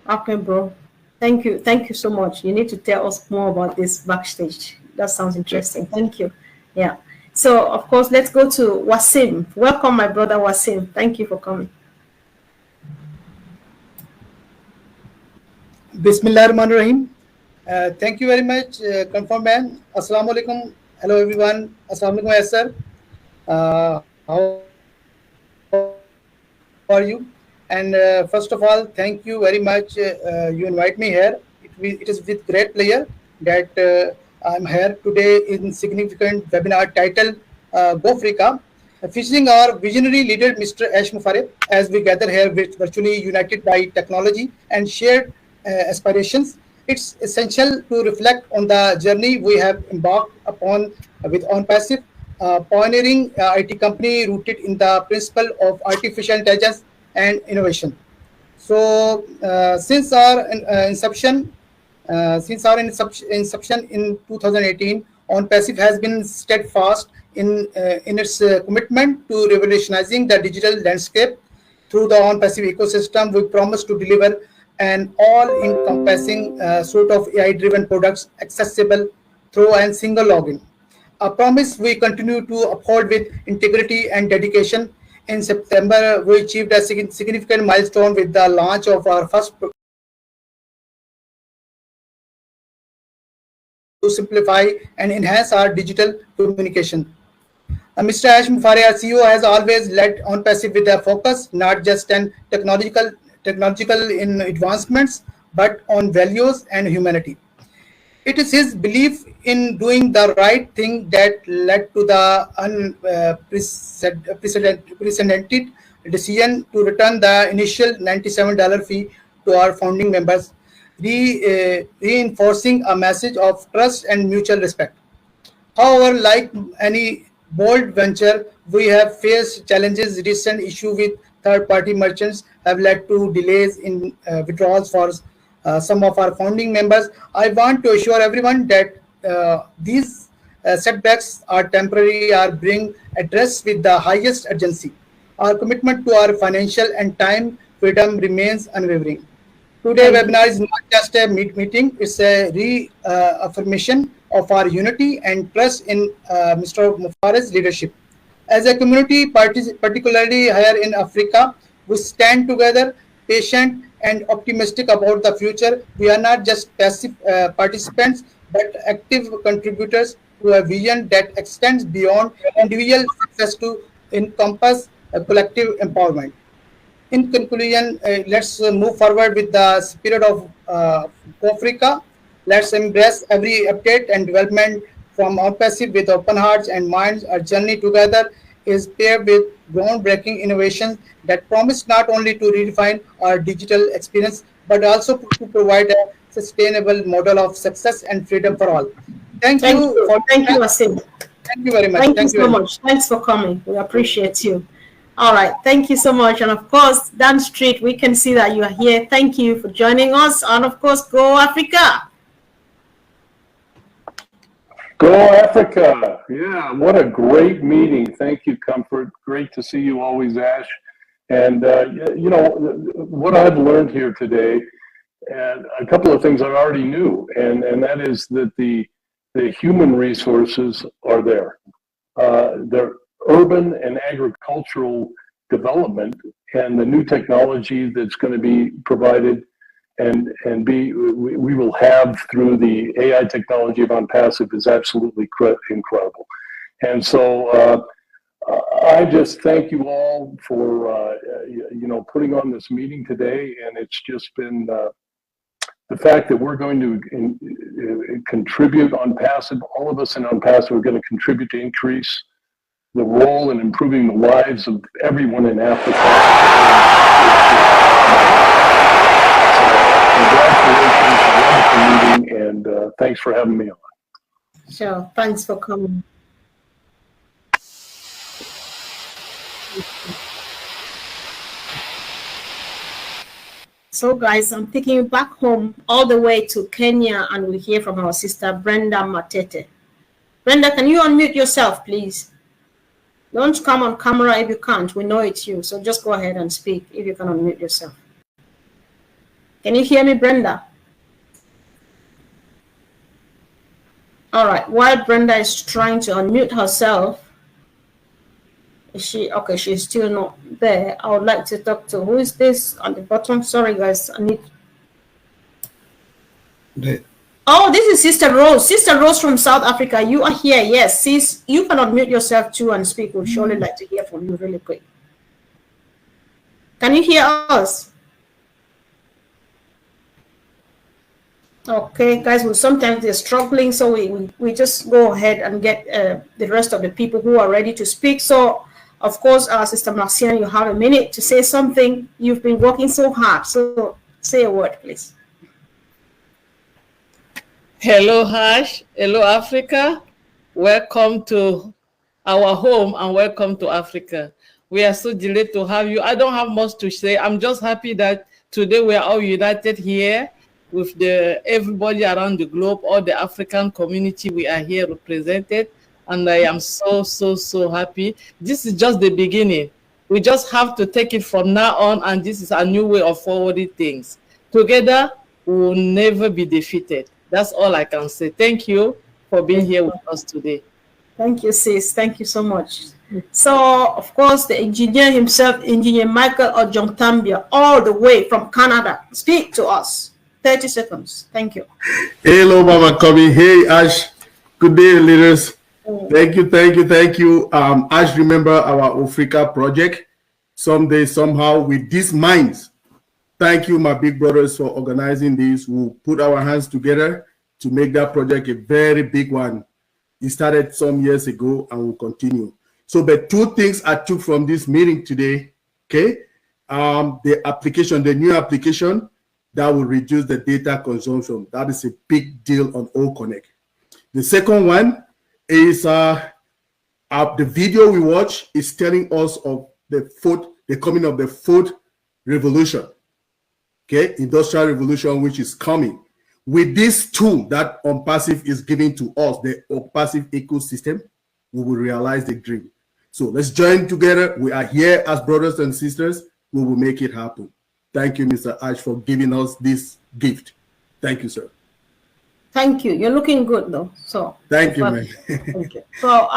Okay, bro. Thank you so much. You need to tell us more about this backstage. That sounds interesting. Thank you. Yeah. So of course, let's go to Wasim. Welcome, my brother Wasim. Thank you for coming. Bismillahirrahmanirrahim. Thank you very much, Confirm Man. Assalamu alaikum. Hello, everyone. Assalamu alaikum, yes, sir. How are you? And first of all, thank you very much. You invite me here. It is with great pleasure that I'm here today in significant webinar titled Go Africa, featuring our visionary leader, Mr. Ash Mufareh, as we gather here virtually united by technology and shared aspirations. It's essential to reflect on the journey we have embarked upon with Onpassive, pioneering IT company rooted in the principle of artificial intelligence and innovation. So since our inception in 2018, Onpassive has been steadfast in its commitment to revolutionizing the digital landscape. Through the Onpassive ecosystem, we promise to deliver an all-encompassing suite of AI-driven products accessible through a single login. A promise we continue to uphold with integrity and dedication. In September, we achieved a significant milestone with the launch of our first to simplify and enhance our digital communication. Mr. Ash Mufareh, our CEO, has always led Onpassive with a focus, not just on technological in advancements, but on values and humanity. It is his belief in doing the right thing that led to the unprecedented decision to return the initial $97 fee to our founding members, reinforcing a message of trust and mutual respect. However, like any bold venture, we have faced challenges. Recent issue with third-party merchants have led to delays in withdrawals for some of our founding members. I want to assure everyone that these setbacks are temporary, are being addressed with the highest urgency. Our commitment to our financial and time freedom remains unwavering. Today's webinar is not just a meeting, it's a reaffirmation of our unity and trust in Mr. Mufareh's leadership. As a community, particularly here in Africa, we stand together, patient and optimistic about the future. We are not just passive participants, but active contributors to a vision that extends beyond individual success to encompass a collective empowerment. In conclusion, let's move forward with the spirit of Africa. Let's embrace every update and development from Onpassive with open hearts and minds. Our journey together is paired with groundbreaking innovations that promise not only to redefine our digital experience, but also to provide a sustainable model of success and freedom for all. Thank you, Asim. Thank you very much. Thank you so much. Thanks for coming. We appreciate you. All right. Thank you so much. And of course, Dan Street, we can see that you are here. Thank you for joining us. And of course, go Africa. Go Africa. Yeah, what a great meeting. Thank you, Comfort. Great to see you always, Ash. And, you know, what I've learned here today, and a couple of things I already knew, and that is that the human resources are there. They're urban and agricultural development and the new technology that's going to be provided we will have through the AI technology of Onpassive is absolutely incredible. And so I just thank you all for, you know, putting on this meeting today. And it's just been the fact that we're going to contribute Onpassive, all of us in Onpassive are going to contribute to increase the role in improving the lives of everyone in Africa. Congratulations, wonderful meeting, and thanks for having me on. Sure, thanks for coming. So guys, I'm taking you back home all the way to Kenya, and we'll hear from our sister Brenda Matete. Brenda, can you unmute yourself, please? Don't come on camera if you can't. We know it's you, so just go ahead and speak if you can unmute yourself. Can you hear me, Brenda? All right, while Brenda is trying to unmute herself, is she okay? She's still not there. I would like to talk to, who is this on the bottom? Sorry, guys, I need. Oh, this is Sister Rose. Sister Rose from South Africa. You are here. Yes, sis, you can unmute yourself too and speak. We'd surely like to hear from you really quick. Can you hear us? Okay, guys, well, sometimes they're struggling, so we just go ahead and get the rest of the people who are ready to speak. So, of course, Sister Marcian, you have a minute to say something. You've been working so hard, so say a word, please. Hello, Ash. Hello, Africa. Welcome to our home and welcome to Africa. We are so delighted to have you. I don't have much to say. I'm just happy that today we are all united here with everybody around the globe, all the African community. We are here represented, and I am so happy. This is just the beginning. We just have to take it from now on, and this is a new way of forwarding things. Together, we will never be defeated. That's all I can say. Thank you for being here with us today. Thank you, sis. Thank you so much. So, of course, the engineer himself, Engineer Michael Ojontambia, all the way from Canada, speak to us. 30 seconds. Thank you. Hello, Mama Kobe. Hey, Ash. Good day, leaders. Thank you. Ash, remember our Africa project. Someday, somehow, with these minds. Thank you, my big brothers, for organizing this. We'll put our hands together to make that project a very big one. It started some years ago and will continue. So the two things I took from this meeting today, okay? The application, the new application, that will reduce the data consumption. That is a big deal on OConnect. The second one is the video we watch is telling us of the coming of the food revolution, okay, industrial revolution, which is coming. With this tool that Onpassive is giving to us, the Onpassive ecosystem, we will realize the dream. So let's join together. We are here as brothers and sisters. We will make it happen. Thank you, Mr. Ash, for giving us this gift. Thank you, sir. Thank you. You're looking good though. So Thank you, man. thank you. So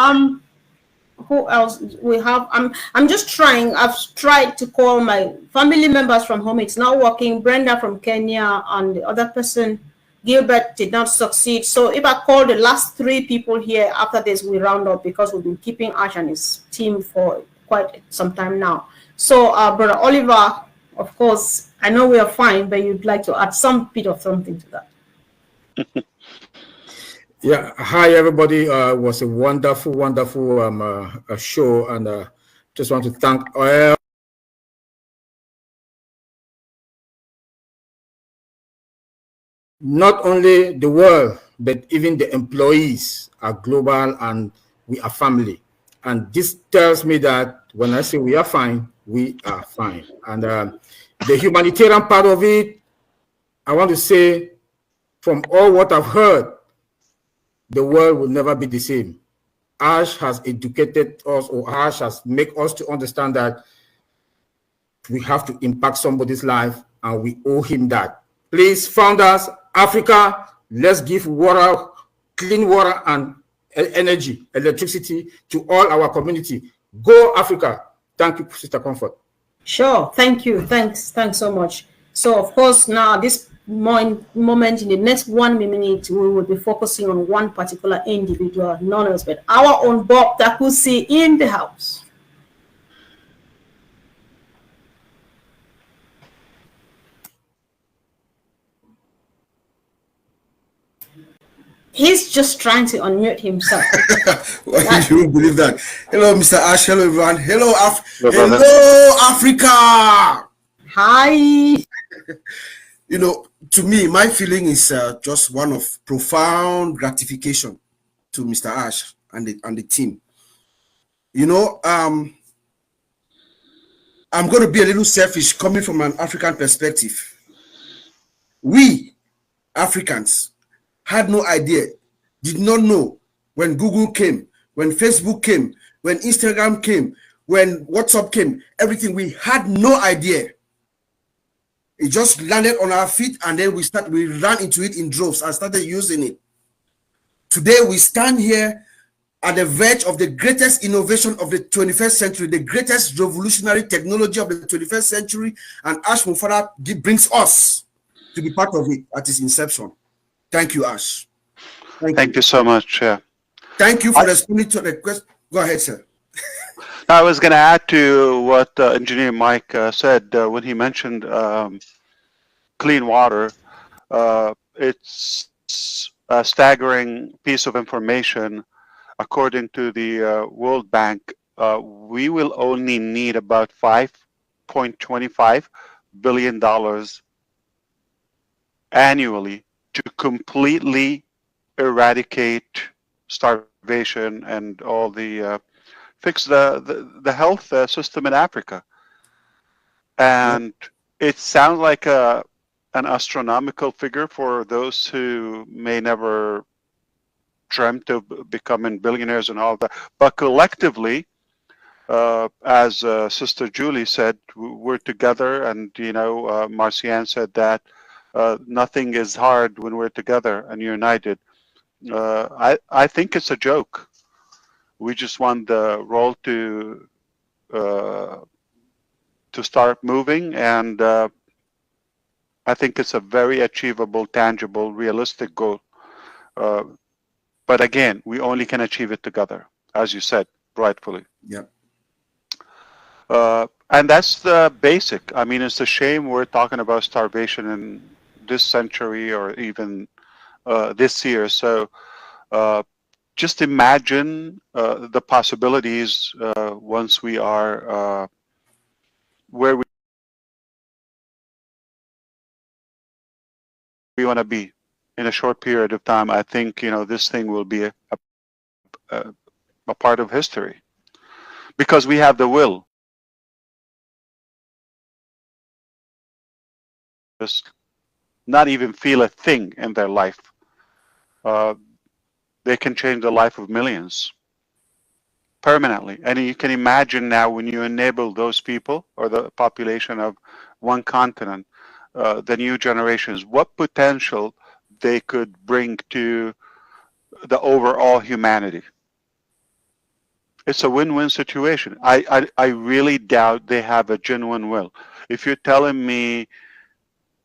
who else we have? I'm just trying. I've tried to call my family members from home. It's not working. Brenda from Kenya and the other person, Gilbert, did not succeed. So if I call the last 3 people here, after this we round up because we've been keeping Ash and his team for quite some time now. So Brother Oliver, of course, I know we are fine, but you'd like to add some bit of something to that. Yeah, hi everybody. It was a wonderful show, and just want to thank all. Not only the world, but even the employees are global and we are family. And this tells me that when I say we are fine, we are fine. And the humanitarian part of it, I want to say, from all what I've heard, the world will never be the same. Ash has educated us, or Ash has made us to understand that we have to impact somebody's life, and we owe him that. Please, founders, Africa, let's give water, clean water and energy, electricity to all our community. Go Africa. Thank you, Sister Comfort. Sure. Thank you. Thanks so much. So of course, now this moment, in the next 1 minute, we will be focusing on one particular individual, none else but our own Bob Takusi in the house. He's just trying to unmute himself. Well, you won't believe that. Hello, Mr. Ash. Hello, everyone. Hello, Africa. Hi. You know, to me, my feeling is just one of profound gratification to Mr. Ash and the team. You know, I'm going to be a little selfish coming from an African perspective. We, Africans, had no idea, did not know when Google came, when Facebook came, when Instagram came, when WhatsApp came, everything, we had no idea. It just landed on our feet, and then we ran into it in droves and started using it. Today we stand here at the verge of the greatest innovation of the 21st century, the greatest revolutionary technology of the 21st century, and Ash Mufara brings us to be part of it at its inception. Thank you, Ash. Thank you so much. Yeah. Thank you for responding to the question. Go ahead, sir. I was going to add to what Engineer Mike said when he mentioned clean water. It's a staggering piece of information. According to the World Bank, we will only need about $5.25 billion annually to completely eradicate starvation and all the fix the health system in Africa. And it sounds like an astronomical figure for those who may never dreamt of becoming billionaires and all that. But collectively, as Sister Julie said, we're together, and Marcianne said that nothing is hard when we're together and united. I think it's a joke. We just want the role to start moving, and I think it's a very achievable, tangible, realistic goal. But again, we only can achieve it together, as you said, rightfully. Yeah. And that's the basic. I mean, it's a shame we're talking about starvation in this century or even this year. So just imagine the possibilities once we are where we want to be in a short period of time. I think this thing will be a part of history because we have the will. Just not even feel a thing in their life. They can change the life of millions permanently. And you can imagine now when you enable those people or the population of one continent, the new generations, what potential they could bring to the overall humanity. It's a win-win situation. I really doubt they have a genuine will. If you're telling me,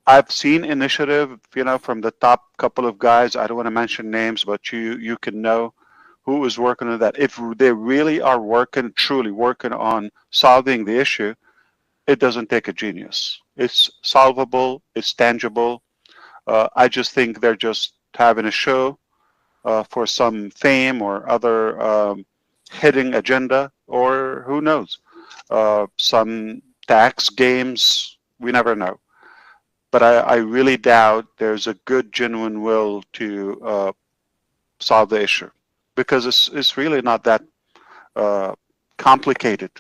I've seen initiative, from the top couple of guys, I don't want to mention names, but you can know who is working on that. If they really are truly working on solving the issue, it doesn't take a genius. It's solvable, it's tangible. I just think they're just having a show for some fame or other hidden agenda, or who knows, some tax games, we never know. But I really doubt there's a good, genuine will to solve the issue, because it's really not that complicated.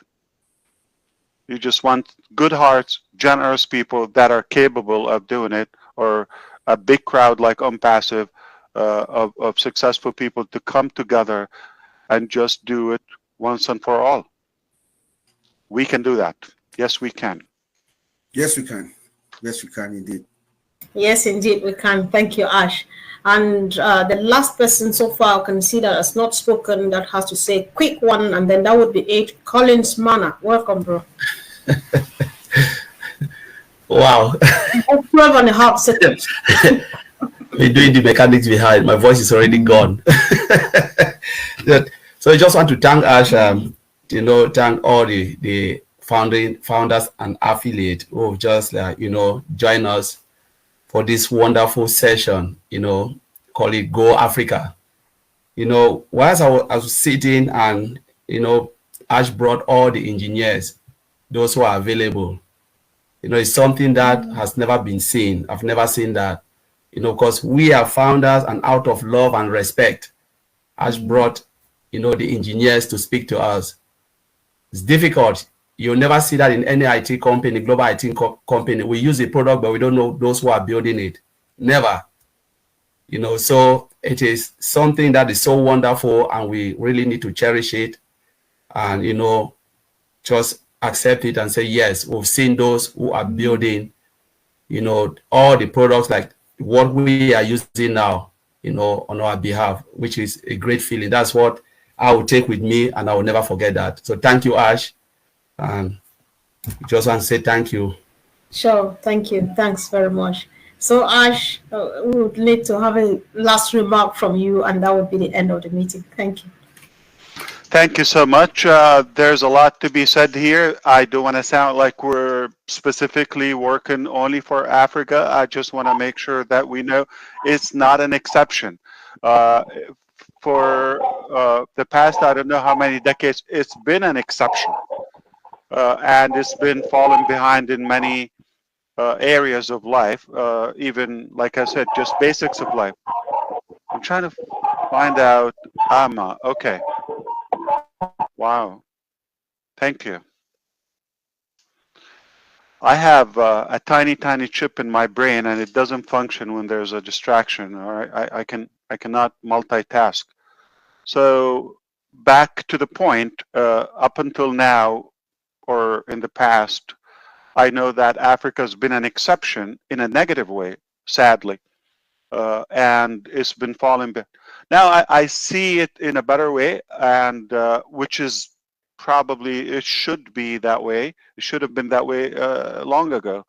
You just want good hearts, generous people that are capable of doing it, or a big crowd like Onpassive of successful people to come together and just do it once and for all. We can do that. Yes, we can. Yes, we can. Yes, we can indeed. Yes, indeed, we can. Thank you, Ash. And the last person so far I can see that has not spoken, that has to say quick one, and then that would be it. Collins Mana. Welcome, bro. Wow. 12.5 seconds. We're doing the mechanics behind. My voice is already gone. So I just want to thank Ash, thank all the founders and affiliates who have just join us for this wonderful session, call it Go Africa. Whilst I was sitting and, Ash brought all the engineers, those who are available. It's something that has never been seen. I've never seen that, because we are founders, and out of love and respect, Ash brought, the engineers to speak to us. It's difficult. You'll never see that in any IT company, global IT company. We use the product, but we don't know those who are building it. Never. So it is something that is so wonderful, and we really need to cherish it and, just accept it and say, yes, we've seen those who are building, all the products like what we are using now, on our behalf, which is a great feeling. That's what I will take with me, and I will never forget that. So thank you, Ash. And just want to say thank you. Sure, thank you. Thanks very much. So Ash, we would need to have a last remark from you, and that would be the end of the meeting. Thank you. Thank you so much. There's a lot to be said here. I don't want to sound like we're specifically working only for Africa. I just want to make sure that we know it's not an exception. For the past, I don't know how many decades, it's been an exception. And it's been falling behind in many areas of life, even, like I said, just basics of life. I'm trying to find out. Okay. Wow. Thank you. I have a tiny chip in my brain, and it doesn't function when there's a distraction. Or I cannot multitask. So back to the point, up until now, or in the past, I know that Africa has been an exception in a negative way, sadly, and it's been falling back. Now I see it in a better way, and which is probably, it should be that way. It should have been that way long ago,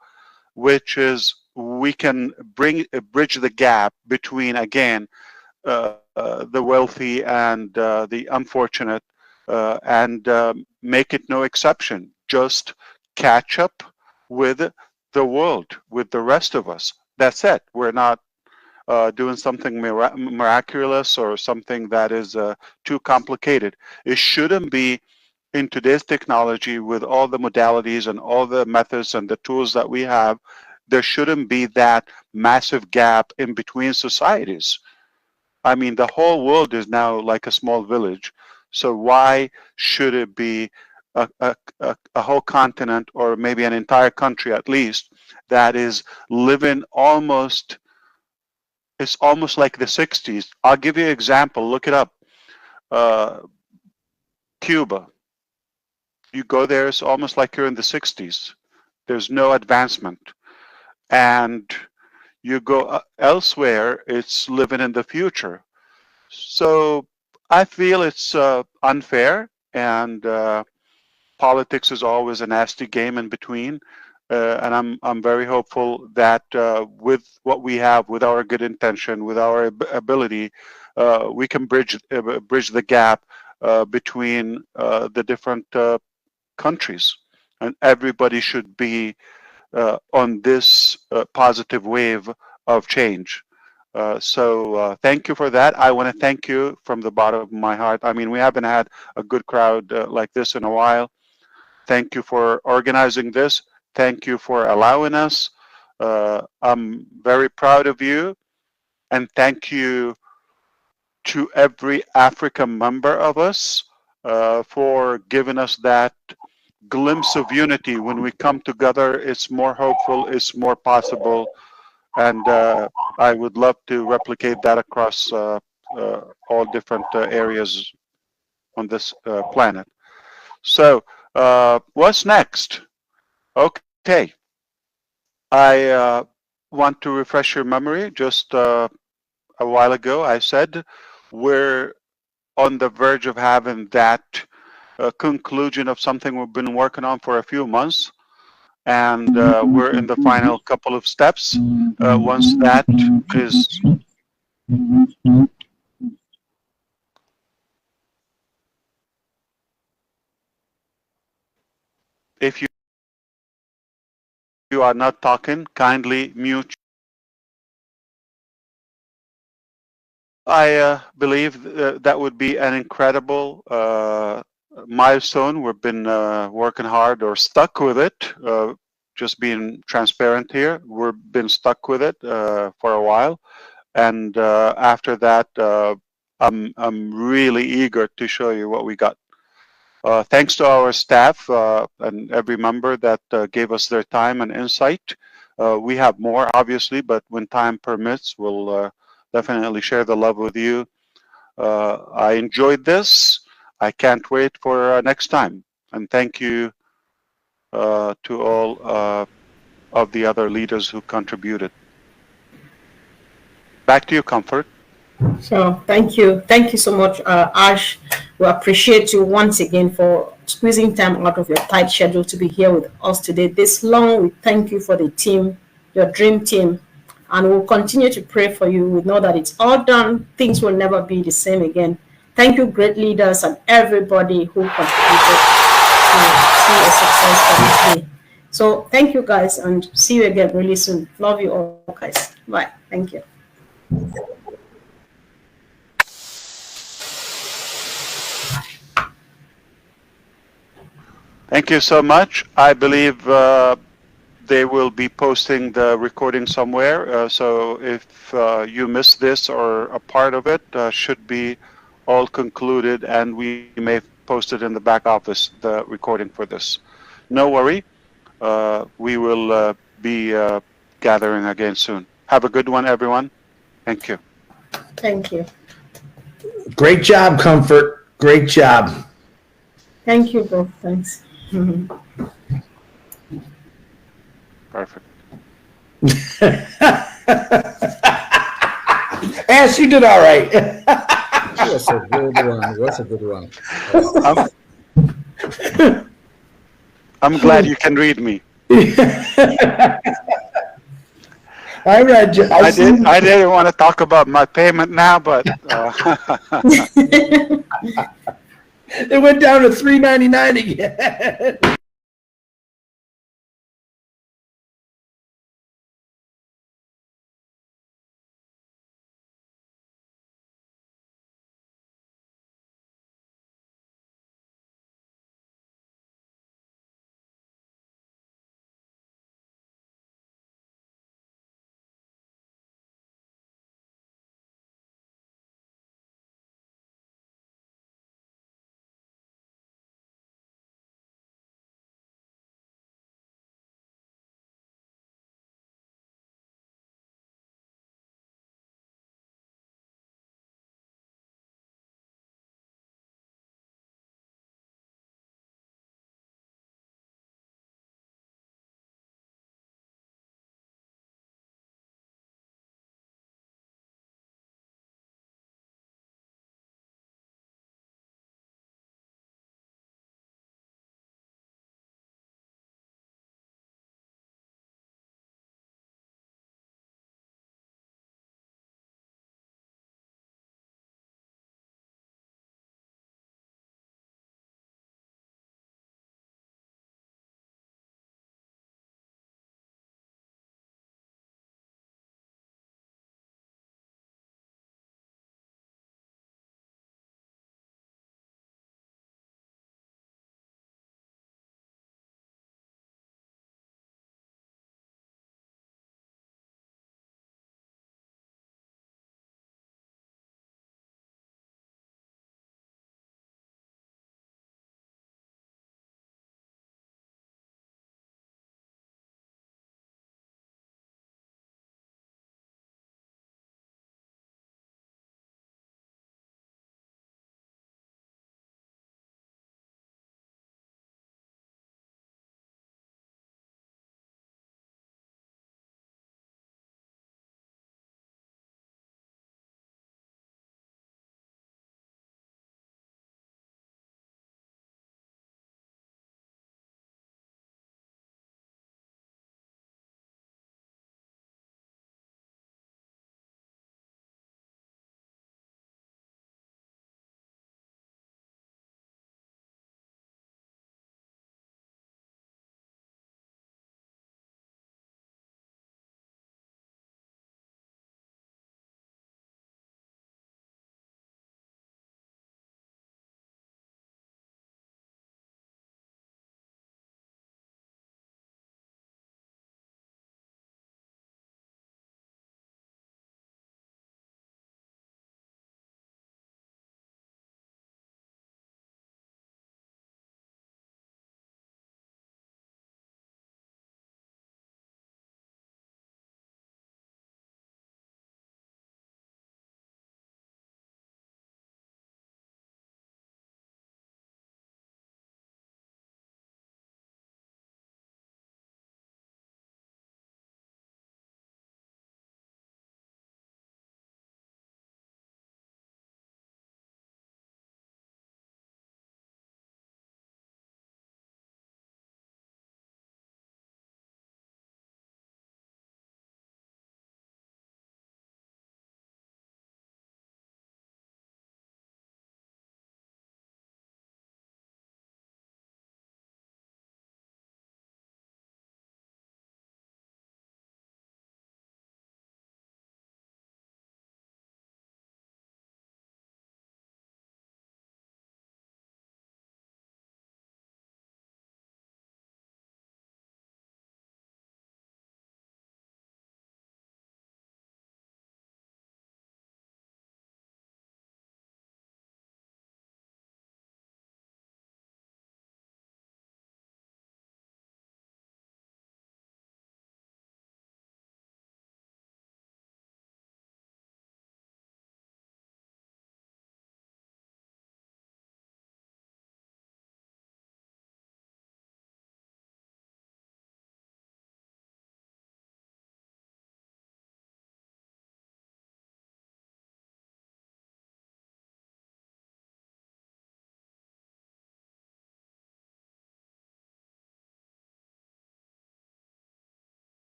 which is we can bridge the gap between, again, the wealthy and the unfortunate, and make it no exception. Just catch up with the world, with the rest of us. That's it. We're not doing something miraculous or something that is too complicated. It shouldn't be, in today's technology, with all the modalities and all the methods and the tools that we have, there shouldn't be that massive gap in between societies. I mean, the whole world is now like a small village. So why should it be a whole continent, or maybe an entire country at least, that is living almost, it's almost like the 60s. I'll give you an example. Look it up. Cuba. You go there, it's almost like you're in the 60s. There's no advancement. And you go elsewhere, it's living in the future. So I feel it's unfair, and politics is always a nasty game in between. And I'm very hopeful that with what we have, with our good intention, with our ability, we can bridge the gap between the different countries, and everybody should be on this positive wave of change. So thank you for that. I want to thank you from the bottom of my heart. I mean, we haven't had a good crowd like this in a while. Thank you for organizing this. Thank you for allowing us. I'm very proud of you. And thank you to every African member of us for giving us that glimpse of unity. When we come together, it's more hopeful, it's more possible. And I would love to replicate that across all different areas on this planet. So what's next? Okay. I want to refresh your memory. Just a while ago, I said we're on the verge of having that conclusion of something we've been working on for a few months. And we're in the final couple of steps. Once that is if you are not talking, kindly mute. I believe that would be an incredible milestone. We've been working hard or stuck with it. Just being transparent here, we've been stuck with it for a while, and after that, I'm really eager to show you what we got. Thanks to our staff and every member that gave us their time and insight. We have more, obviously, but when time permits, we'll definitely share the love with you. I enjoyed this. I can't wait for next time. And thank you to all of the other leaders who contributed. Back to you, Comfort. So thank you so much, Ash. We appreciate you once again for squeezing time out of your tight schedule to be here with us today this long. We thank you for the team, your dream team, and we'll continue to pray for you. We know that it's all done. Things will never be the same again. Thank you, great leaders and everybody who contributed to see a success for this day. So thank you guys, and see you again really soon. Love you all, guys. Bye. Thank you. Thank you so much. I believe they will be posting the recording somewhere. So if you missed this or a part of it, should be all concluded, and we may post it in the back office, the recording for this. No worry. We will be gathering again soon. Have a good one, everyone. Thank you. Thank you. Great job, Comfort. Great job. Thank you both. Thanks. Perfect. Ash, you did all right. That's a good one. That's a good one. I'm glad you can read me. I read you. I didn't want to talk about my payment now, but it went down to $3.99 again.